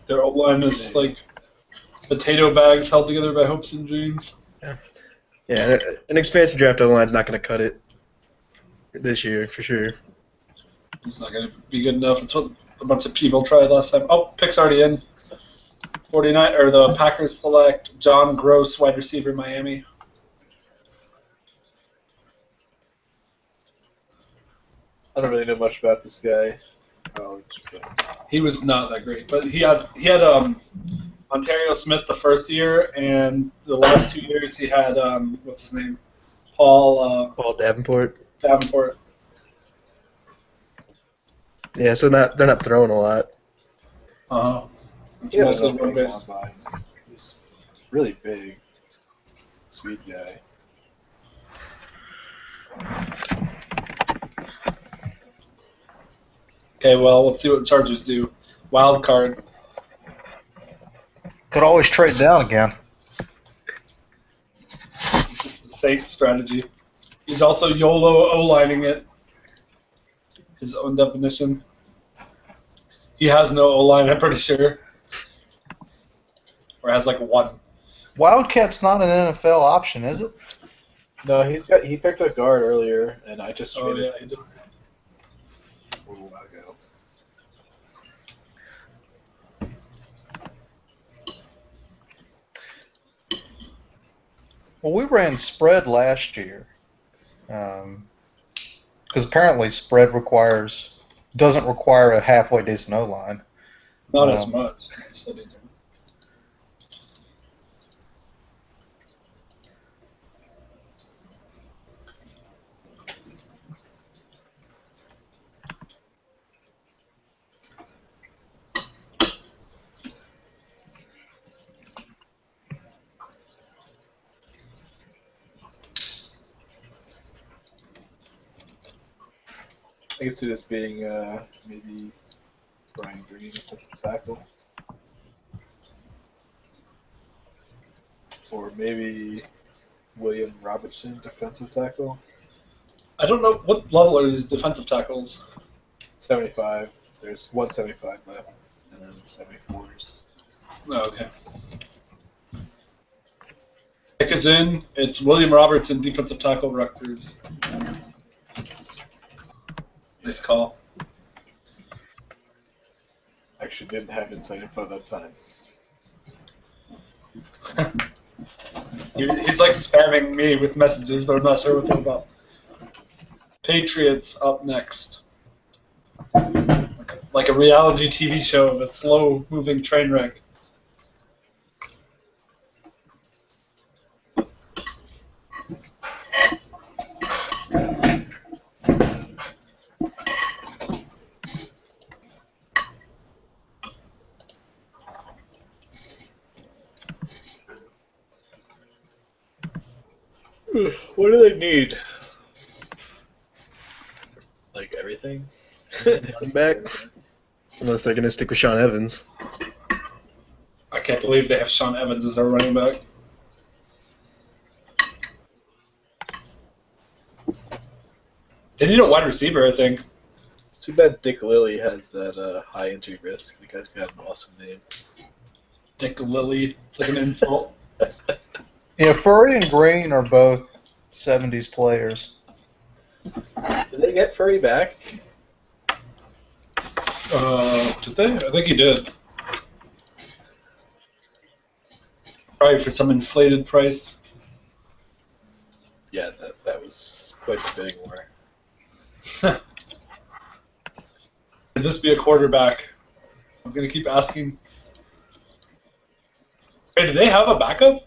Their O-line is like potato bags held together by hopes and dreams. Yeah, an expansion draft O-line's not going to cut it this year, for sure. It's not going to be good enough. It's what a bunch of people tried last time. Oh, pick's already in. 49 or the Packers select John Gross, wide receiver, Miami. I don't really know much about this guy. He was not that great, but he had Ontario Smith the first year, and the last 2 years he had what's his name, Paul Davenport. Davenport. Yeah, so they're not throwing a lot. It's mostly run based. He's really big, sweet guy. Okay, well, let's see what the Chargers do. Wild card. Could always trade down again. It's the safe strategy. He's also YOLO O-lining it. His own definition. He has no O-line, I'm pretty sure. Or has like one. Wildcat's not an NFL option, is it? No, he picked a guard earlier, and I just traded yeah, he did. a little while ago. Well, we ran spread last year. Because apparently spread doesn't require a halfway decent O-line. Not as much. Studies. I can see this being maybe Brian Green, defensive tackle. Or maybe William Robertson, defensive tackle. I don't know what level are these defensive tackles. 75. There's 175 left, and then 74s. Oh, okay. Pick is in. It's William Robertson, defensive tackle, Rutgers. Nice call. Actually, didn't have inside info that time. He's like spamming me with messages, but I'm not sure what they're about. Patriots up next. Like a reality TV show of a slow-moving train wreck. What do they need? Like everything? Running back. Unless they're gonna stick with Sean Evans. I can't believe they have Sean Evans as their running back. They need a wide receiver, I think. It's too bad Dick Lilly has that high injury risk. The guy's got an awesome name. Dick Lilly. It's like an insult. Yeah, Furry and Green are both 70s players. Did they get Furry back? Did they? I think he did. Probably for some inflated price. Yeah, that was quite the bidding war. Could this be a quarterback? I'm going to keep asking. Hey, do they have a backup?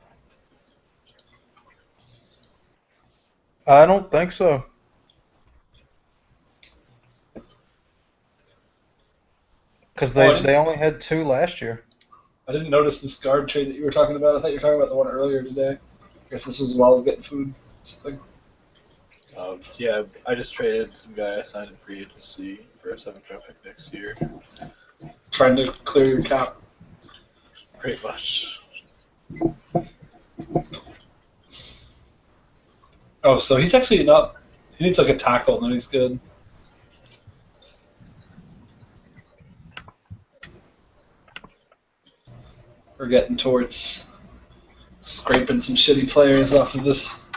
I don't think so. Because they only had 2 last year. I didn't notice this guard trade that you were talking about. I thought you were talking about the one earlier today. I guess this was as well as getting food. Something. Yeah, I just traded some guy I signed in free agency for a 7th round pick next year. Trying to clear your cap. Pretty much. Oh, so he's actually not. He needs like a tackle, and then he's good. We're getting towards scraping some shitty players off of this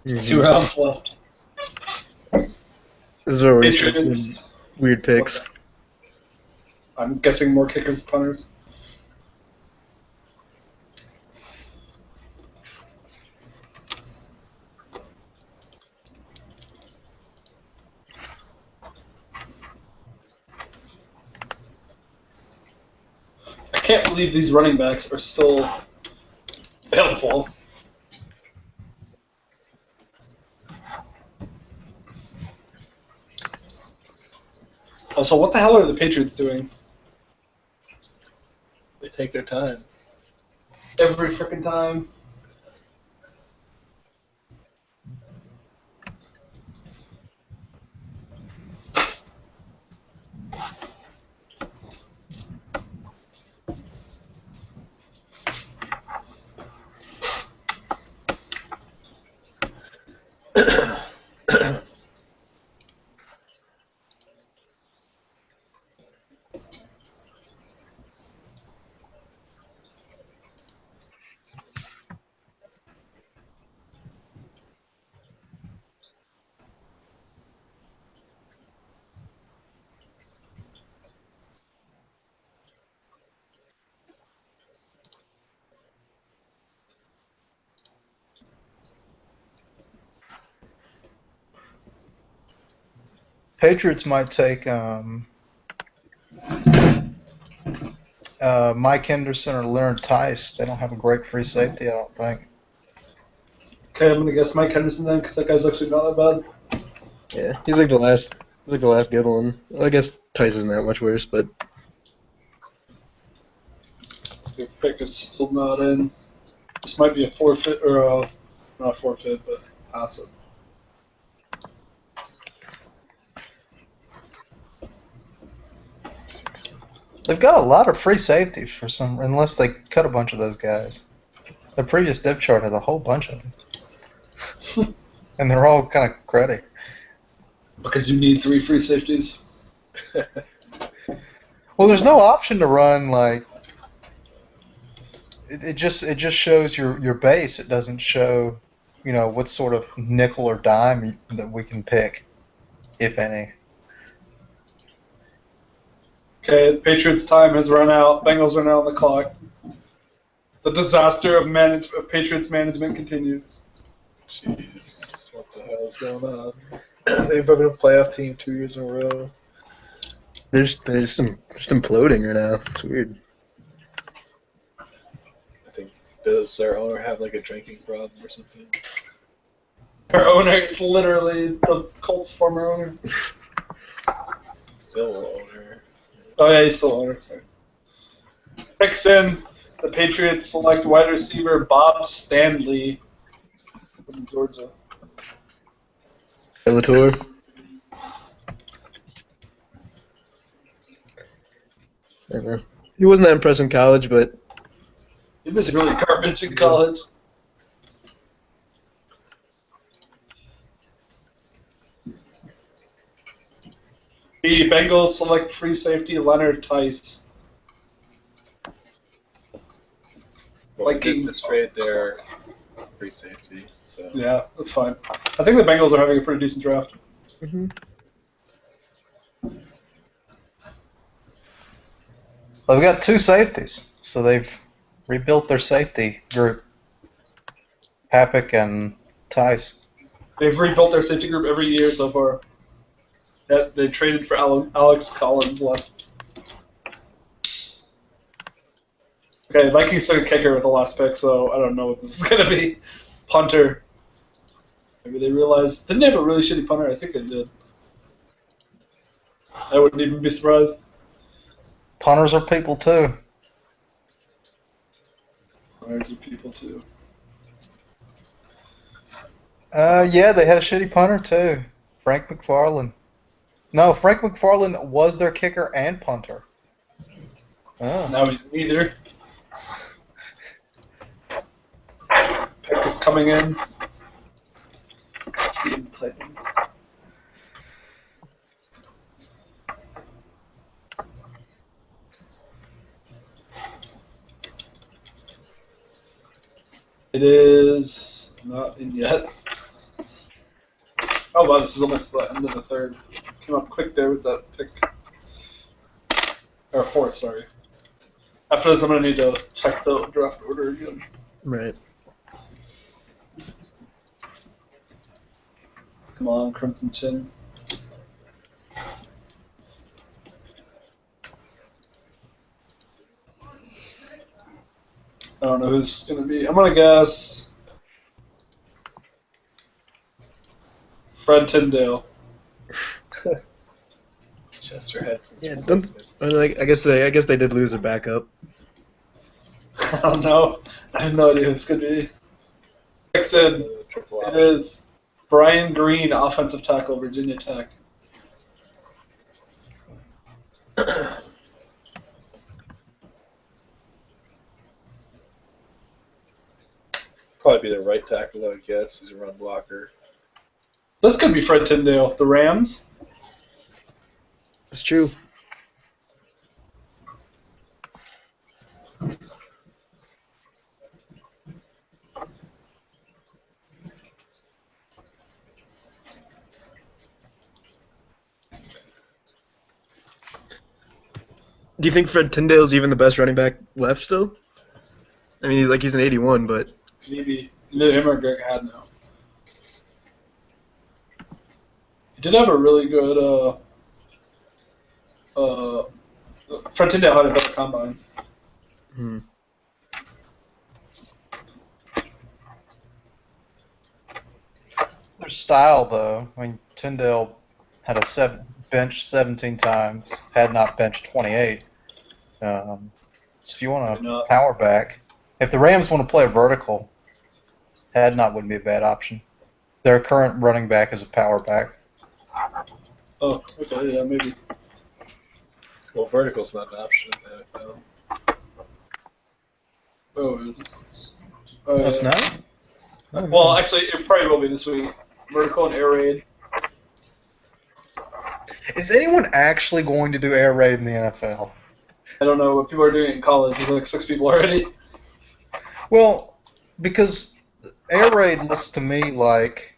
2 rounds left. This is where we start Patriots. seeing weird picks. I'm guessing more kickers, punters. I can't believe these running backs are still available. Also, what the hell are the Patriots doing? They take their time. Every frickin' time. Patriots might take Mike Henderson or Leonard Tice. They don't have a great free safety, I don't think. Okay, I'm gonna guess Mike Henderson then, because that guy's actually not that bad. Yeah, he's like the last good one. Well, I guess Tice isn't that much worse, but The pick is still not in. This might be a forfeit, or not a forfeit, but pass it. They've got a lot of free safeties for some, unless they cut a bunch of those guys. The previous depth chart has a whole bunch of them, and they're all kind of cruddy. Because you need 3 free safeties. Well, there's no option to run like. It just shows your base. It doesn't show, what sort of nickel or dime that we can pick, if any. Okay, the Patriots' time has run out. Bengals are now on the clock. The disaster of Patriots management continues. Jeez, what the hell is going on? They've been a playoff team 2 years in a row. They're just imploding right now. It's weird. I think does their owner have like a drinking problem or something? Our owner is literally the Colts' former owner. Still owner. Oh yeah, he's still owner. Sorry. Picks in. The Patriots select wide receiver Bob Stanley from Georgia. Bellator. I don't know. He wasn't that impressed in college, but He was really garbage in college. The Bengals select free safety Leonard Tice. Like Vikings trade their free safety. So Yeah, that's fine. I think the Bengals are having a pretty decent draft. Well, they've got 2 safeties, so they've rebuilt their safety group. Papik and Tice. They've rebuilt their safety group every year so far. They traded for Alex Collins last. Okay, Vikings took a kicker with the last pick, so I don't know what this is going to be. Punter. Maybe they realized. Didn't they have a really shitty punter? I think they did. I wouldn't even be surprised. Punters are people too. Punters are people too. Yeah, they had a shitty punter too. Frank McFarland. No, Frank McFarland was their kicker and punter. Oh. Now he's neither. Pick is coming in. Let's see him typing. It is not in yet. Oh wow, this is almost the end of the third. Came up quick there with that pick. Or fourth, sorry. After this, I'm going to need to check the draft order again. right. Come on, Crimson Chin. I don't know who this is going to be. I'm going to guess Fred Tyndale. Chester Hudson. Yeah, I guess they did lose their backup. I don't know. I have no idea who this could be. Picks in. It is Brian Green, offensive tackle, Virginia Tech. Probably be the right tackle, I would guess. He's a run blocker. This could be Fred Tyndale. The Rams. It's true. Do you think Fred Tyndale's even the best running back left still? I mean, he's an 81, but Maybe. Either him or Greg Hadnow. He did have a really good. Fred Tyndale had a better combine. Their style, though. I mean, Tyndale had bench 17 times, had not benched 28. So if you want a power back, if the Rams want to play a vertical, had not wouldn't be a bad option. Their current running back is a power back. Oh, okay, yeah, maybe. Well, vertical's not an option in the NFL. Oh, it's, That's yeah. not. Oh, Well, no. actually, it probably will be this week. Vertical and air raid. Is anyone actually going to do air raid in the NFL? I don't know, but people are doing it in college. There's like 6 people already. Well, because air raid looks to me like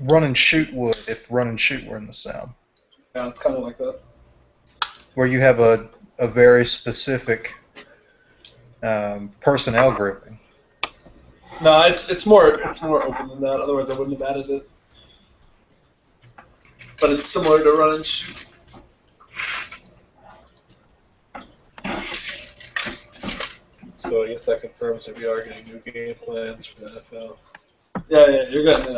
run and shoot would if run and shoot were in the Sound, Yeah, it's kind of like that. where you have a very specific personnel grouping. No, it's more open than that. Otherwise, I wouldn't have added it. But it's similar to run and shoot. So I guess that confirms that we are getting new game plans for the NFL. Yeah, you're getting it.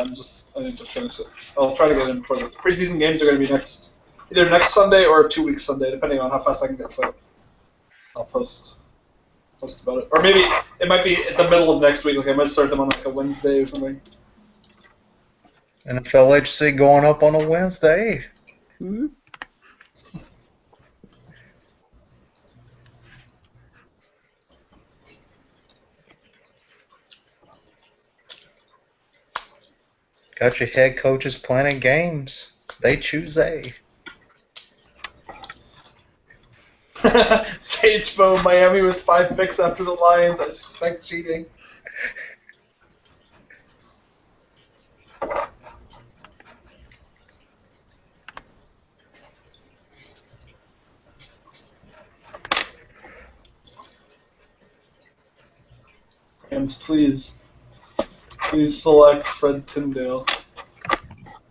I need to finish it. I'll try to get it in before the preseason games are going to be either next Sunday or 2 weeks Sunday, depending on how fast I can get set. I'll post about it, or maybe it might be at the middle of next week. Like I might start them on like a Wednesday or something. NFLHC going up on a Wednesday. Mhm. Got your head coaches planning games. They choose A. Sage phone Miami with 5 picks after the Lions. I suspect cheating. Rams, please select Fred Tyndale.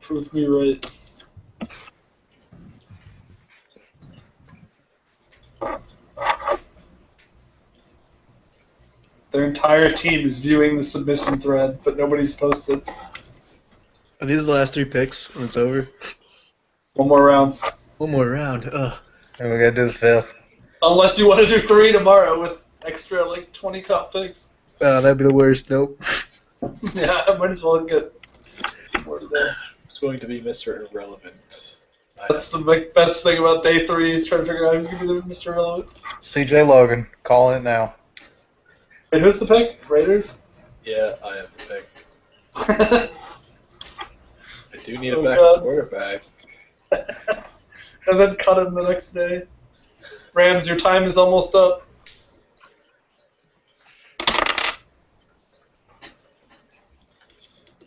Prove me right. Their entire team is viewing the submission thread, but nobody's posted. Are these the last 3 picks when it's over? One more round. One more round. Ugh. And we gotta do the 5th. Unless you want to do 3 tomorrow with extra, like, 20 comp picks. That'd be the worst. Nope. Yeah, I might as well get more today. It's going to be Mr. Irrelevant. That's the best thing about day 3 is trying to figure out who's going to be the Mr. Relevant. CJ Logan, calling it now. Wait, who's the pick? Raiders? Yeah, I have the pick. I do need a backup God. quarterback. And then cut him the next day. Rams, your time is almost up.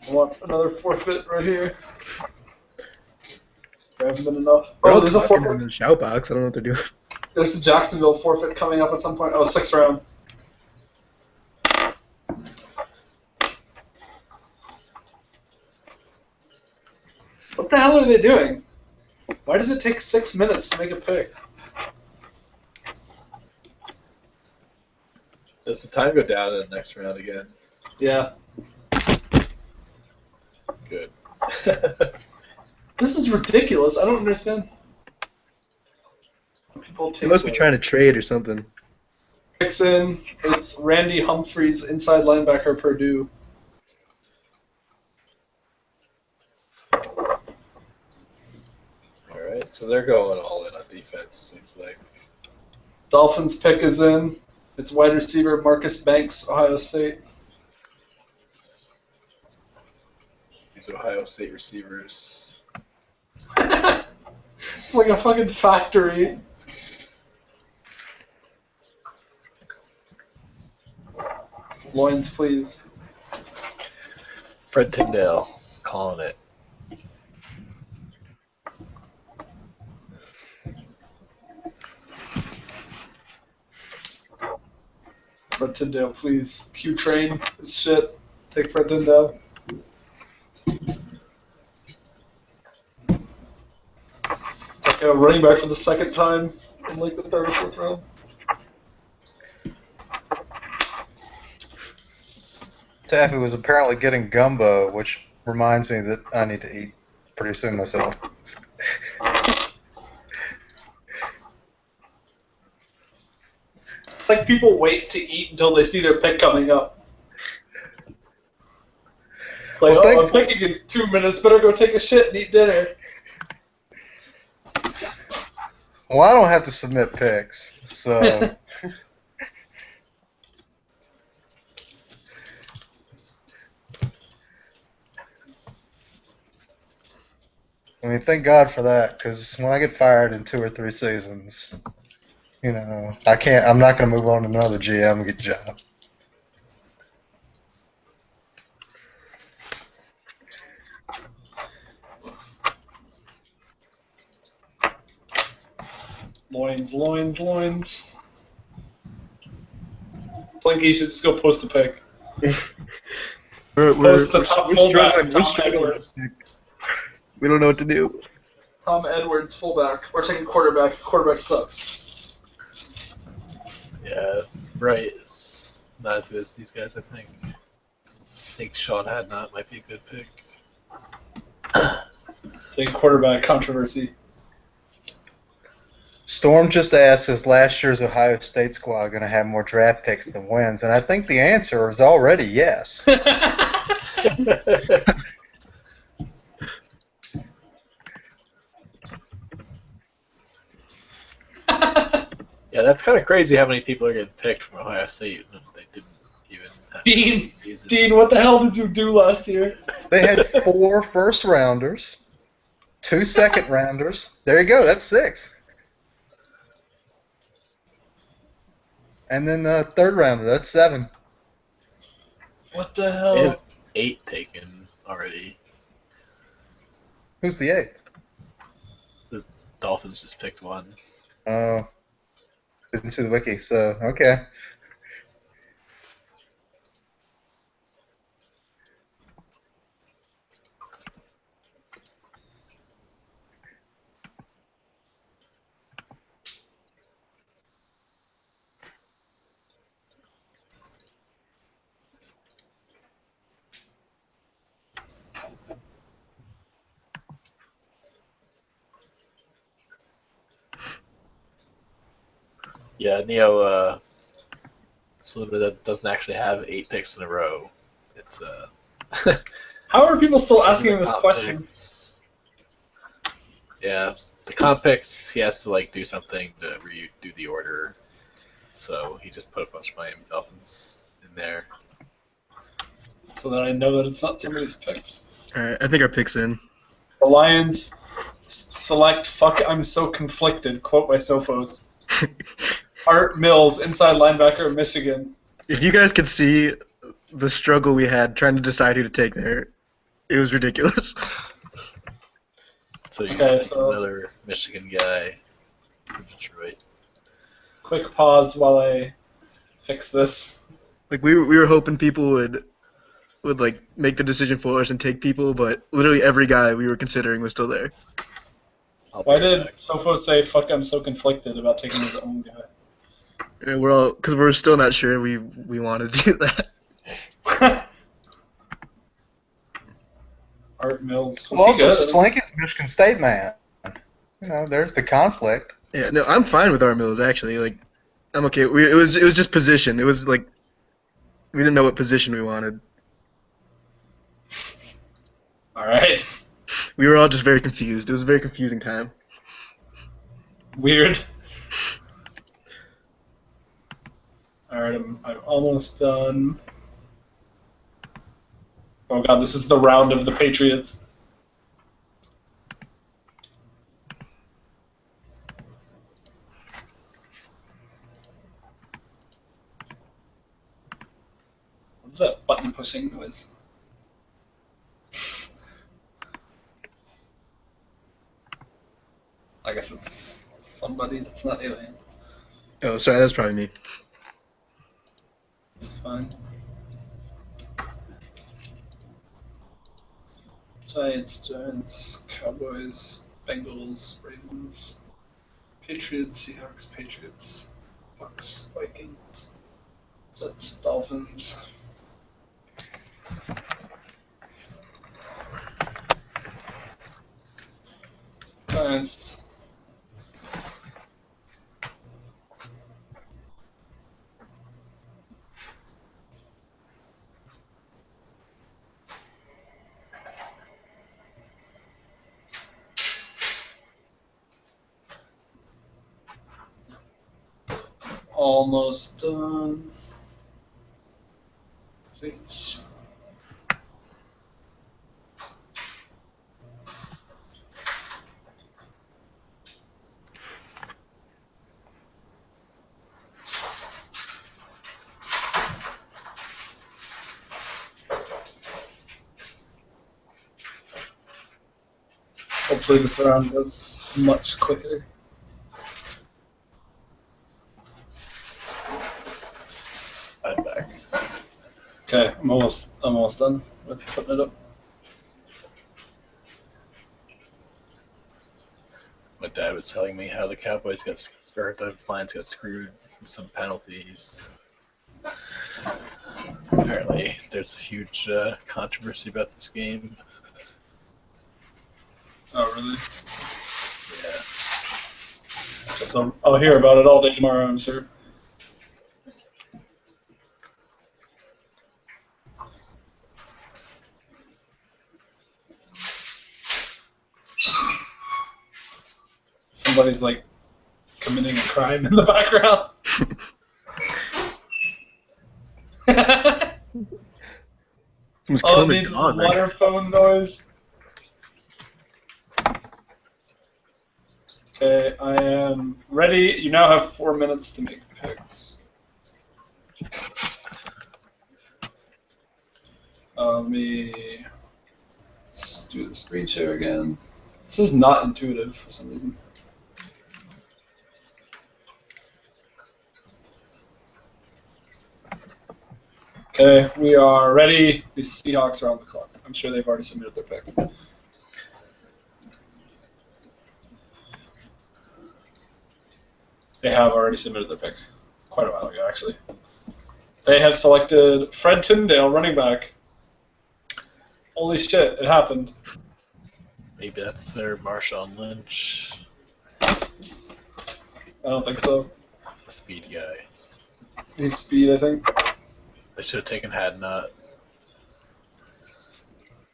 I want another forfeit right here. There haven't been enough. Oh, there's a in forfeit. the shout box. I don't know what they're doing. There's a Jacksonville forfeit coming up at some point. Oh, 6th round. What the hell are they doing? Why does it take 6 minutes to make a pick? Does the time go down in the next round again? Yeah. Good. This is ridiculous. I don't understand. People They take must be trying to trade or something. picks in. It's Randy Humphries, inside linebacker, Purdue. Alright, so they're going all in on defense, seems like. Dolphins pick is in. It's wide receiver Marcus Banks, Ohio State. These Ohio State receivers. It's like a fucking factory. Loins, please. Fred Tyndale, calling it. Fred Tyndale, please. Q train is shit. Take Fred Tyndale. It's like a running back for the 2nd time in like the 3rd or 4th round. Taffy was apparently getting gumbo, which reminds me that I need to eat pretty soon myself. It's like people wait to eat until they see their pick coming up. It's like, Well, I'm picking in 2 minutes, better go take a shit and eat dinner. Well, I don't have to submit picks, so I mean, thank God for that, because when I get fired in 2 or 3 seasons, I can't. I'm not going to move on to another GM and get a job. Loins. Slinky, you should just go post a pick. Post the top fullback, Tom Edwards. We don't know what to do. Tom Edwards, fullback. We're taking quarterback. Quarterback sucks. Yeah, right. It's not as good as these guys, I think. I think Sean Hadnot might be a good pick. Take quarterback controversy. Storm just asked, is last year's Ohio State squad going to have more draft picks than wins? And I think the answer is already yes. Yeah, that's kind of crazy how many people are getting picked from Ohio State and they didn't even have a season. Dean, what the hell did you do last year? They had 4 first-rounders, 2 second-rounders. There you go. That's 6. And then the third-rounder. That's 7. What the They hell? have 8 taken already. Who's the 8th? The Dolphins just picked 1. Oh, didn't see the wiki. So okay. Yeah, Neo Slim doesn't actually have 8 picks in a row. It's How are people still asking the this comp question? picks. Yeah, the comp picks, he has to like do something to redo the order. So he just put a bunch of Miami Dolphins in there. So that I know that it's not somebody's picks. Alright, I think our pick's in. The Lions select "Fuck, I'm so conflicted." Quote by Sophos. Art Mills, inside linebacker, Michigan. If you guys could see the struggle we had trying to decide who to take there, it was ridiculous. So you Okay, just so- another Michigan guy from Detroit. Quick pause while I fix this. Like we were hoping people would like make the decision for us and take people, but literally every guy we were considering was still there. I'll be Why right did back. Sophos say "Fuck, I'm so conflicted" about taking his own guy? And we're all because we're still not sure we wanted to do that. Art Mills. Well, Was he also, good? Slinky's a Michigan State man. There's the conflict. Yeah, no, I'm fine with our Mills actually. Like, I'm okay. It was just position. It was like we didn't know what position we wanted. All right. We were all just very confused. It was a very confusing time. Weird. All right, I'm almost done. Oh god, this is the round of the Patriots. What's that button pushing noise? I guess it's somebody that's not alien. Oh, sorry, that's probably me. It's fine. Giants, Cowboys, Bengals, Ravens, Patriots, Seahawks, Patriots, Bucks, Vikings, Jets, Dolphins. Giants. almost done. Thanks. Hopefully this round goes much quicker. I'm back. Okay, I'm almost done with putting it up. My dad was telling me how the Cowboys or the Lions got screwed with some penalties. Apparently, there's a huge controversy about this game. Oh, really? Yeah. So I'll hear about it all day tomorrow, I'm sure. Somebody's like committing a crime in the background. All it needs is the water phone noise. Okay, I am ready. You now have 4 minutes to make picks. Let me do the screen share again. This is not intuitive for some reason. Okay, we are ready. The Seahawks are on the clock. I'm sure they've already submitted their pick. They have already submitted their pick. Quite a while ago, actually. They have selected Fred Tyndale, running back. Holy shit, it happened. Maybe that's their Marshawn Lynch. I don't think so. Speed guy. He's speed, I think. They should have taken Hadnot.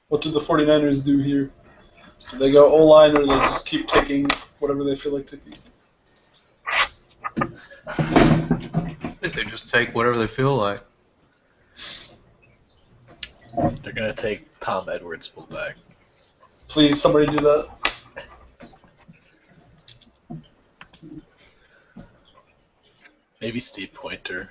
What did the 49ers do here? Do they go O-line or do they just keep taking whatever they feel like taking? I think they just take whatever they feel like. They're going to take Tom Edwards fullback. Please, somebody do that. Maybe Steve Pointer.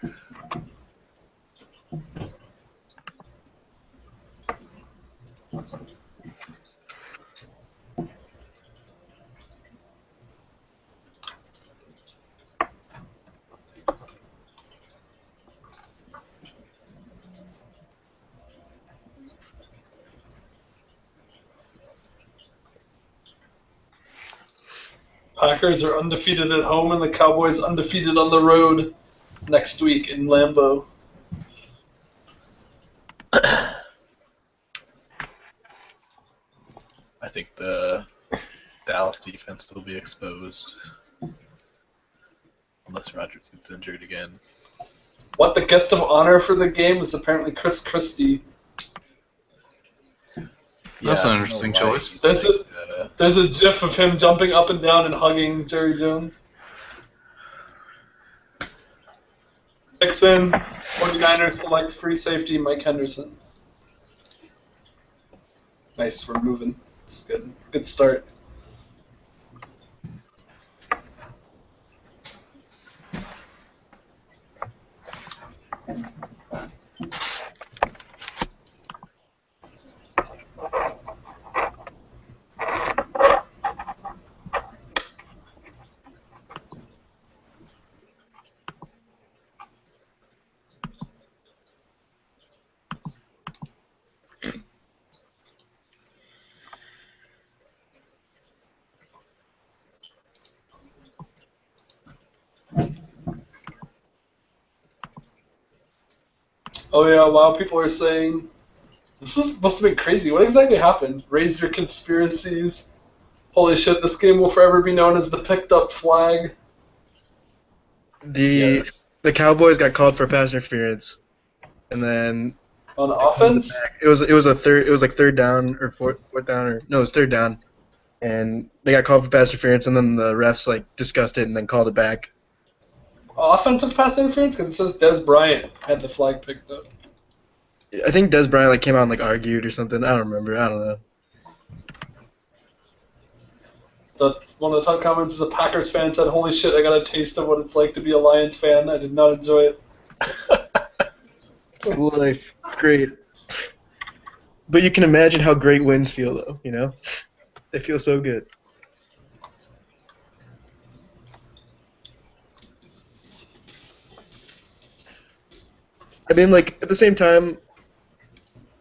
Packers are undefeated at home and the Cowboys undefeated on the road next week in Lambeau. I think the Dallas defense will be exposed. Unless Rodgers gets injured again. What, the guest of honor for the game is apparently Chris Christie. That's an interesting choice. There's a gif of him jumping up and down and hugging Jerry Jones. Nixon, 49ers select free safety Mike Henderson. Nice, we're moving. It's good. Good start. Oh yeah, wow, people are saying, must have been crazy. What exactly happened? Raise your conspiracies. Holy shit, this game will forever be known as the picked up flag. The Cowboys got called for pass interference, and then On offense? it was like third down or fourth down or no, it was third down, and they got called for pass interference, and then the refs like discussed it and then called it back. offensive pass interference? Because it says Des Bryant had the flag picked up. I think Des Bryant like came out and like argued or something. I don't remember. I don't know. One of the top comments is a Packers fan said, "Holy shit, I got a taste of what it's like to be a Lions fan. I did not enjoy it." School life, great. But you can imagine how great wins feel, though. You know, they feel so good. I mean, like at the same time,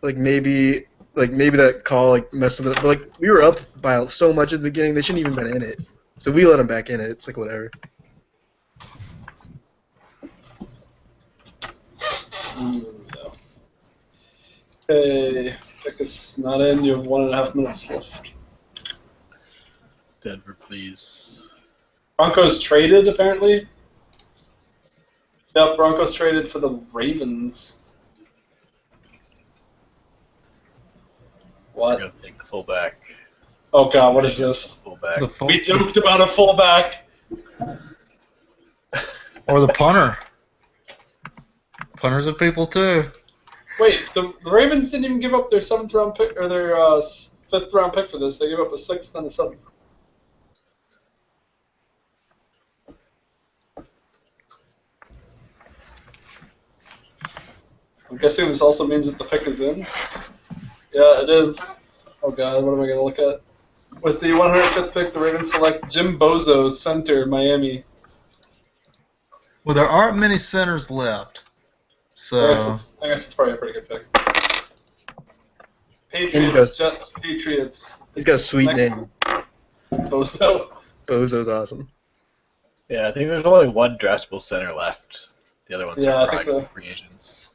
maybe that call like messed up. But like we were up by so much at the beginning, they shouldn't even been in it. So we let them back in it. It's like whatever. No. Okay, pick is not in. You have 1.5 minutes left. Denver, please. Broncos traded, apparently. Yep, Broncos traded for the Ravens. I'm What? gonna take the fullback. Oh god, what is this? Fullback. We joked about a fullback. Or the punter. Punters are people too. Wait, the Ravens didn't even give up their 7th round pick or their 5th round pick for this. They gave up a 6th and a 7th. I'm guessing this also means that the pick is in. Yeah, it is. Oh god, what am I gonna look at? With the 105th pick, the Ravens select Jim Bozo, center, Miami. Well, there aren't many centers left. So I guess it's probably a pretty good pick. Patriots, Jets, Patriots. He's got a sweet name. Bozo. Bozo's awesome. Yeah, I think there's only one draftable center left. The other ones Yeah, are I think probably so. free agents.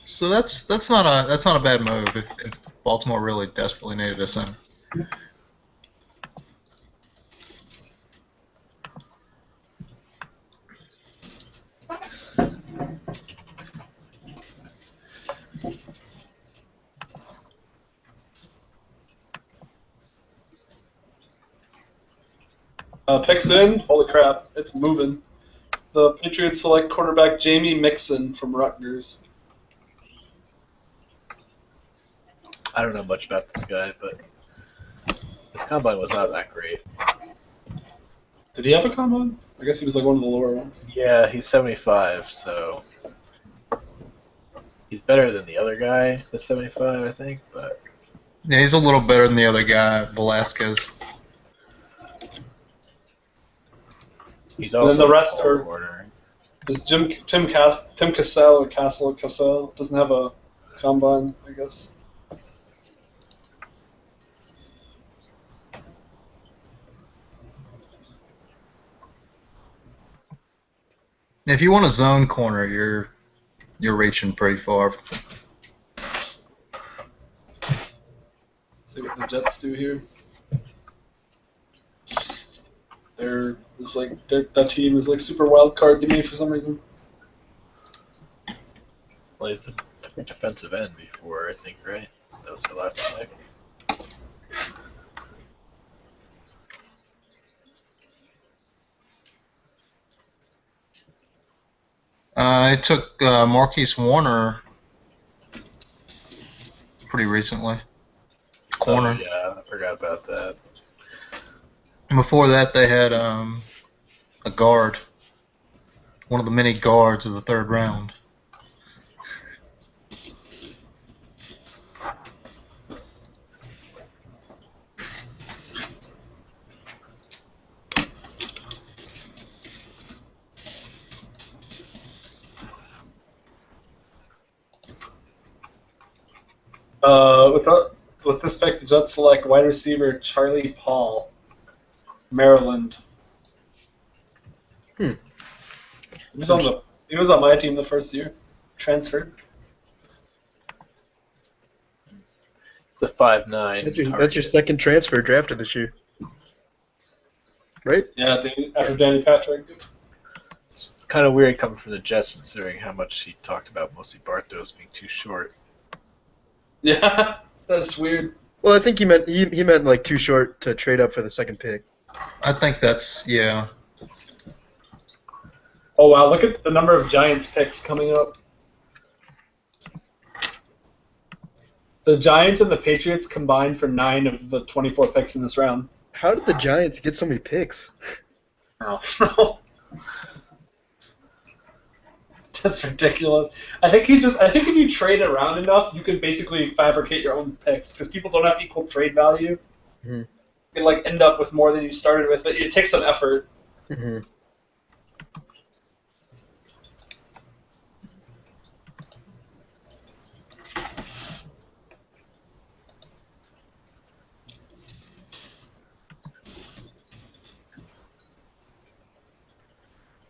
So that's not a bad move if Baltimore really desperately needed a center. Picks in. Holy crap, it's moving. The Patriots select quarterback Jamie Mixon from Rutgers. I don't know much about this guy, but his combine was not that great. Did he have a combine? I guess he was like one of the lower ones. Yeah, he's 75, so he's better than the other guy that's 75, I think, but Yeah, he's a little better than the other guy, Velasquez. he's And also then the rest a tall are- corner. Is Tim Cassell or Cassell doesn't have a combine, I guess. If you want a zone corner, you're reaching pretty far. See what the Jets do here. That team is like super wild card to me for some reason. Well, he's a defensive end before, I think, right? That was the last pick. I took Marquise Warner pretty recently. Corner. Oh, yeah, I forgot about that. Before that, they had a guard, one of the many guards of the 3rd round. With this pick, the Jets select wide receiver Charlie Paul, Maryland. Hmm. He was on my team the first year. Transferred. It's a 5'9". That's your second transfer drafted this year, right? Yeah, after Danny Patrick. It's kind of weird coming from the Jets, considering how much he talked about mostly Bartos being too short. Yeah, that's weird. Well, I think he meant like too short to trade up for the second pick. I think that's, yeah. Oh wow, look at the number of Giants picks coming up. The Giants and the Patriots combined for 9 of the 24 picks in this round. How did the Giants get so many picks? Oh. That's ridiculous. I think if you trade it around enough, you can basically fabricate your own picks because people don't have equal trade value. Mm-hmm. You can like end up with more than you started with. It takes some effort. Mm-hmm.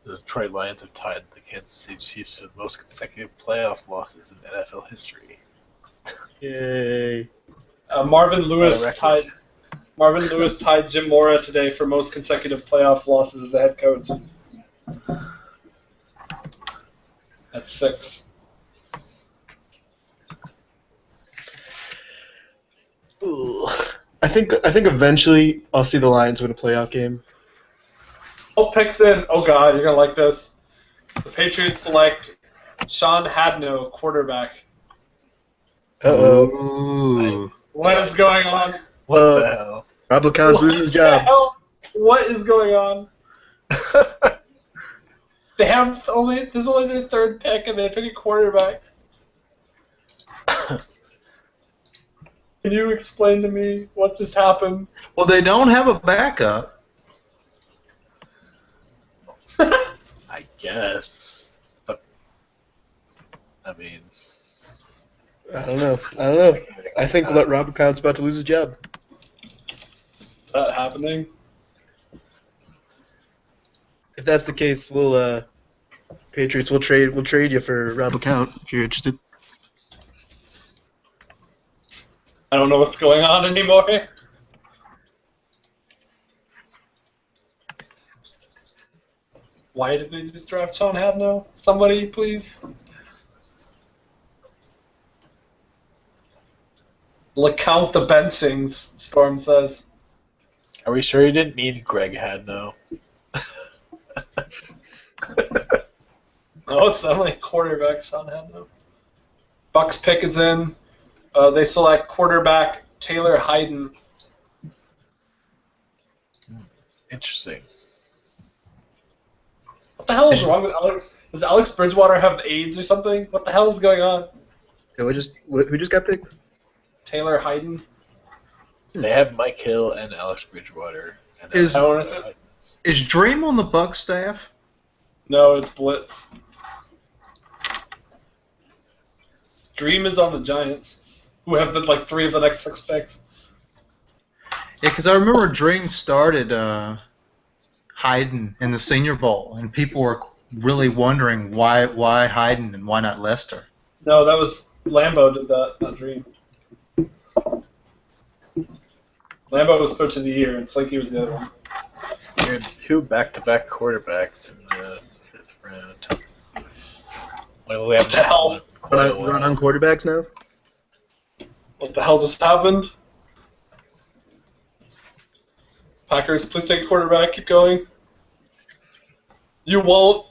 The Detroit Lions have tied the Kansas City Chiefs to the most consecutive playoff losses in NFL history. Yay. Marvin Lewis record. tied Jim Mora today for most consecutive playoff losses as a head coach. That's 6. Ooh. I think eventually I'll see the Lions win a playoff game. Oh, picks in. Oh God, you're gonna like this. The Patriots select Sean Hadno, quarterback. Uh-oh. Ooh. What is going on? What the hell? Rob LeCoun's losing his job. What is going on? They have this is only their 3rd pick, and they pick a quarterback. Can you explain to me what just happened? Well, they don't have a backup. I guess. But, I mean... I don't know. I think Rob LeCoun's about to lose his job. Is that happening? If that's the case, Patriots will trade you for Rob LeCount if you're interested. I don't know what's going on anymore. Why did they just draft Sean Hadno? Somebody, please. LeCount the benchings, Storm says. Are we sure you didn't mean Greg Hadno? Oh, it's definitely quarterback Sean Hadno. Bucks pick is in. They select quarterback Taylor Hayden. Interesting. What the hell is wrong with Alex? Does Alex Bridgewater have AIDS or something? What the hell is going on? Yeah, who just got picked? Taylor Hayden. They have Mike Hill and Alex Bridgewater. And Is- Is Is Dream on the Bucks staff? No, it's Blitz. Dream is on the Giants, who have 3 of the next 6 picks. Yeah, because I remember Dream started Hayden in the Senior Bowl, and people were really wondering why Hayden and why not Lester. No, that was Lambeau did that, not Dream. Lambeau was coach of the year, and Slinky was the other one. You're 2 back-to-back quarterbacks in the 5th round. Well, we have What the hell? We're on quarterbacks now? What the hell just happened? Packers, please take a quarterback. Keep going. You won't.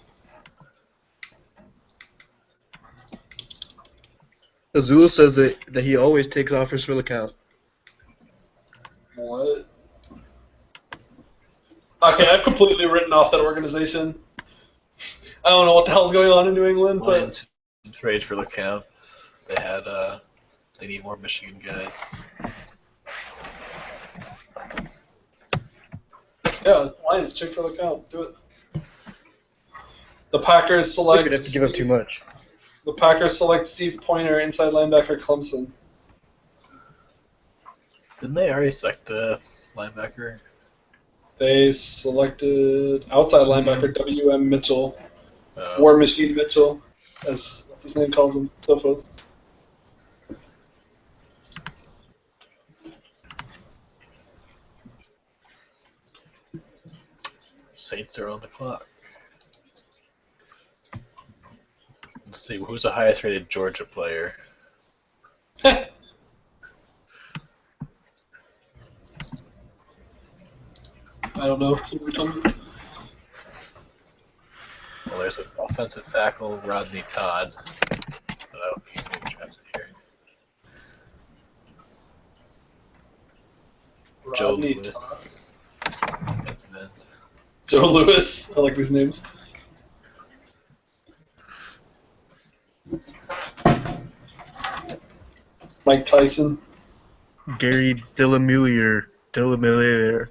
Azul says that he always takes offers for LeCount. What? Okay, I've completely written off that organization. I don't know what the hell's going on in New England, but Lions trade for LeCount. They need more Michigan guys. yeah, Lions check for the count. Do it. The Packers select. You'd have to give up too much. The Packers select Steve Pointer, inside linebacker, Clemson. Didn't they already select the linebacker? They selected outside linebacker W.M. Mitchell, War Machine Mitchell, as his name calls him. Sophos. Saints are on the clock. Let's see, who's the highest rated Georgia player? I don't know. Somebody tell me. Well, there's an offensive tackle, Rodney Todd. But I don't think he's going to be drafted here. Joe Rodney Lewis. That's an end. Joe Lewis. I like these names. Mike Tyson. Gary Delamelier. Familiar.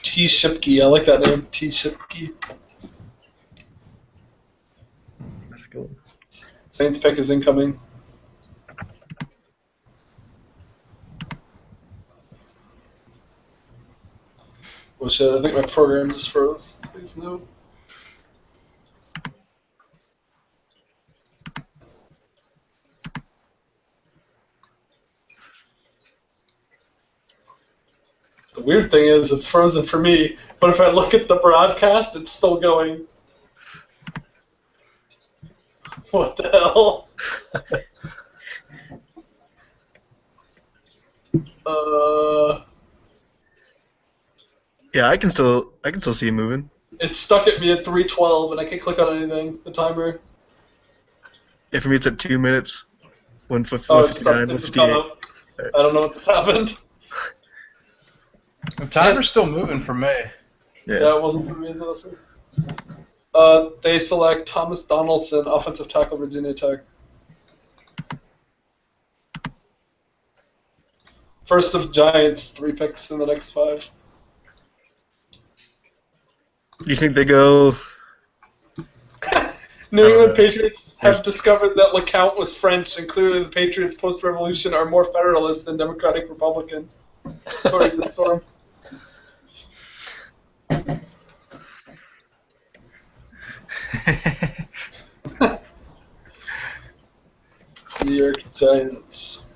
T. Shipke. I like that name. T. Shipke. That's cool. Saints pick is incoming. Oh shit, I think my program just froze. Please no. The weird thing is it's frozen for me, but if I look at the broadcast, it's still going. What the hell? Yeah, I can still see it moving. It's stuck at me at 3:12, and I can't click on anything. The timer. Yeah, for me it's at 2 minutes. Oh, it's just gone 158. up. I don't know what just happened. The timer's still moving for me. Yeah, it wasn't for me as listen. They select Thomas Donaldson, offensive tackle, Virginia Tech. First of Giants, 3 picks in the next 5. Do you think they go? New England Patriots have discovered that LeCount was French, and clearly the Patriots post-revolution are more Federalist than Democratic Republican, according to Storm. New York Giants.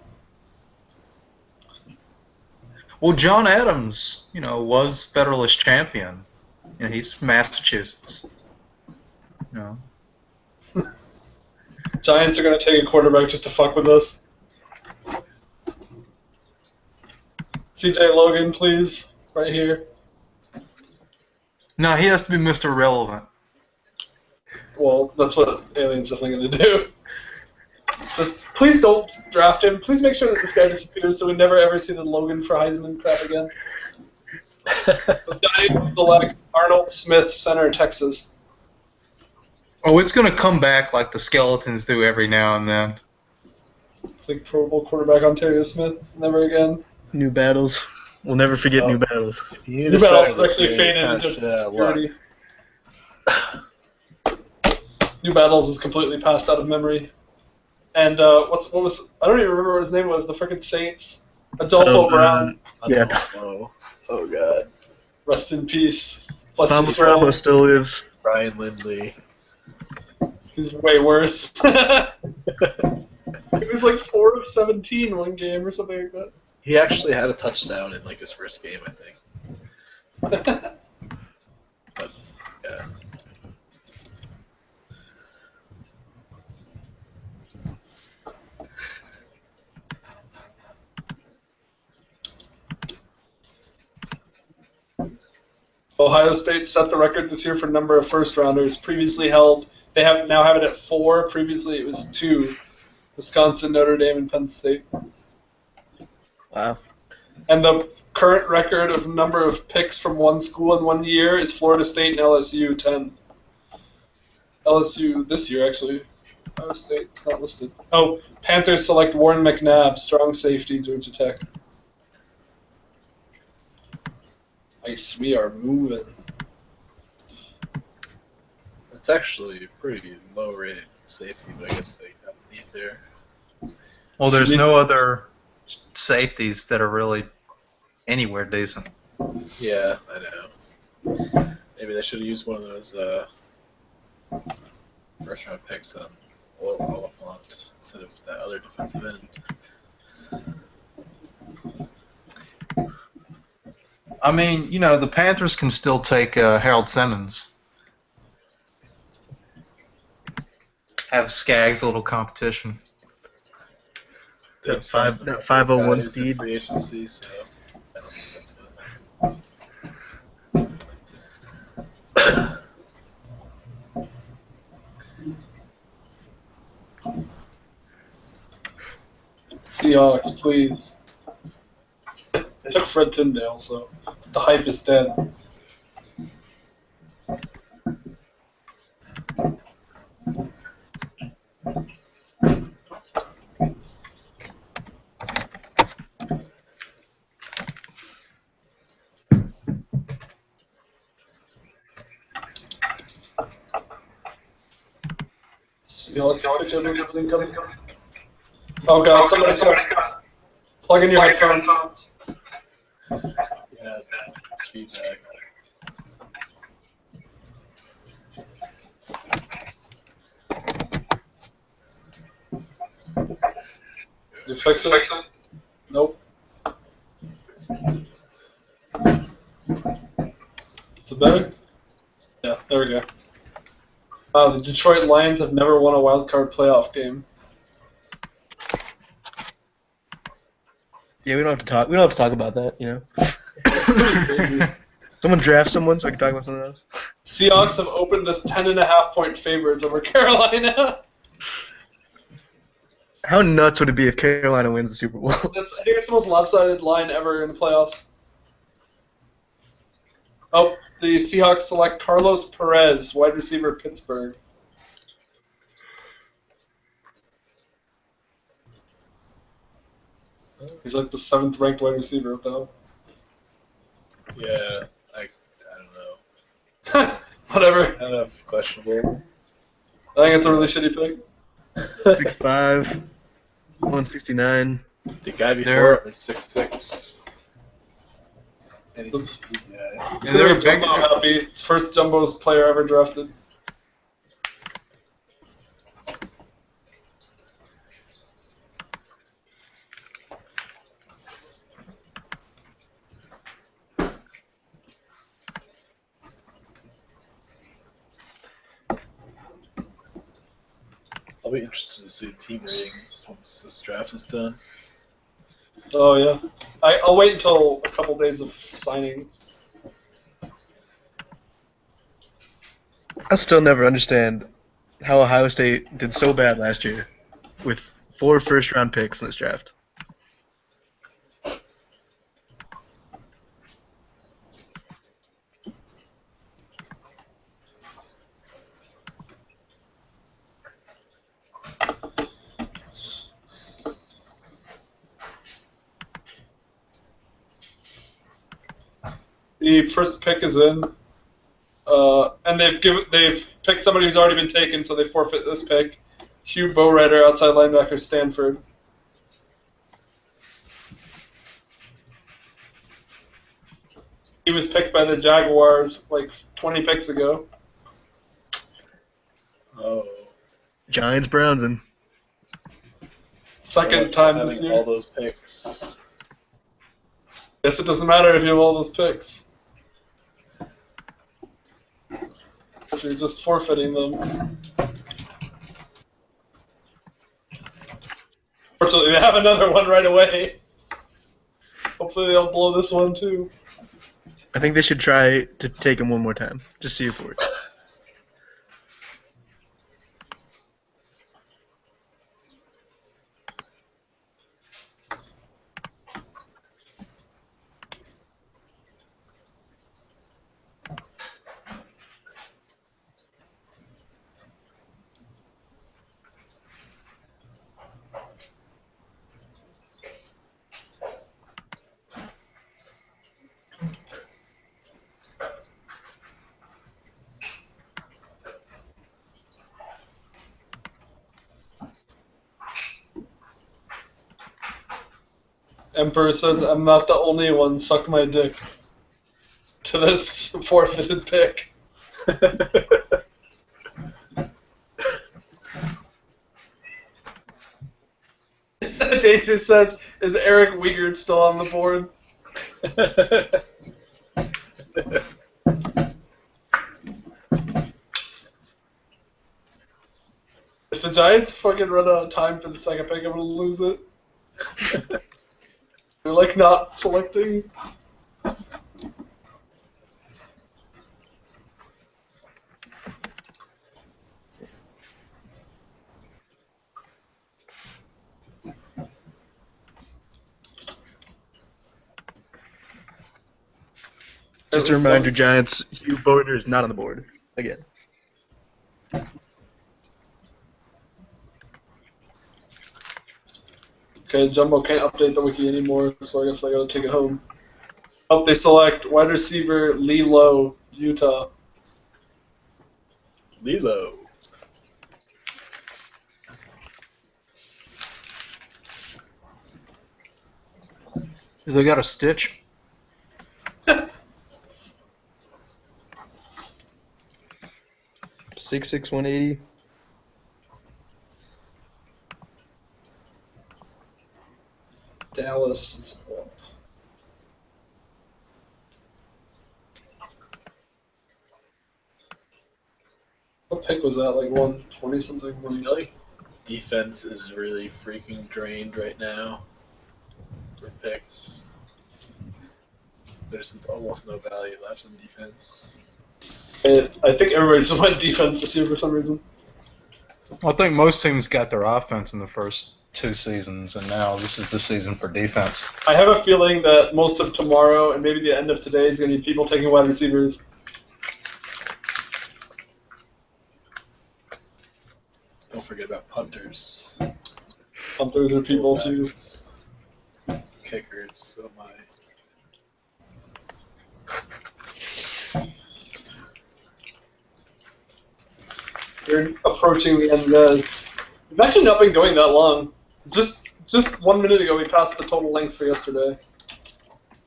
Well, John Adams, was Federalist champion. He's from Massachusetts. Giants are going to take a quarterback just to fuck with us. CJ Logan, please. Right here. No, he has to be Mr. Relevant. Well, that's what Alien's definitely going to do. Just please don't draft him. Please make sure that this guy disappears so we never ever see the Logan for Heisman crap again. The Giants select Arnold Smith, center, Texas. Oh, it's going to come back like the Skeletons do every now and then. Think Pro Bowl quarterback Ontario Smith. Never again. New battles. We'll never forget new battles. New battles is actually faded into obscurity. New battles is completely passed out of memory. And what was I don't even remember what his name was. The frickin' Saints. Adolfo Brown. Yeah. Oh god. Rest in peace. Bless Tom his soul. Bravo still lives. Brian Lindley. He's way worse. He was like 4 of 17 one game or something like that. He actually had a touchdown in like his first game, I think. But yeah. Ohio State set the record this year for number of first-rounders. Previously held, they now have it at 4. Previously it was 2. Wisconsin, Notre Dame, and Penn State. Wow. And the current record of number of picks from one school in one year is Florida State and LSU, 10. LSU this year, actually. Ohio State, it's not listed. Oh, Panthers select Warren McNabb, strong safety, Georgia Tech. Nice, we are moving. It's actually a pretty low rated safety, but I guess they have a need there. Well, there's no other safeties that are really anywhere decent. Yeah, I know. Maybe they should have used one of those first round picks on Oliphant instead of that other defensive end. I mean, the Panthers can still take Harold Simmons. Have Skaggs a little competition. That 501 speed. Free agency, so I don't think that's gonna happen. Seahawks, please. They took Fred Tyndale, so the hype is dead. Seahawks pick everyone's incoming. Oh god, somebody's got plug in your headphones. Yeah, feedback. Did you fix it? Nope. Is it better? Yeah, there we go. The Detroit Lions have never won a wild card playoff game. Yeah, we don't have to talk. We don't have to talk about that, you know. Someone draft someone so I can talk about something else. Seahawks have opened as 10.5-point favorites over Carolina. How nuts would it be if Carolina wins the Super Bowl? I think it's the most lopsided line ever in the playoffs. Oh, the Seahawks select Carlos Perez, wide receiver, Pittsburgh. He's like the 7th ranked wide receiver, though. Yeah, I don't know. Whatever. Kind of questionable. I think it's a really shitty pick. 6'5", 169. The guy before They're- him is 6'6". And he's a speed guy. He's gonna be Jumbo happy. It's first Jumbo's player ever drafted. I'll be interested to see team ratings once this draft is done. Oh yeah. I'll wait until a couple days of signings. I still never understand how Ohio State did so bad last year with 4 first-round picks in this draft. The first pick is in, and they've picked somebody who's already been taken, so they forfeit this pick. Hugh Bowrider, outside linebacker, Stanford. He was picked by the Jaguars like 20 picks ago. Oh. Giants, Browns, and Second time this having year. all those picks. Guess it doesn't matter if you have all those picks. You're just forfeiting them. Fortunately, they have another one right away. Hopefully they'll blow this one too. I think they should try to take him one more time. Just see if it works. Emperor says, I'm not the only one, suck my dick. To this forfeited pick. Danger says, is Eric Wiegert still on the board? If the Giants fucking run out of time for the second pick, I'm gonna lose it. They're like not selecting. Just a reminder, Giants, Hugh Boder is not on the board again. Okay, Jumbo can't update the wiki anymore, so I guess I gotta take it home. Oh, they select wide receiver Lilo, Utah. Lilo. They got a stitch. 6'6", 180. Dallas. What pick was that? Like 120 something? I feel like defense is really freaking drained right now for picks. There's almost no value left in defense. I think everybody just went defense this year for some reason. I think most teams got their offense in the first 2 seasons, and now this is the season for defense. I have a feeling that most of tomorrow and maybe the end of today is going to be people taking wide receivers. Don't forget about punters. Punters are people too. Kickers, so am I. We're approaching the end, guys. We've actually not been going that long. Just 1 minute ago, we passed the total length for yesterday.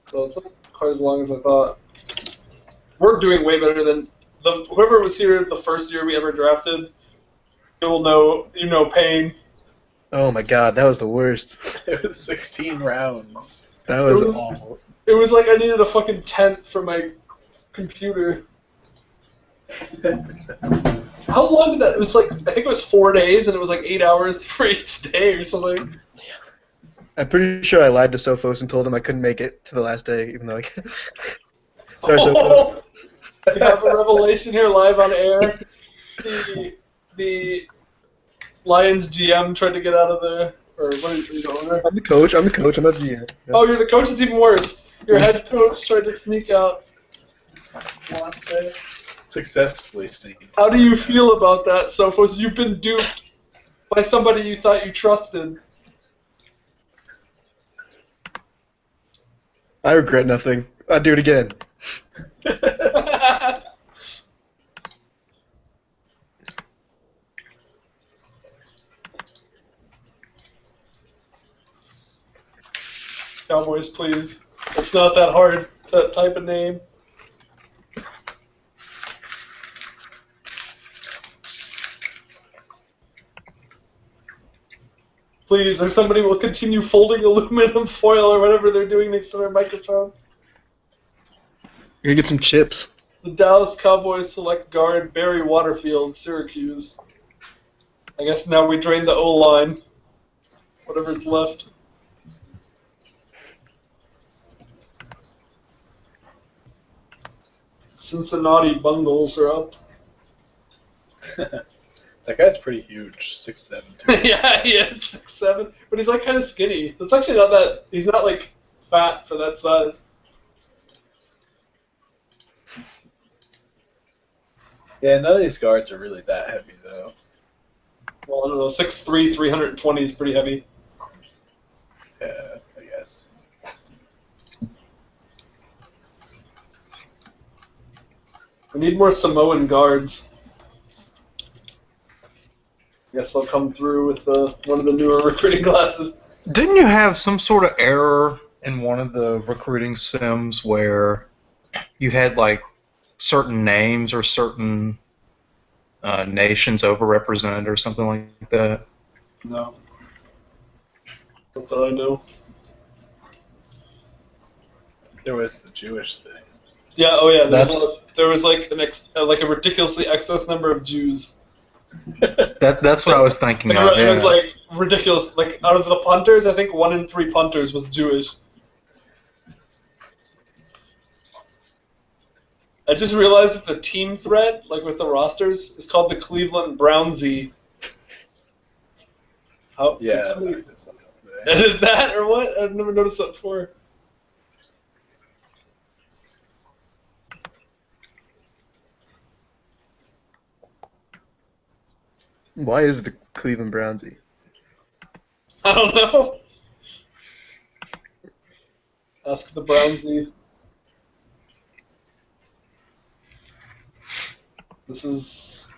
So it's not quite as long as I thought. We're doing way better than whoever was here the first year we ever drafted. You'll know, Payne. Oh my god, that was the worst. It was 16 rounds. That was It was- awful. It was like I needed a fucking tent for my computer. How long did that? It was like, I think it was 4 days, and it was like 8 hours for each day or something. I'm pretty sure I lied to Sophos and told him I couldn't make it to the last day, even though I Sorry, Sophos. Oh, we have a revelation here live on air. The Lions GM tried to get out of there. Or what are you, the owner? I'm the coach, I'm not GM. Yeah. Oh, you're the coach? It's even worse. Your head coach tried to sneak out last day. Successfully seen. How do you feel about that, Sophos? You've been duped by somebody you thought you trusted. I regret nothing. I'd do it again. Cowboys, please. It's not that hard to type a name. Please, or somebody will continue folding aluminum foil or whatever they're doing next to their microphone. You're gonna get some chips. The Dallas Cowboys select guard Barry Waterfield, Syracuse. I guess now we drain the O-line. Whatever's left. Cincinnati Bungles are up. That guy's pretty huge, 6'7". Yeah, he is 6'7", but he's like kind of skinny. It's actually not that. He's not like fat for that size. Yeah, none of these guards are really that heavy though. Well, I don't know. 6'3", 320 is pretty heavy. Yeah, I guess. We need more Samoan guards. I guess they'll come through with one of the newer recruiting classes. Didn't you have some sort of error in one of the recruiting sims where you had like certain names or certain nations overrepresented or something like that? No. Not that I know. There was the Jewish thing. Yeah. Oh yeah. That's- There was like a ridiculously excess number of Jews. That's what I was thinking of. It was Yeah. like ridiculous. Like out of the punters, I think 1 in 3 punters was Jewish. I just realized that the team thread, like with the rosters, is called the Cleveland Brownsy. How? Yeah. Did somebody edit that or what? I've never noticed that before. Why is the Cleveland Brownsy? I don't know. Ask the Brownsy. This is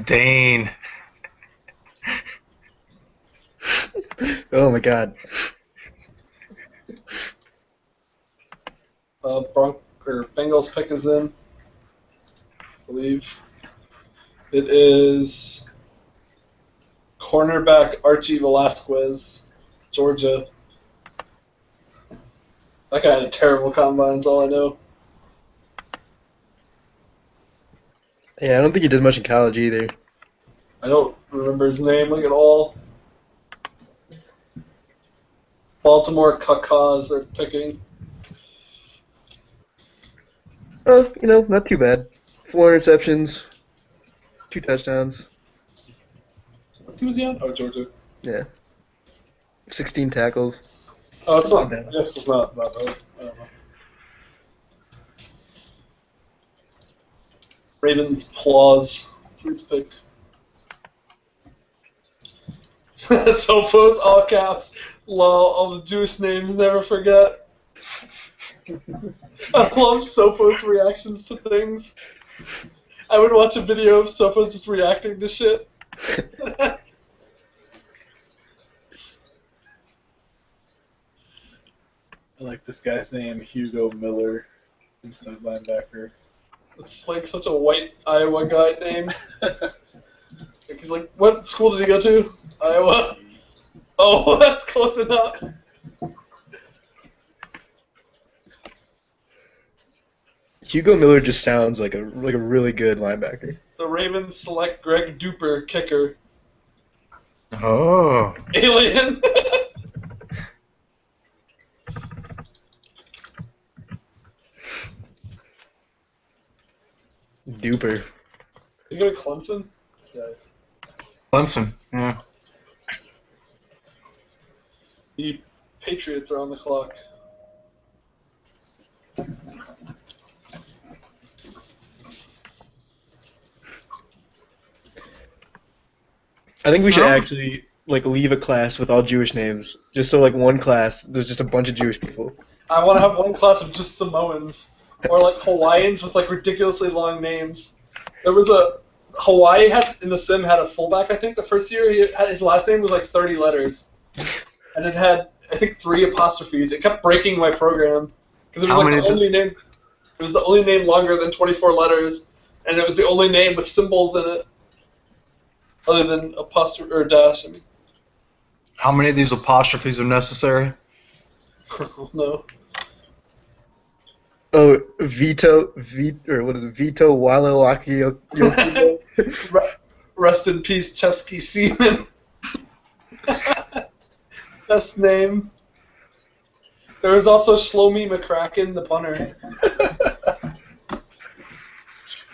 Dane. Oh my God. Bengals pick is in. I believe it is cornerback Archie Velasquez, Georgia. That guy had a terrible combine. That's all I know. Yeah, I don't think he did much in college either. I don't remember his name like at all. Baltimore Cacas are picking. Oh, not too bad. 4 interceptions, 2 touchdowns. What team is he on? Oh, Georgia. Yeah. 16 tackles. Oh, it's not. Not bad. Yes, it's not that bad. I don't know. Ravens Plaws. Please pick. Sophos, all caps. Lol, all the Jewish names, never forget. I love Sophos' reactions to things. I would watch a video of Sophos just reacting to shit. I like this guy's name, Hugo Miller, inside linebacker. It's like such a white Iowa guy name. He's like, what school did he go to? Iowa. Oh, that's close enough. Hugo Miller just sounds like a really good linebacker. The Ravens select Greg Duper, kicker. Oh. Alien. Duper. You go to Clemson? Yeah. Clemson. Yeah. The Patriots are on the clock. I think we should actually leave a class with all Jewish names, just so one class there's just a bunch of Jewish people. I want to have one class of just Samoans. Or Hawaiians with ridiculously long names. There was Hawaii in the sim had a fullback, I think, the first year. His last name was 30 letters. And it had, I think, 3 apostrophes. It kept breaking my program. Because it was the only name. It was the only name longer than 24 letters. And it was the only name with symbols in it. Other than apostrophe or dash. How many of these apostrophes are necessary? No. Oh, Vito Walilaki. Rest in peace, Chesky Seaman. Best name. There was also Shlomi McCracken, the punter.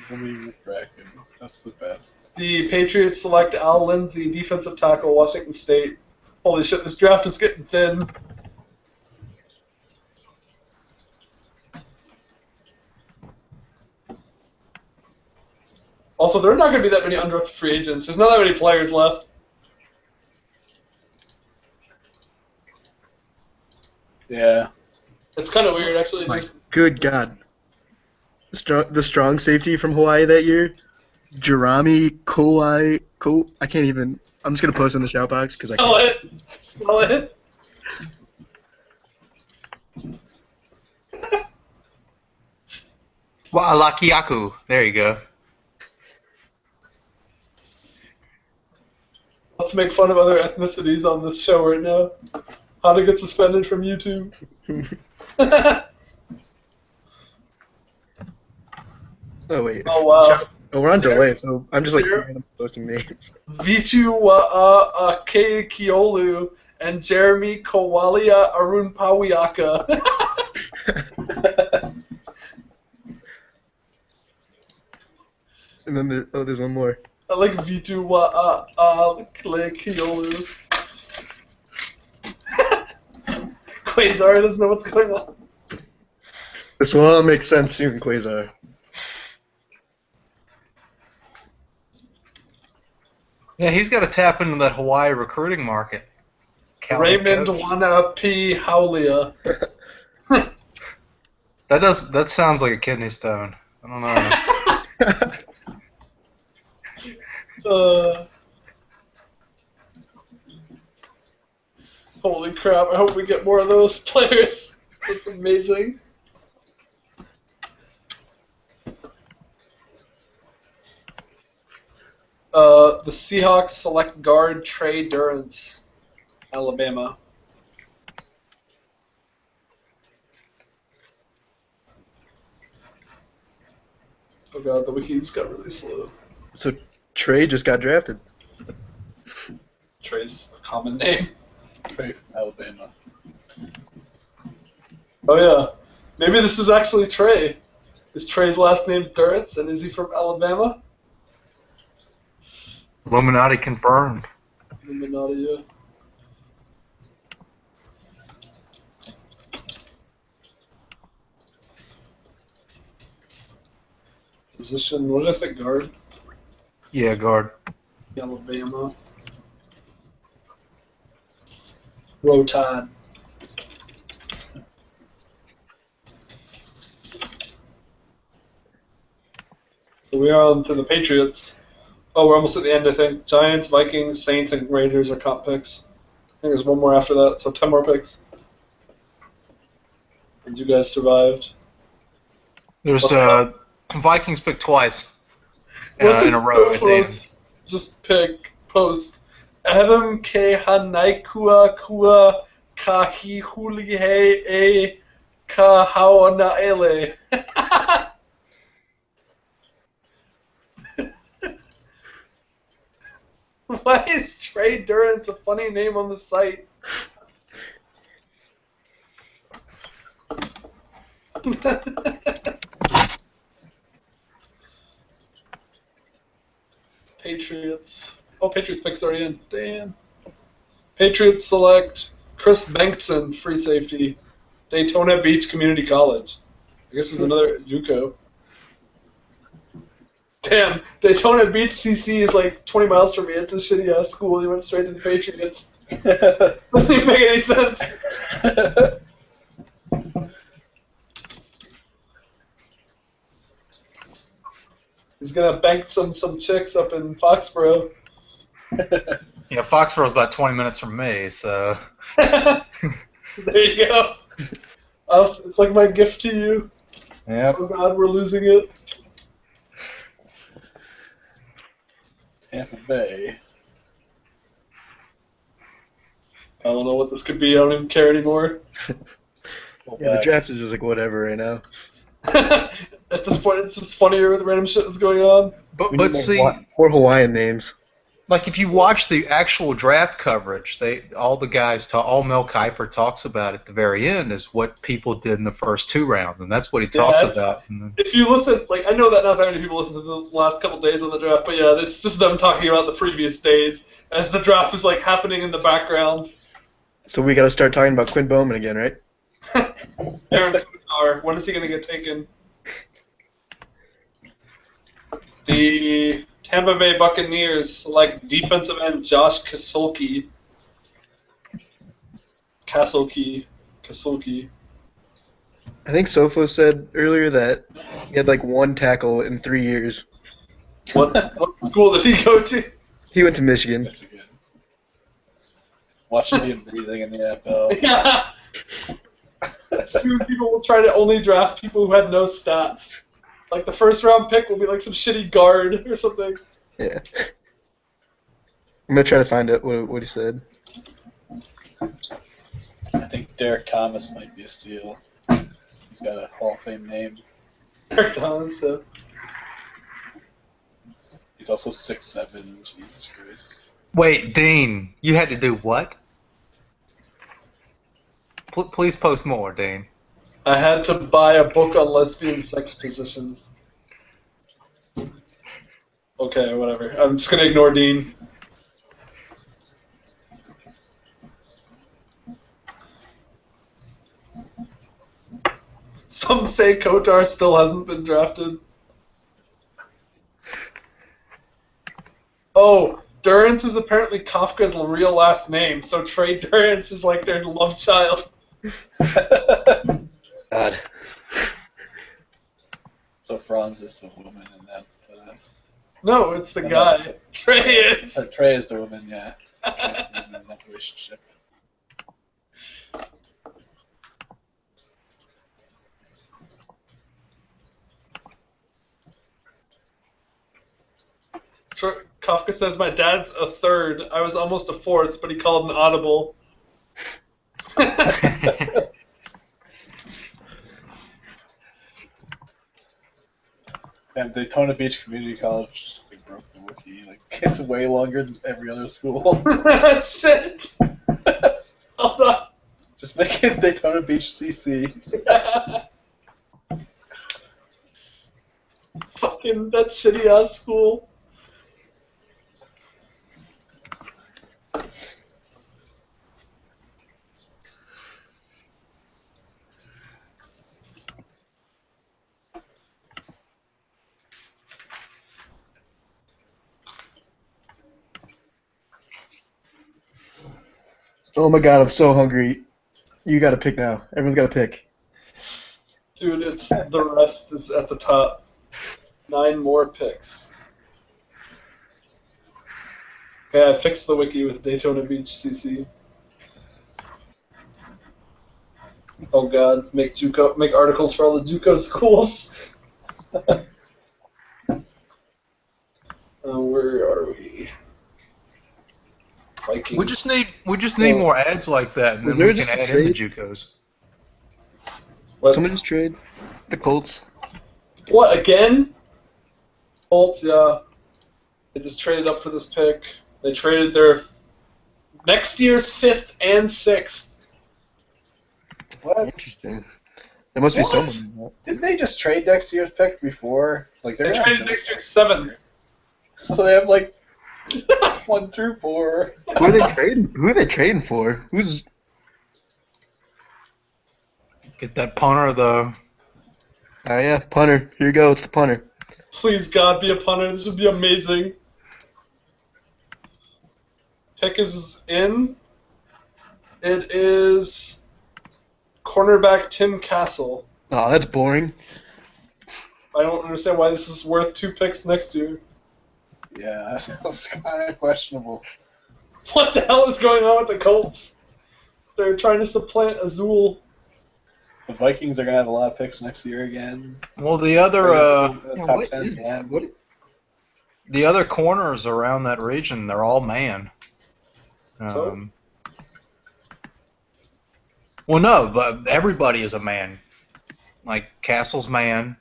Shlomi McCracken. That's the best. The Patriots select Al Lindsey, defensive tackle, Washington State. Holy shit, this draft is getting thin. Also, there are not going to be that many undrafted free agents. There's not that many players left. Yeah. It's kind of weird, actually. Good God. The strong safety from Hawaii that year, Jerami Kowai. I can't even. I'm just going to post in the shout box because I can't. Spell it. Wa'alakiaku. There you go. Let's make fun of other ethnicities on this show right now. How to get suspended from YouTube. Oh, wait. Oh, wow. We're on delay, so I'm just random posting names. Vitu Wa'ake Kiolu and Jeremy Kowalia Arunpawiaka. And then there's one more. I like Vitu Wa'ake Kiolu. Quasar doesn't know what's going on. This will all make sense soon, Quasar. Yeah, he's got to tap into that Hawaii recruiting market. Raymond Coach. Wana P. Howlia. That sounds like a kidney stone. I don't know. Holy crap, I hope we get more of those players. That's amazing. The Seahawks select guard Trey Durance, Alabama. Oh god, the wikis got really slow. So Trey just got drafted. Trey's a common name. Trey from Alabama. Oh yeah, maybe this is actually Trey. Is Trey's last name Durance, and is he from Alabama? Illuminati confirmed. Illuminati, yeah. Position, what did I say, guard? Yeah, guard. Alabama. Roll Tide. So we are on to the Patriots. Oh, we're almost at the end, I think. Giants, Vikings, Saints, and Raiders are comp picks. I think there's one more after that, so 10 more picks. And you guys survived. There's Vikings picked twice What in a row the at the end. just pick, post. Adam K. Hanaikua Kua Kahi Hulihe E Kahaonaele. Why is Trey Durance a funny name on the site? Patriots. Oh, Patriots pick's already in. Damn. Patriots select Chris Bengtson, free safety, Daytona Beach Community College. I guess there's another JUCO. Damn, Daytona Beach CC is like 20 miles from me. It's a shitty ass school. You went straight to the Patriots. Doesn't even make any sense. He's gonna bank some chicks up in Foxborough. Yeah, Foxborough's about 20 minutes from me, so. There you go. It's like my gift to you. Yep. Oh god, we're losing it. Tampa Bay. I don't know what this could be. I don't even care anymore. Yeah, the draft is just like whatever right now. At this point, it's just funnier with random shit that's going on. But We need see, more Hawaiian names. like if you watch the actual draft coverage, all Mel Kiper talks about at the very end is what people did in the first 2 rounds, and that's what he talks about. If you listen, like I know that not that many people listen to the last couple days of the draft, but yeah, it's just them talking about the previous days as the draft is like happening in the background. So we got to start talking about Quinn Bowman again, right? Aaron Kotar, when is he going to get taken? The Tampa Bay Buccaneers select defensive end Josh Kasulki. Kasulki. I think Sofo said earlier that he had like 1 tackle in 3 years. What school did he go to? He went to Michigan. Michigan. Watching him breathing in the NFL. Yeah. Soon people will try to only draft people who had no stats. Like the first round pick will be like some shitty guard or something. Yeah. I'm gonna try to find out what he said. I think Derek Thomas might be a steal. He's got a Hall of Fame name. Eric Thomas, He's also 6'7". Jesus Christ. Wait, Dean, you had to do what? Please post more, Dean. I had to buy a book on lesbian sex positions. Okay, whatever. I'm just gonna ignore Dean. Some say Kotar still hasn't been drafted. Oh, Durrance is apparently Kafka's real last name, so Trey Durrance is like their love child. God. So Franz is the woman in that. No, it's the guy. Trey is. Trey is the woman, yeah. Trey's the woman in that relationship. Kafka says, my dad's a third. I was almost a fourth, but he called an audible. And Daytona Beach Community College just like, broke the wiki. Like, it's way longer than every other school. Shit! Hold on. Just make it Daytona Beach CC. Fucking that shitty ass school. Oh my god, I'm so hungry. You gotta pick now. Everyone's gotta pick. Dude, it's the rest is at the top. 9 more picks. Okay, I fixed the wiki with Daytona Beach CC. Oh god, make articles for all the JUCO schools. Where are we? Vikings. We just need more ads like that, and then we can add in the JUCOs. What? Someone just trade the Colts. What, again? Colts, yeah. They just traded up for this pick. They traded their next year's 5th and 6th. What? Interesting. There must be What? someone. Didn't they just trade next year's pick before? Like They traded next year's 7th. So they have like 1 through 4. Who are they trading? Who are they trading for? Who's? Get that punter, though. Oh yeah, punter. Here you go. It's the punter. Please, God, be a punter. This would be amazing. Pick is in. It is cornerback Tim Castle. Oh, that's boring. I don't understand why this is worth 2 picks next year. Yeah, that's kind of questionable. What the hell is going on with the Colts? They're trying to supplant Azul. The Vikings are gonna have a lot of picks next year again. Well, the other Top 10 again. the other corners around that region, they're all man. So? Well, no, but everybody is a man. Like Castle's man,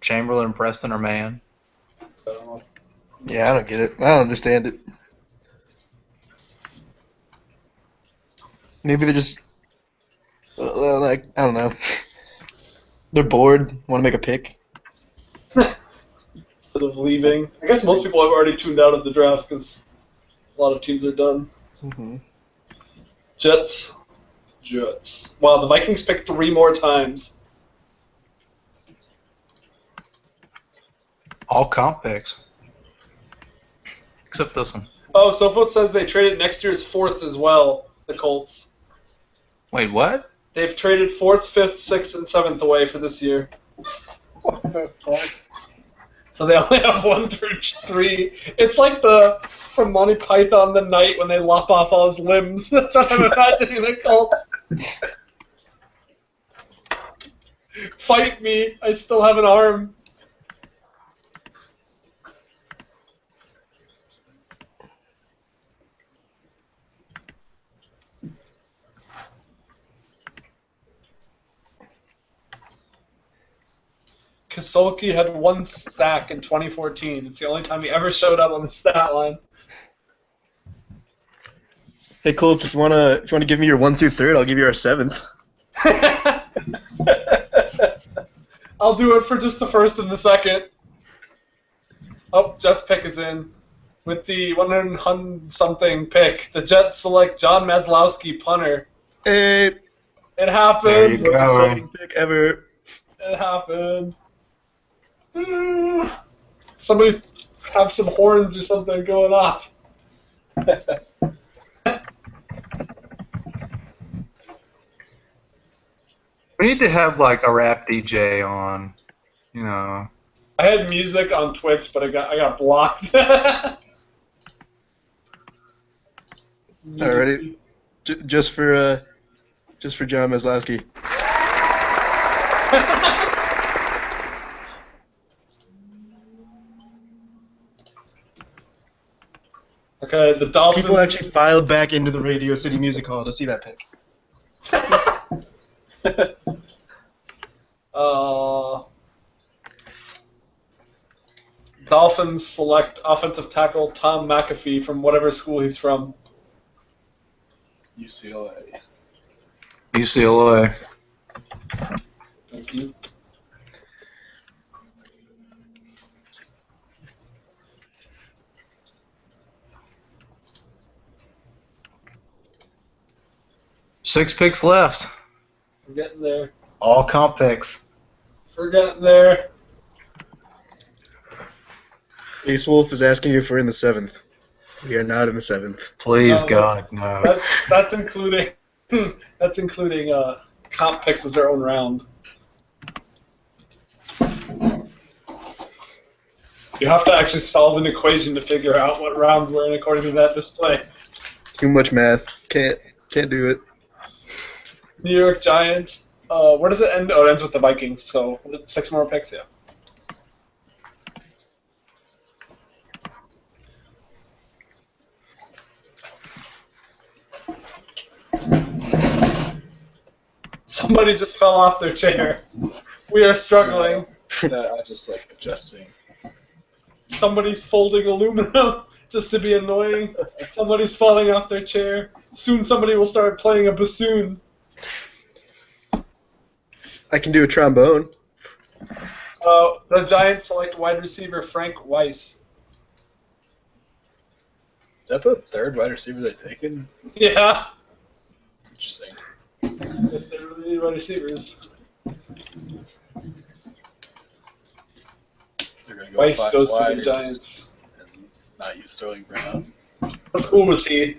Chamberlain and Preston are man. Yeah, I don't get it. I don't understand it. Maybe they're just like I don't know. They're bored. Want to make a pick. Instead of leaving. I guess most people have already tuned out of the draft because a lot of teams are done. Mm-hmm. Jets. Wow, the Vikings picked 3 more times. All comp picks. Except this one. Oh, Sophos says they traded next year's 4th as well, the Colts. Wait, what? They've traded 4th, 5th, 6th, and 7th away for this year. What the fuck? So they only have 1 through 3. It's like from Monty Python, the night when they lop off all his limbs. That's what I'm imagining the Colts. Fight me, I still have an arm. Kasolki had 1 sack in 2014. It's the only time he ever showed up on the stat line. Hey Colts, if you wanna give me your 1 through 3rd, I'll give you our 7th. I'll do it for just the 1st and the 2nd. Oh, Jets pick is in. With the 100-something pick, the Jets select John Maslowski, punter. Hey, It happened. There you most go. exciting pick ever. It happened. Somebody have some horns or something going off. We need to have like a rap DJ on, you know. I had music on Twitch, but I got blocked. Alrighty, just for John Maslowski. Okay, the Dolphins. People actually filed back into the Radio City Music Hall to see that pick. Dolphins select offensive tackle Tom McAfee from whatever school he's from. UCLA. UCLA. Thank you. Six picks left. We're getting there. All comp picks. We're getting there. Ace Wolf is asking if we're in the 7th. We are not in the 7th. Please, No, God, no. That's including comp picks as their own round. You have to actually solve an equation to figure out what round we're in according to that display. Too much math. Can't do it. New York Giants. Where does it end? Oh, it ends with the Vikings. So 6 more picks, yeah. Somebody just fell off their chair. We are struggling. I just like adjusting. Somebody's folding aluminum just to be annoying. Somebody's falling off their chair. Soon somebody will start playing a bassoon. I can do a trombone. The Giants select wide receiver Frank Weiss. Is that the third wide receiver they've taken? Yeah. Interesting. Yes, they really need wide receivers. They're going to go Weiss 5 goes to wide the Giants. and not use Sterling Brown. What school was he?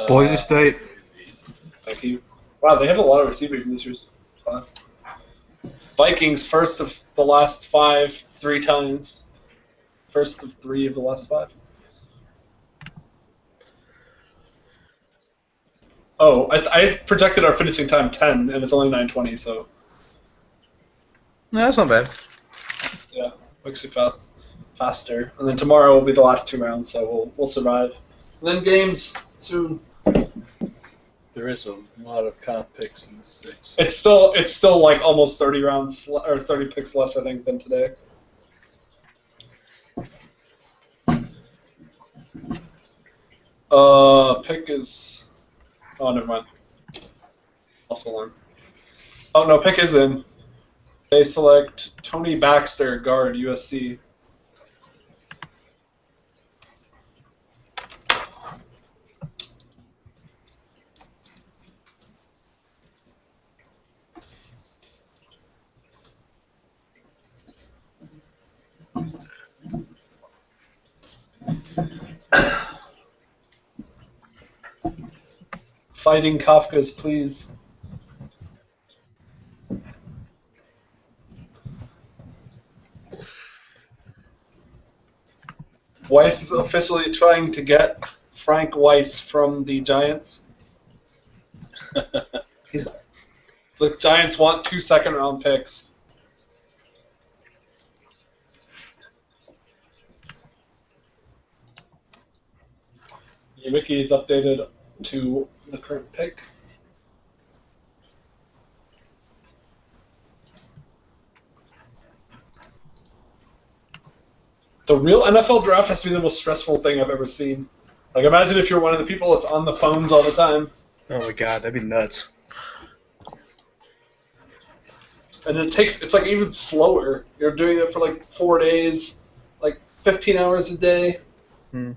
Boise State. Thank you. Wow, they have a lot of receivers in this year's class. Vikings, first of the last 5, 3 times. First of 3 of the last 5. Oh, I projected our finishing time 10, and it's only 9:20, so No, that's not bad. yeah, makes you faster. And then tomorrow will be the last 2 rounds, so we'll survive. And then games soon. There is a lot of comp picks in the 6. It's still like almost 30 rounds or 30 picks less, I think, than today. Pick is. Oh, never mind. Also learn. Oh no, pick is in. They select Tony Baxter, guard, USC. Fighting Kafkas, please. Weiss is officially trying to get Frank Weiss from the Giants. The Giants want 2 second-round picks. Your wiki is updated to the current pick. The real NFL draft has to be the most stressful thing I've ever seen. Like, imagine if you're one of the people that's on the phones all the time. Oh my god, that'd be nuts. And it's like even slower. You're doing it for like 4 days, like 15 hours a day. Hmm.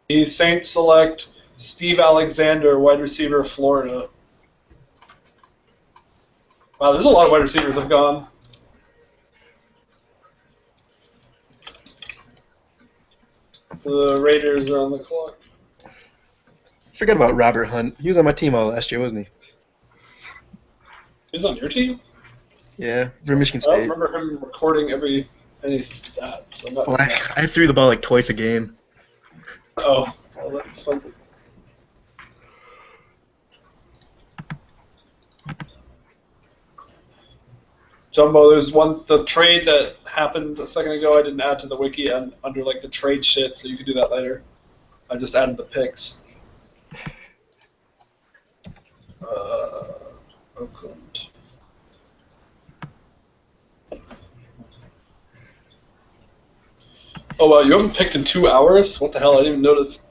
The Saints select Steve Alexander, wide receiver, Florida. Wow, there's a lot of wide receivers have gone. The Raiders are on the clock. Forgot about Robert Hunt. He was on my team all last year, wasn't he? He's on your team? Yeah, for Michigan I don't State. remember him recording any stats. I'm not Well, I threw the ball like twice a game. Oh, well, that's something. Jumbo, there's the trade that happened a second ago I didn't add to the wiki and under like the trade shit, so you can do that later. I just added the picks. Oakland. Oh wow, you haven't picked in 2 hours? What the hell, I didn't even notice.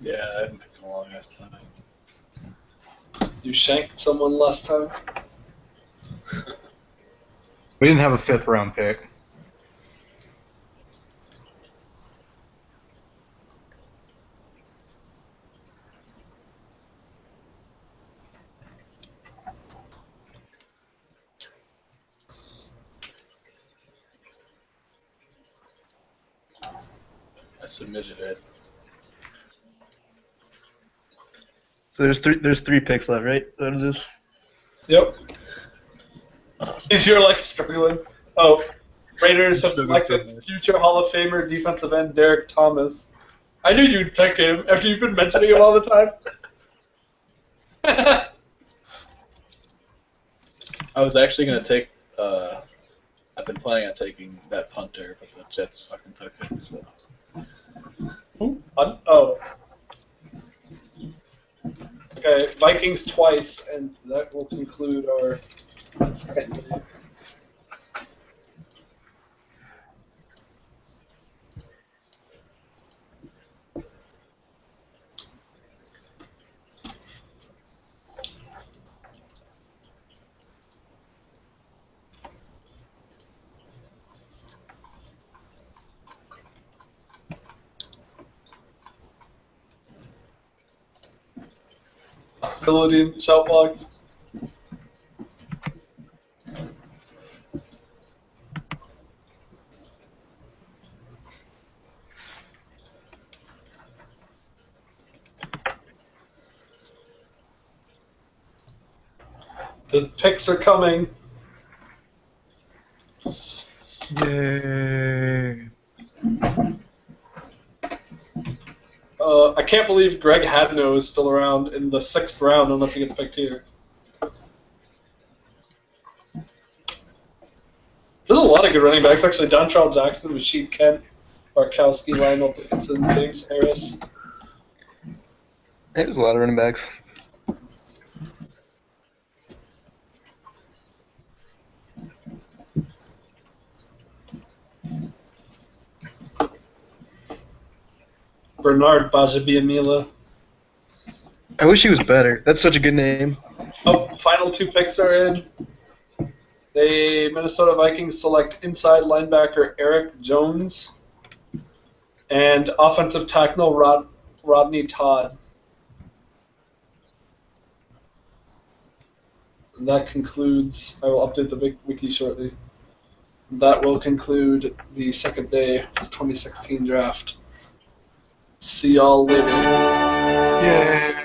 Yeah, I haven't picked in a long ass time. You shanked someone last time? We didn't have a 5th round pick. I submitted it. So there's three picks left, right? What is this? Yep. Is you're like struggling? Oh, Raiders have selected future Hall of Famer defensive end Derek Thomas. I knew you'd pick him after you've been mentioning him all the time. I was actually going to take, I've been planning on taking that punter, but the Jets fucking took him, so. Oh. Okay, Vikings twice, and that will conclude our second game. Hostility in the shout box. The picks are coming. Yay. I can't believe Greg Hadno is still around in the 6th round unless he gets picked here. There's a lot of good running backs, actually. Dontrell Jackson, Rasheed Kent, Barkowski, Lionel Dixon, James Harris. There's a lot of running backs. Bernard Bajabiamila. I wish he was better. That's such a good name. Oh, final 2 picks are in. The Minnesota Vikings select inside linebacker Eric Jones and offensive tackle Rodney Todd. And that concludes, I will update the wiki shortly. That will conclude the second day of 2016 draft. See y'all later. Yay!